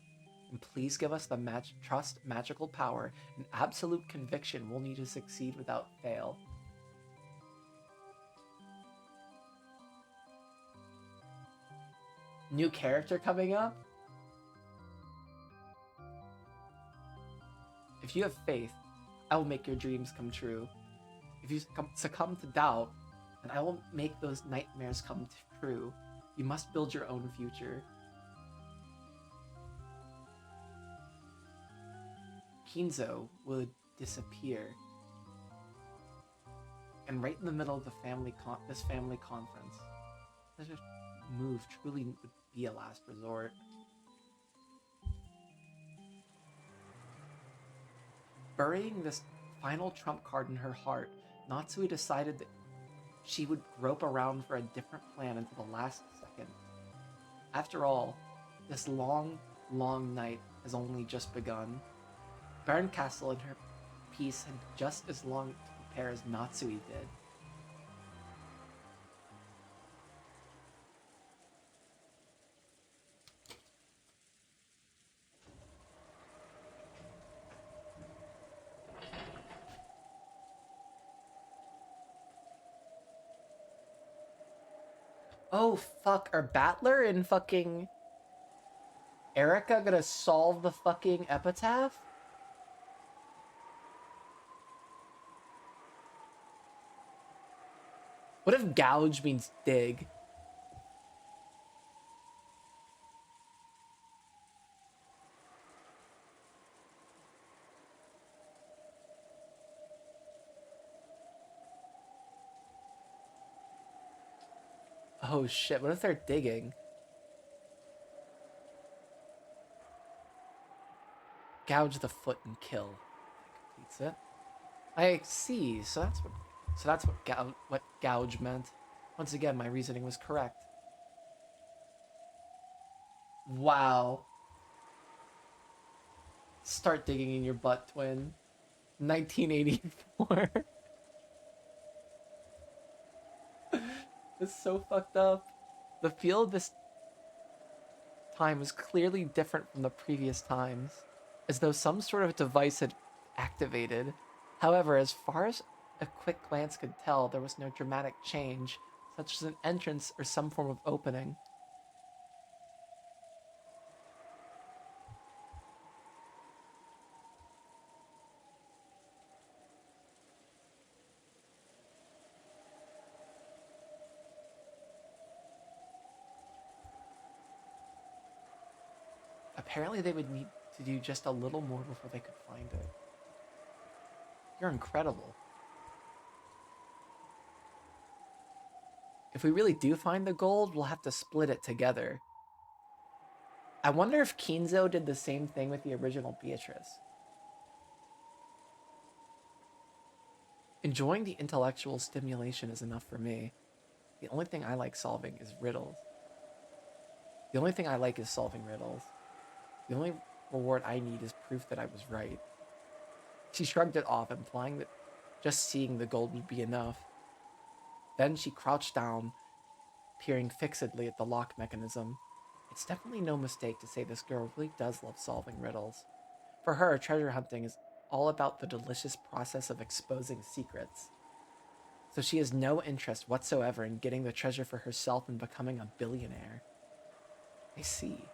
And please give us the trust, magical power, and absolute conviction we'll need to succeed without fail. New character coming up? If you have faith, I will make your dreams come true. If you succumb to doubt, then I will make those nightmares come true. You must build your own future. Kinzo would disappear. And right in the middle of the this family conference, such a move truly would be a last resort. Burying this final trump card in her heart, Natsui decided that she would grope around for a different plan until the last second. After all, this long night has only just begun. Baron Castle and her piece had just as long to prepare as Natsui did. Oh, fuck. Are Battler and fucking Erika gonna solve the fucking epitaph? What if gouge means dig? Oh shit, what if they're digging? Gouge the foot and kill. That completes it. I see, so that's what gouge meant. Once again, my reasoning was correct. Wow. Start digging in your butt, twin. 1984. It's so fucked up. The feel of this time was clearly different from the previous times, as though some sort of device had activated. However, as far as a quick glance could tell, there was no dramatic change, such as an entrance or some form of opening. Apparently they would need to do just a little more before they could find it. You're incredible. If we really do find the gold, we'll have to split it together. I wonder if Kinzo did the same thing with the original Beatrice. Enjoying the intellectual stimulation is enough for me. The only thing I like solving is riddles. The only thing I like is solving riddles. The only reward I need is proof that I was right. She shrugged it off, implying that just seeing the gold would be enough. Then she crouched down, peering fixedly at the lock mechanism. It's definitely no mistake to say this girl really does love solving riddles. For her, treasure hunting is all about the delicious process of exposing secrets. So she has no interest whatsoever in getting the treasure for herself and becoming a billionaire. I see.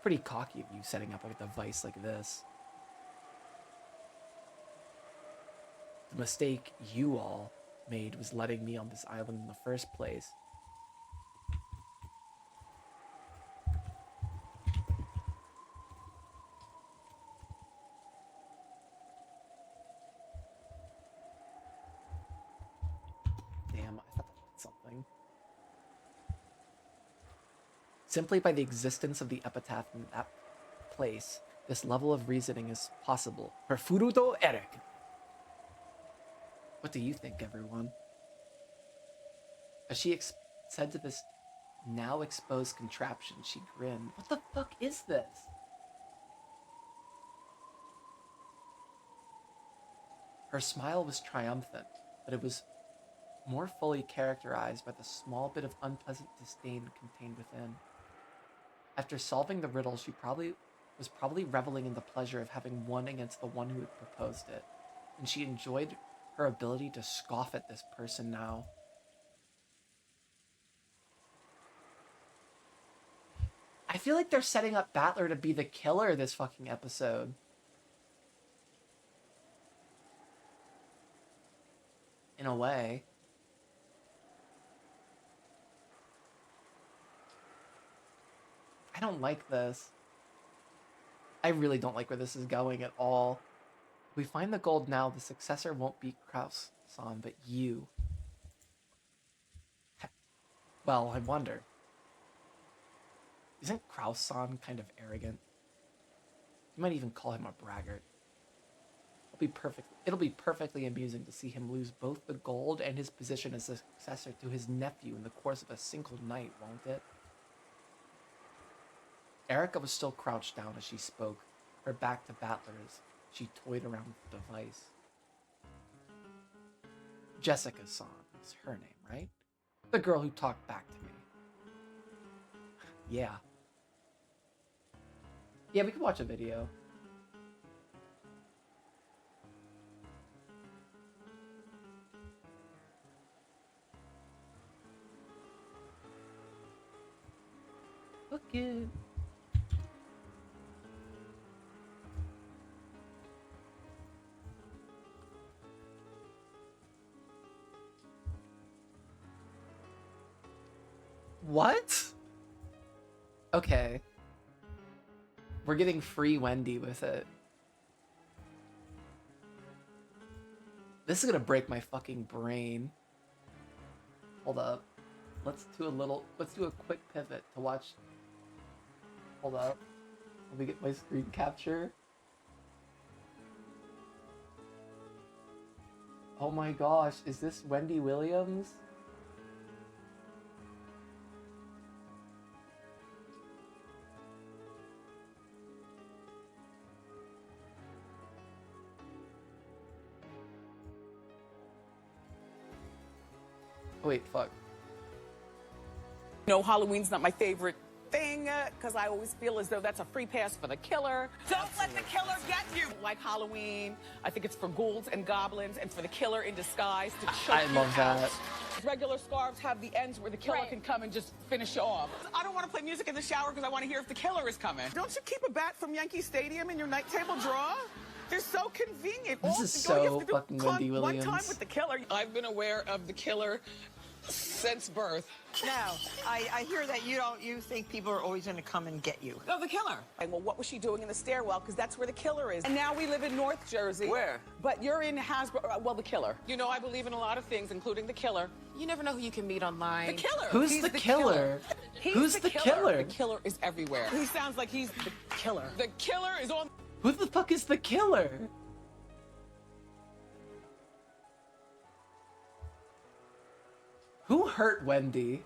Pretty cocky of you setting up a device like this. The mistake you all made was letting me on this island in the first place. Damn, I thought that meant something. Simply by the existence of the epitaph in that place, this level of reasoning is possible. For Furuto Eric. What do you think, everyone? As she said to this now exposed contraption, she grinned. What the fuck is this? Her smile was triumphant, but it was more fully characterized by the small bit of unpleasant disdain contained within. After solving the riddle, she was probably reveling in the pleasure of having won against the one who had proposed it, and she enjoyed her ability to scoff at this person now. I feel like they're setting up Battler to be the killer this fucking episode. In a way. I don't like this. I really don't like where this is going at all. If we find the gold now, the successor won't be Kraus-san, but you. Well, I wonder. Isn't Kraus-san kind of arrogant? You might even call him a braggart. It'll be perfectly amusing to see him lose both the gold and his position as a successor to his nephew in the course of a single night, won't it? Erika was still crouched down as she spoke, her back to Battler as she toyed around with the device. Jessica-san is her name, right? The girl who talked back to me. Yeah. Yeah, we can watch a video. it. What? Okay. We're getting free Wendy with it. This is gonna break my fucking brain. Hold up. Let's do a quick pivot to watch. Hold up. Let me get my screen capture. Oh my gosh, is this Wendy Williams? Wait, fuck. No, Halloween's not my favorite thing because I always feel as though that's a free pass for the killer. Don't let the killer get you. Like Halloween, I think it's for ghouls and goblins and for the killer in disguise to choke I you love that. out. Regular scarves have the ends where the killer can come and just finish you off. I don't want to play music in the shower because I want to hear if the killer is coming. Don't you keep a bat from Yankee Stadium in your night table drawer? They're so convenient. This is so fucking Wendy One Williams. time with the killer. I've been aware of the killer since birth. Now, I hear that you think people are always going to come and get you. No, the killer. And well, what was she doing in the stairwell? Because that's where the killer is. And now we live in North Jersey. Where? But you're in Hasbro. Well, the killer. You know, I believe in a lot of things, including the killer. You never know who you can meet online. The killer. Who's He's the killer? He's Who's the killer? The killer is everywhere. He sounds like he's the killer. The killer is on. Who the fuck is the killer? Who hurt Wendy?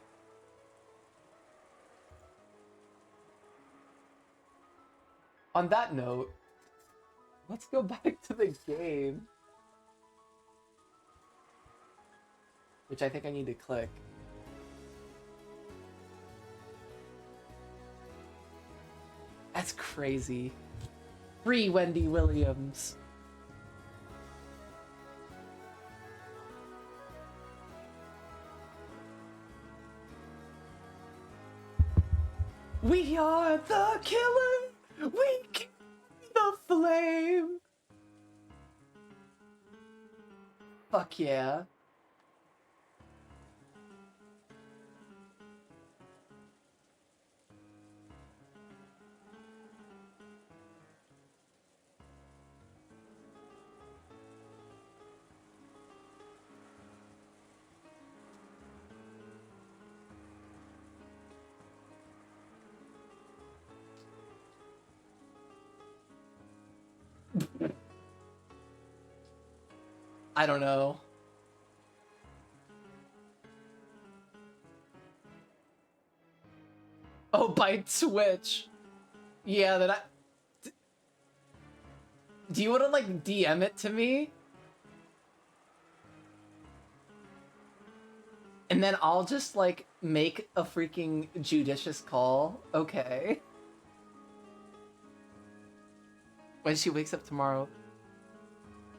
On that note, let's go back to the game. Which I think I need to click. That's crazy. Free Wendy Williams. We are the killer! We keep the flame! Fuck yeah. I don't know. Oh, by Twitch. Yeah, that I... Do you want to, like, DM it to me? And then I'll just, like, make a freaking judicious call. Okay. When she wakes up tomorrow...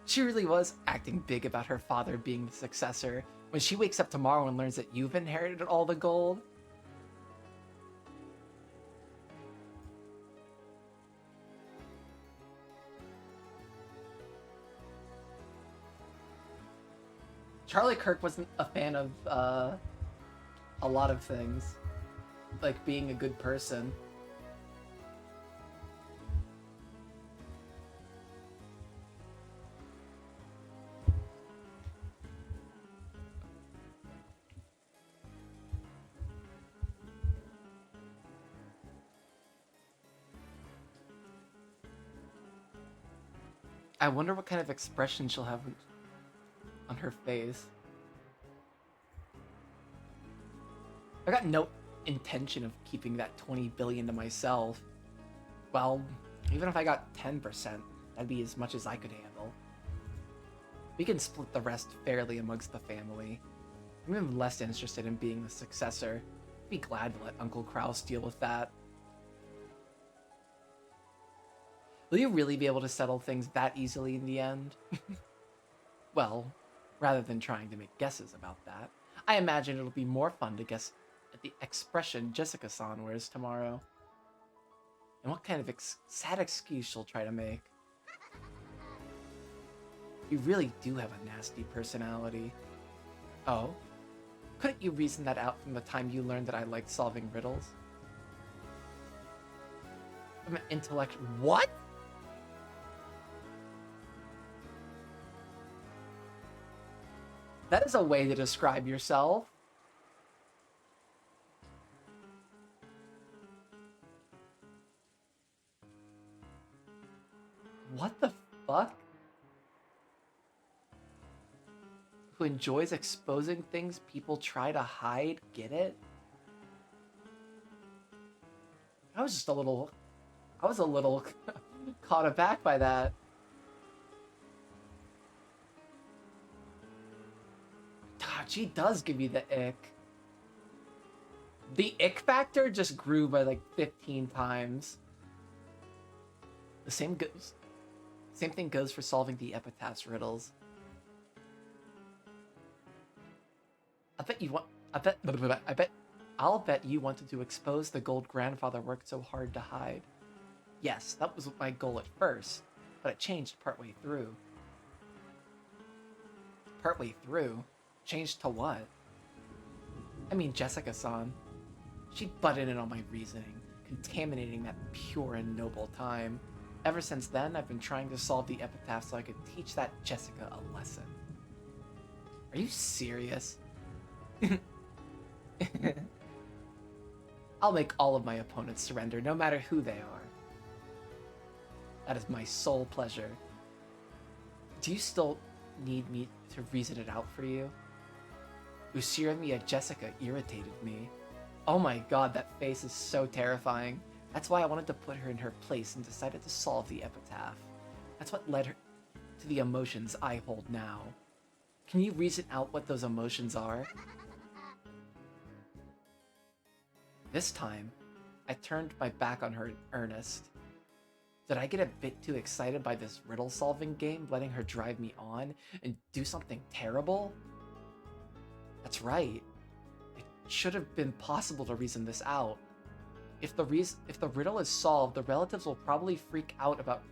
She really was acting big about her father being the successor. When she wakes up tomorrow and learns that you've inherited all the gold... Charlie Kirk wasn't a fan of a lot of things, like being a good person. I wonder what kind of expression she'll have on her face. I got no intention of keeping that 20 billion to myself. Well, even if I got 10%, that'd be as much as I could handle. We can split the rest fairly amongst the family. I'm even less interested in being the successor. I'd be glad to let Uncle Kraus deal with that. Will you really be able to settle things that easily in the end? Well, rather than trying to make guesses about that, I imagine it'll be more fun to guess at the expression Jessica-san wears tomorrow. And what kind of sad excuse she'll try to make. You really do have a nasty personality. Oh? Couldn't you reason that out from the time you learned that I liked solving riddles? I'm an intellect. What? That is a way to describe yourself. What the fuck? Who enjoys exposing things people try to hide? Get it? I was a little caught aback by that. God, she does give you the ick. The ick factor just grew by like 15 times. The same thing goes for solving the epitaph's riddles. I'll bet you wanted to expose the gold grandfather worked so hard to hide. Yes, that was my goal at first, but it changed partway through. Partway through? Changed to what? I mean, Jessica-san. She butted in on my reasoning, contaminating that pure and noble time. Ever since then, I've been trying to solve the epitaph so I could teach that Jessica a lesson. Are you serious? I'll make all of my opponents surrender, no matter who they are. That is my sole pleasure. Do you still need me to reason it out for you? Ushiramiya Jessica irritated me. Oh my god, that face is so terrifying. That's why I wanted to put her in her place and decided to solve the epitaph. That's what led her to the emotions I hold now. Can you reason out what those emotions are? This time, I turned my back on her in earnest. Did I get a bit too excited by this riddle-solving game, letting her drive me on and do something terrible? That's right. It should have been possible to reason this out. If the riddle is solved, the relatives will probably freak out about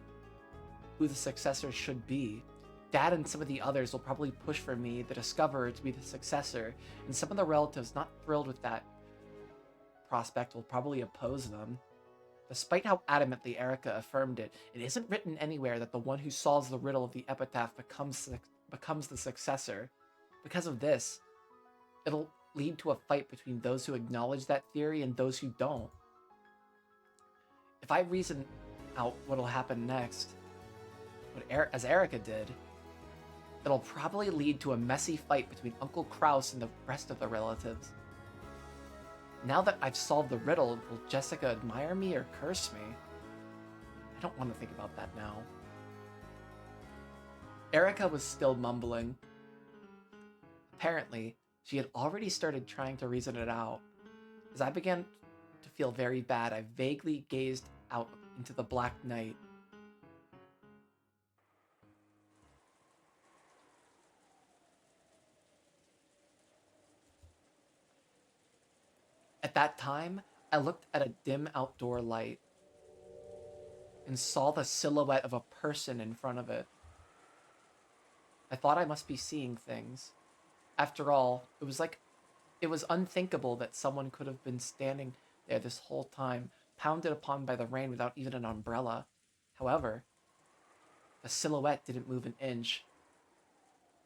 who the successor should be. Dad and some of the others will probably push for me, the discoverer, to be the successor, and some of the relatives not thrilled with that prospect will probably oppose them. Despite how adamantly Erika affirmed it, it isn't written anywhere that the one who solves the riddle of the epitaph becomes the successor. Because of this, it'll lead to a fight between those who acknowledge that theory and those who don't. If I reason out what'll happen next, as Erika did, it'll probably lead to a messy fight between Uncle Kraus and the rest of the relatives. Now that I've solved the riddle, will Jessica admire me or curse me? I don't want to think about that now. Erika was still mumbling. Apparently, she had already started trying to reason it out. As I began to feel very bad, I vaguely gazed out into the black night. At that time, I looked at a dim outdoor light and saw the silhouette of a person in front of it. I thought I must be seeing things. After all, it was unthinkable that someone could have been standing there this whole time, pounded upon by the rain without even an umbrella. However, the silhouette didn't move an inch.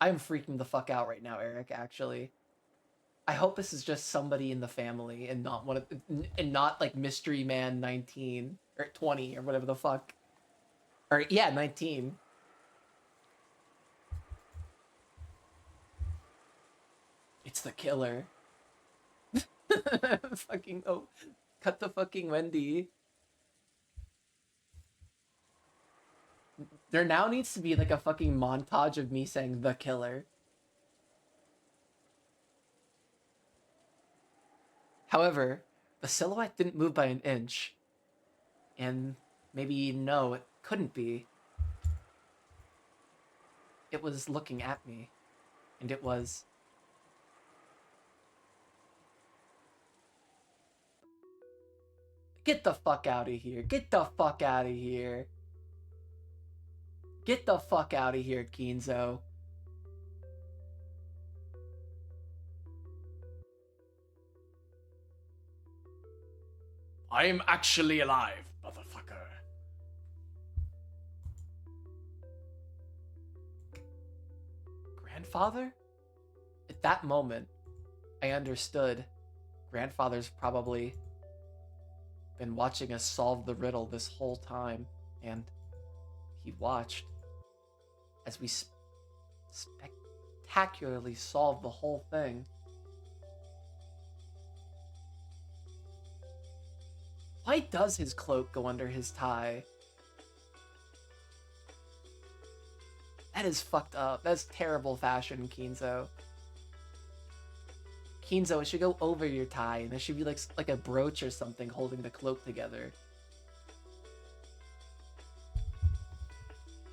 I'm freaking the fuck out right now, Eric, actually. I hope this is just somebody in the family and not like Mystery Man 19 or 20 or whatever the fuck. Or yeah, 19. It's the killer. Fucking cut the fucking Wendy. There now needs to be like a fucking montage of me saying the killer. However, the silhouette didn't move by an inch. And maybe no, it couldn't be. It was looking at me. And it was... Get the fuck out of here. Get the fuck out of here. Get the fuck out of here, Kinzo. I'm actually alive, motherfucker. Grandfather? At that moment, I understood. Grandfather's probably been watching us solve the riddle this whole time, and he watched as we spectacularly solved the whole thing. Why does his cloak go under his tie? That is fucked up. That's terrible fashion, Kinzo. Kinzo, it should go over your tie, and there should be like a brooch or something holding the cloak together.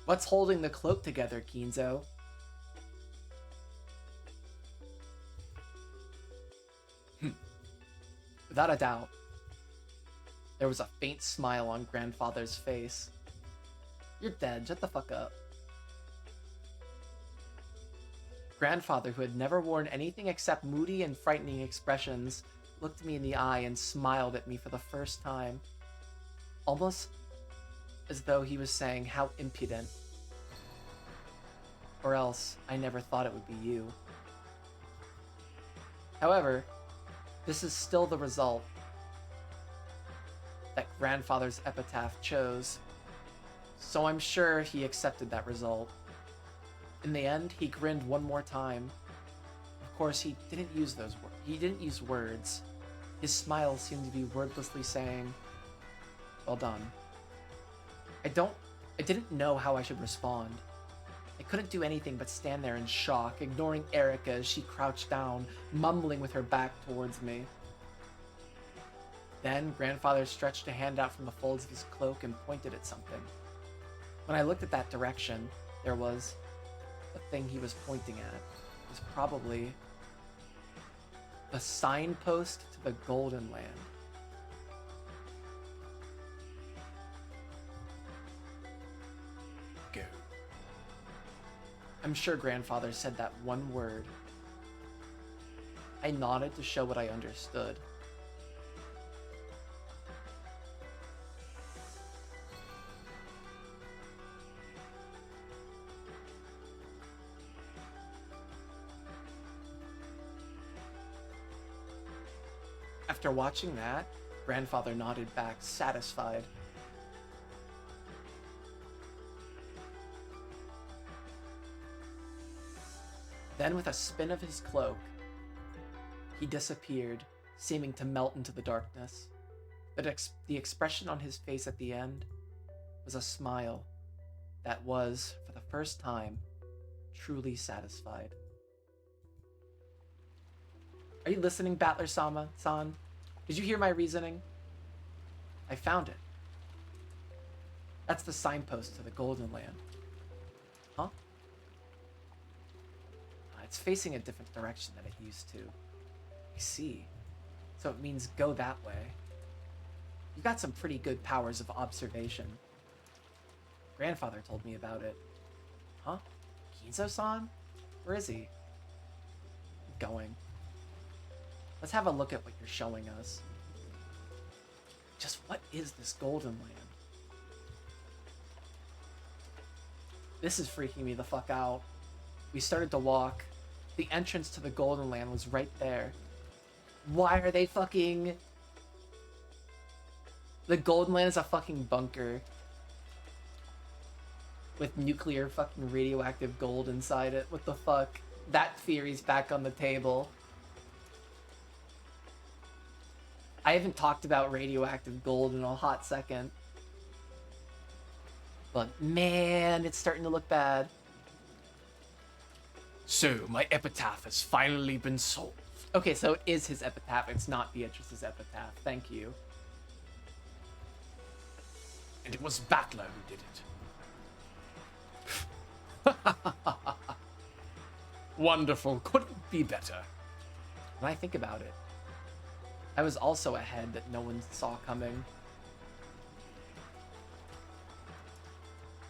What's holding the cloak together, Kinzo? Without a doubt, there was a faint smile on Grandfather's face. You're dead, shut the fuck up. Grandfather, who had never worn anything except moody and frightening expressions, looked me in the eye and smiled at me for the first time. Almost as though he was saying, how impudent. Or else, I never thought it would be you. However, this is still the result that Grandfather's epitaph chose, so I'm sure he accepted that result. In the end, he grinned one more time. Of course, he didn't use those words. He didn't use words. His smile seemed to be wordlessly saying, well done. I didn't know how I should respond. I couldn't do anything but stand there in shock, ignoring Erika as she crouched down, mumbling with her back towards me. Then, Grandfather stretched a hand out from the folds of his cloak and pointed at something. When I looked at that direction, there was the thing he was pointing at. It was probably the signpost to the Golden Land. Go. I'm sure Grandfather said that one word. I nodded to show what I understood. After watching that, Grandfather nodded back, satisfied. Then, with a spin of his cloak, he disappeared, seeming to melt into the darkness. But the expression on his face at the end was a smile that was, for the first time, truly satisfied. Are you listening, Battler-sama-san? Did you hear my reasoning? I found it. That's the signpost to the Golden Land. Huh? It's facing a different direction than it used to. I see. So it means go that way. You've got some pretty good powers of observation. Grandfather told me about it. Huh? Kinzo-san? Where is he? I'm going. Let's have a look at what you're showing us. Just what is this Golden Land? This is freaking me the fuck out. We started to walk. The entrance to the Golden Land was right there. Why are they fucking... The Golden Land is a fucking bunker. With nuclear fucking radioactive gold inside it. What the fuck? That theory's back on the table. I haven't talked about radioactive gold in a hot second. But man, it's starting to look bad. So, my epitaph has finally been solved. Okay, so it is his epitaph. It's not Beatrice's epitaph. Thank you. And it was Battler who did it. Wonderful. Couldn't be better. When I think about it, I was also ahead that no one saw coming.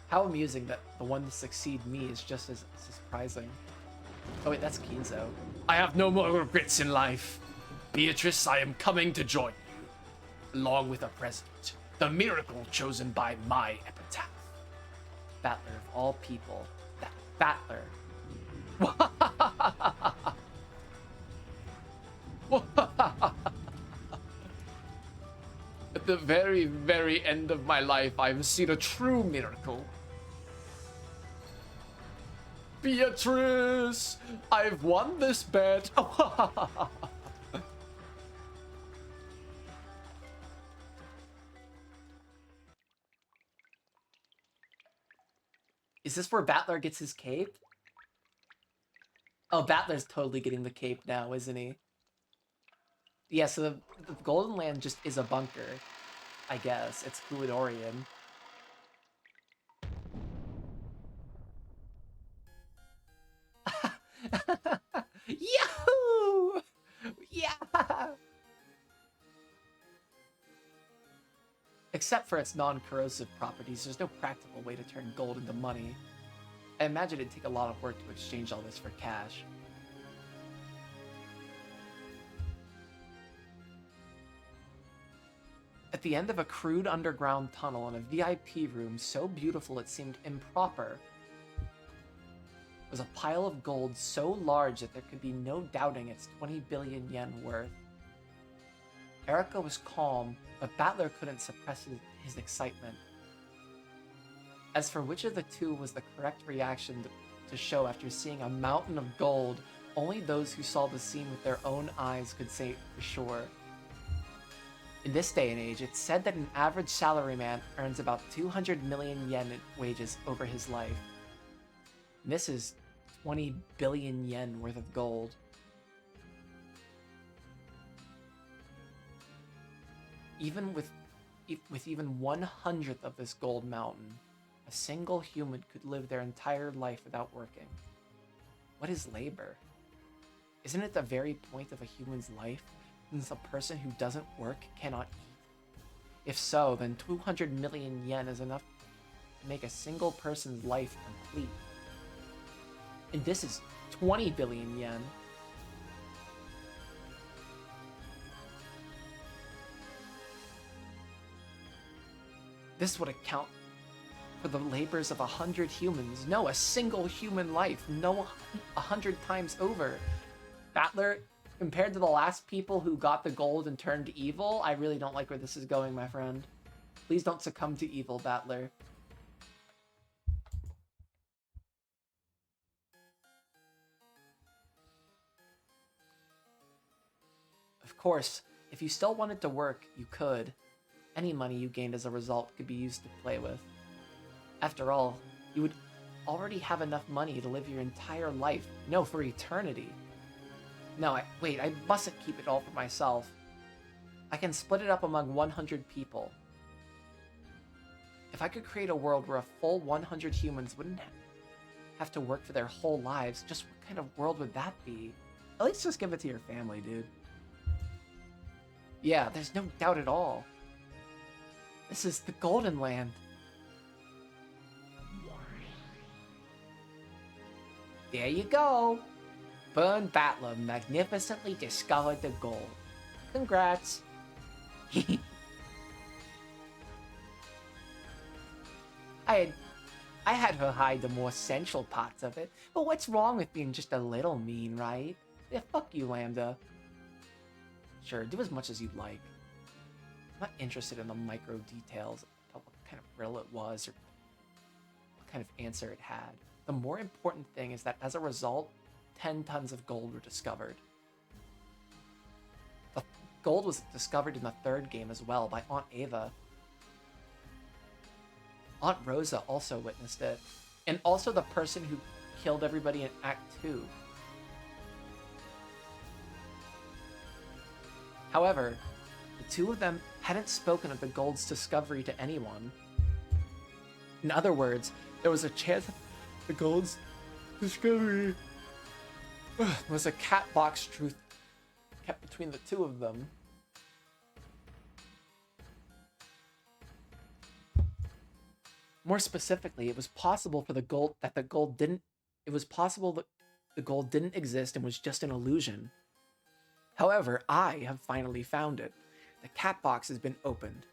How amusing that the one to succeed me is just as surprising. Oh wait, that's Kinzo. I have no more regrets in life. Beatrice, I am coming to join you, along with a present. The miracle chosen by my epitaph. Battler of all people. That Battler. At the very, very end of my life, I have seen a true miracle. Beatrice, I've won this bet. Is this where Battler gets his cape? Oh, Battler's totally getting the cape now, isn't he? Yeah, so the Golden Land just is a bunker, I guess. It's Fluidorian. Yahoo! Yeah! Except for its non-corrosive properties, there's no practical way to turn gold into money. I imagine it'd take a lot of work to exchange all this for cash. At the end of a crude underground tunnel in a VIP room so beautiful it seemed improper was a pile of gold so large that there could be no doubting its 20 billion yen worth. Erika was calm, but Battler couldn't suppress his excitement. As for which of the two was the correct reaction to show after seeing a mountain of gold, only those who saw the scene with their own eyes could say for sure. In this day and age, it's said that an average salaryman earns about 200 million yen in wages over his life. And this is 20 billion yen worth of gold. Even with even 1/100th of this gold mountain, a single human could live their entire life without working. What is labor? Isn't it the very point of a human's life, since a person who doesn't work cannot eat? If so, then 200 million yen is enough to make a single person's life complete. And this is 20 billion yen. This would account for the labors of 100 humans. No, a single human life. No, 100 times over. Battler, compared to the last people who got the gold and turned evil, I really don't like where this is going, my friend. Please don't succumb to evil, Battler. Of course, if you still wanted to work, you could. Any money you gained as a result could be used to play with. After all, you would already have enough money to live your entire life. No, for eternity. No, wait, I mustn't keep it all for myself. I can split it up among 100 people. If I could create a world where a full 100 humans wouldn't have to work for their whole lives, just what kind of world would that be? At least just give it to your family, dude. Yeah, there's no doubt at all. This is the Golden Land. There you go. Burn Battler magnificently discovered the gold. Congrats. I had her hide the more central parts of it, but what's wrong with being just a little mean, right? Yeah, fuck you, Lambda. Sure, do as much as you'd like. I'm not interested in the micro details of what kind of riddle it was or what kind of answer it had. The more important thing is that as a result, 10 tons of gold were discovered. The gold was discovered in the third game as well by Aunt Ava. Aunt Rosa also witnessed it, and also the person who killed everybody in Act 2. However, the two of them hadn't spoken of the gold's discovery to anyone. In other words, there was a chance that the gold's discovery was a cat box truth kept between the two of them. More specifically, it was possible for the gold that the gold didn't. It was possible that the gold didn't exist and was just an illusion. However, I have finally found it. The cat box has been opened.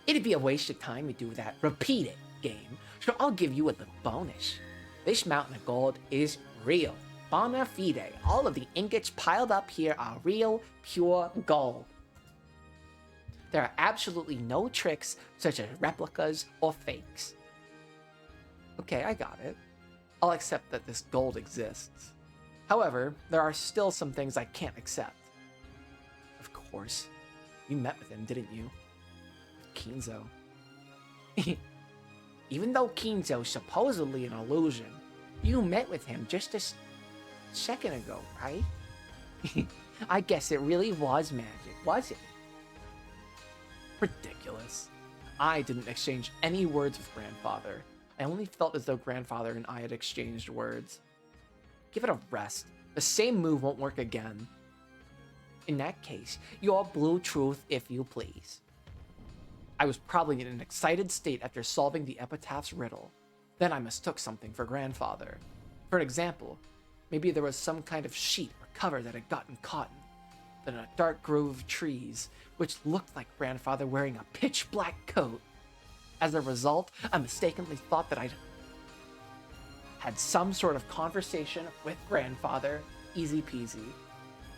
It'd be a waste of time to do that. Repeat it, game. So I'll give you a little bonus. This mountain of gold is real. Bona fide. All of the ingots piled up here are real, pure gold. There are absolutely no tricks, such as replicas or fakes. Okay, I got it. I'll accept that this gold exists. However, there are still some things I can't accept. Of course. You met with him, didn't you? Kinzo. Even though Kinzo's supposedly an illusion, you met with him just a second ago, right? I guess it really was magic, was it? Ridiculous. I didn't exchange any words with Grandfather. I only felt as though Grandfather and I had exchanged words. Give it a rest. The same move won't work again. In that case, your blue truth, if you please. I was probably in an excited state after solving the epitaph's riddle. Then I mistook something for Grandfather. For example, maybe there was some kind of sheet or cover that had gotten caught in a dark grove of trees, which looked like Grandfather wearing a pitch black coat. As a result, I mistakenly thought that I'd had some sort of conversation with Grandfather. Easy peasy.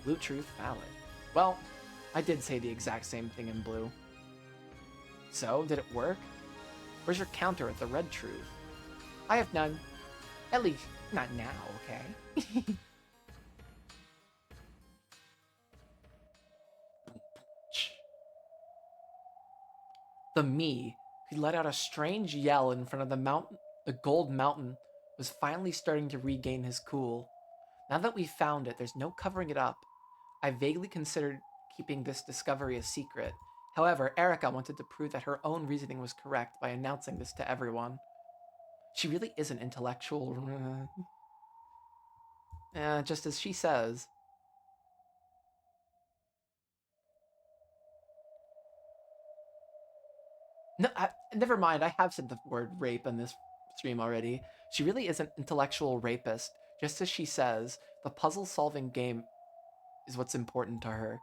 Blue truth valid. Well, I did say the exact same thing in blue. So, did it work? Where's your counter at the red truth? I have none. At least, not now, okay? The me, who let out a strange yell in front of the gold mountain, was finally starting to regain his cool. Now that we've found it, there's no covering it up. I vaguely considered keeping this discovery a secret. However, Erika wanted to prove that her own reasoning was correct by announcing this to everyone. She really is an intellectual... just as she says. No, never mind, I have said the word rape in this stream already. She really is an intellectual rapist. Just as she says, the puzzle-solving game is what's important to her.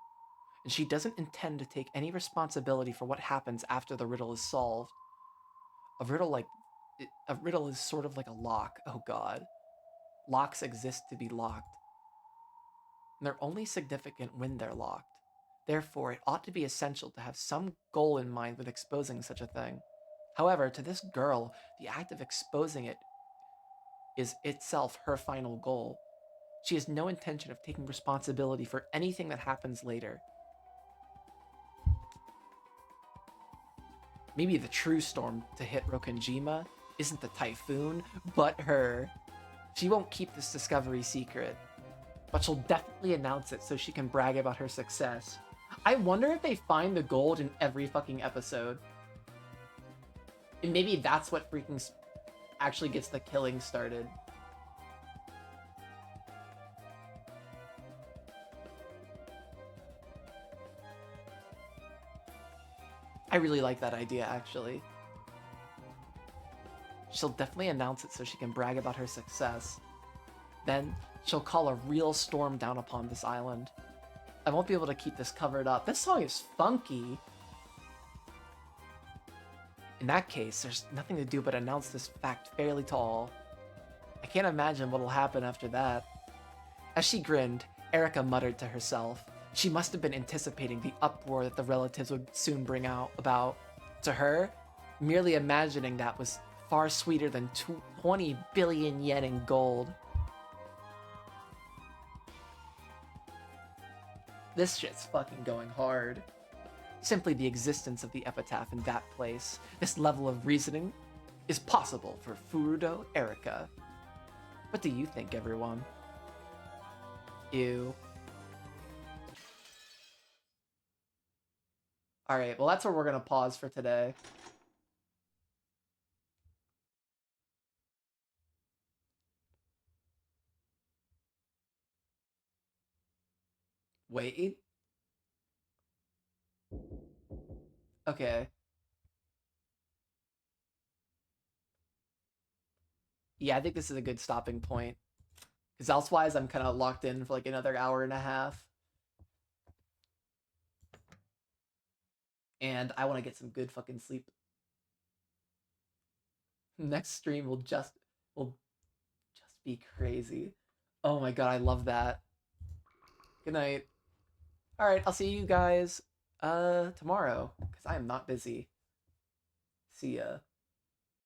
And she doesn't intend to take any responsibility for what happens after the riddle is solved. A riddle is sort of like a lock. Oh god. Locks exist to be locked. And they're only significant when they're locked. Therefore, it ought to be essential to have some goal in mind with exposing such a thing. However, to this girl, the act of exposing it is itself her final goal. She has no intention of taking responsibility for anything that happens later. Maybe the true storm to hit Rokonjima isn't the typhoon, but her. She won't keep this discovery secret, but she'll definitely announce it so she can brag about her success. I wonder if they find the gold in every fucking episode. And maybe that's what freaking actually gets the killing started. I really like that idea, actually. She'll definitely announce it so she can brag about her success. Then, she'll call a real storm down upon this island. I won't be able to keep this covered up. This song is funky. In that case, there's nothing to do but announce this fact fairly to all. I can't imagine what'll happen after that. As she grinned, Erika muttered to herself. She must have been anticipating the uproar that the relatives would soon bring about. To her, merely imagining that was far sweeter than 20 billion yen in gold. This shit's fucking going hard. Simply the existence of the epitaph in that place, this level of reasoning, is possible for Furudo Erika. What do you think, everyone? Ew. Alright, well that's where we're gonna pause for today. Wait. Okay. Yeah, I think this is a good stopping point. Because elsewise, I'm kind of locked in for like another hour and a half. And I want to get some good fucking sleep. Next stream will just be crazy. Oh my god, I love that. Good night. All right, I'll see you guys tomorrow because I am not busy. See ya.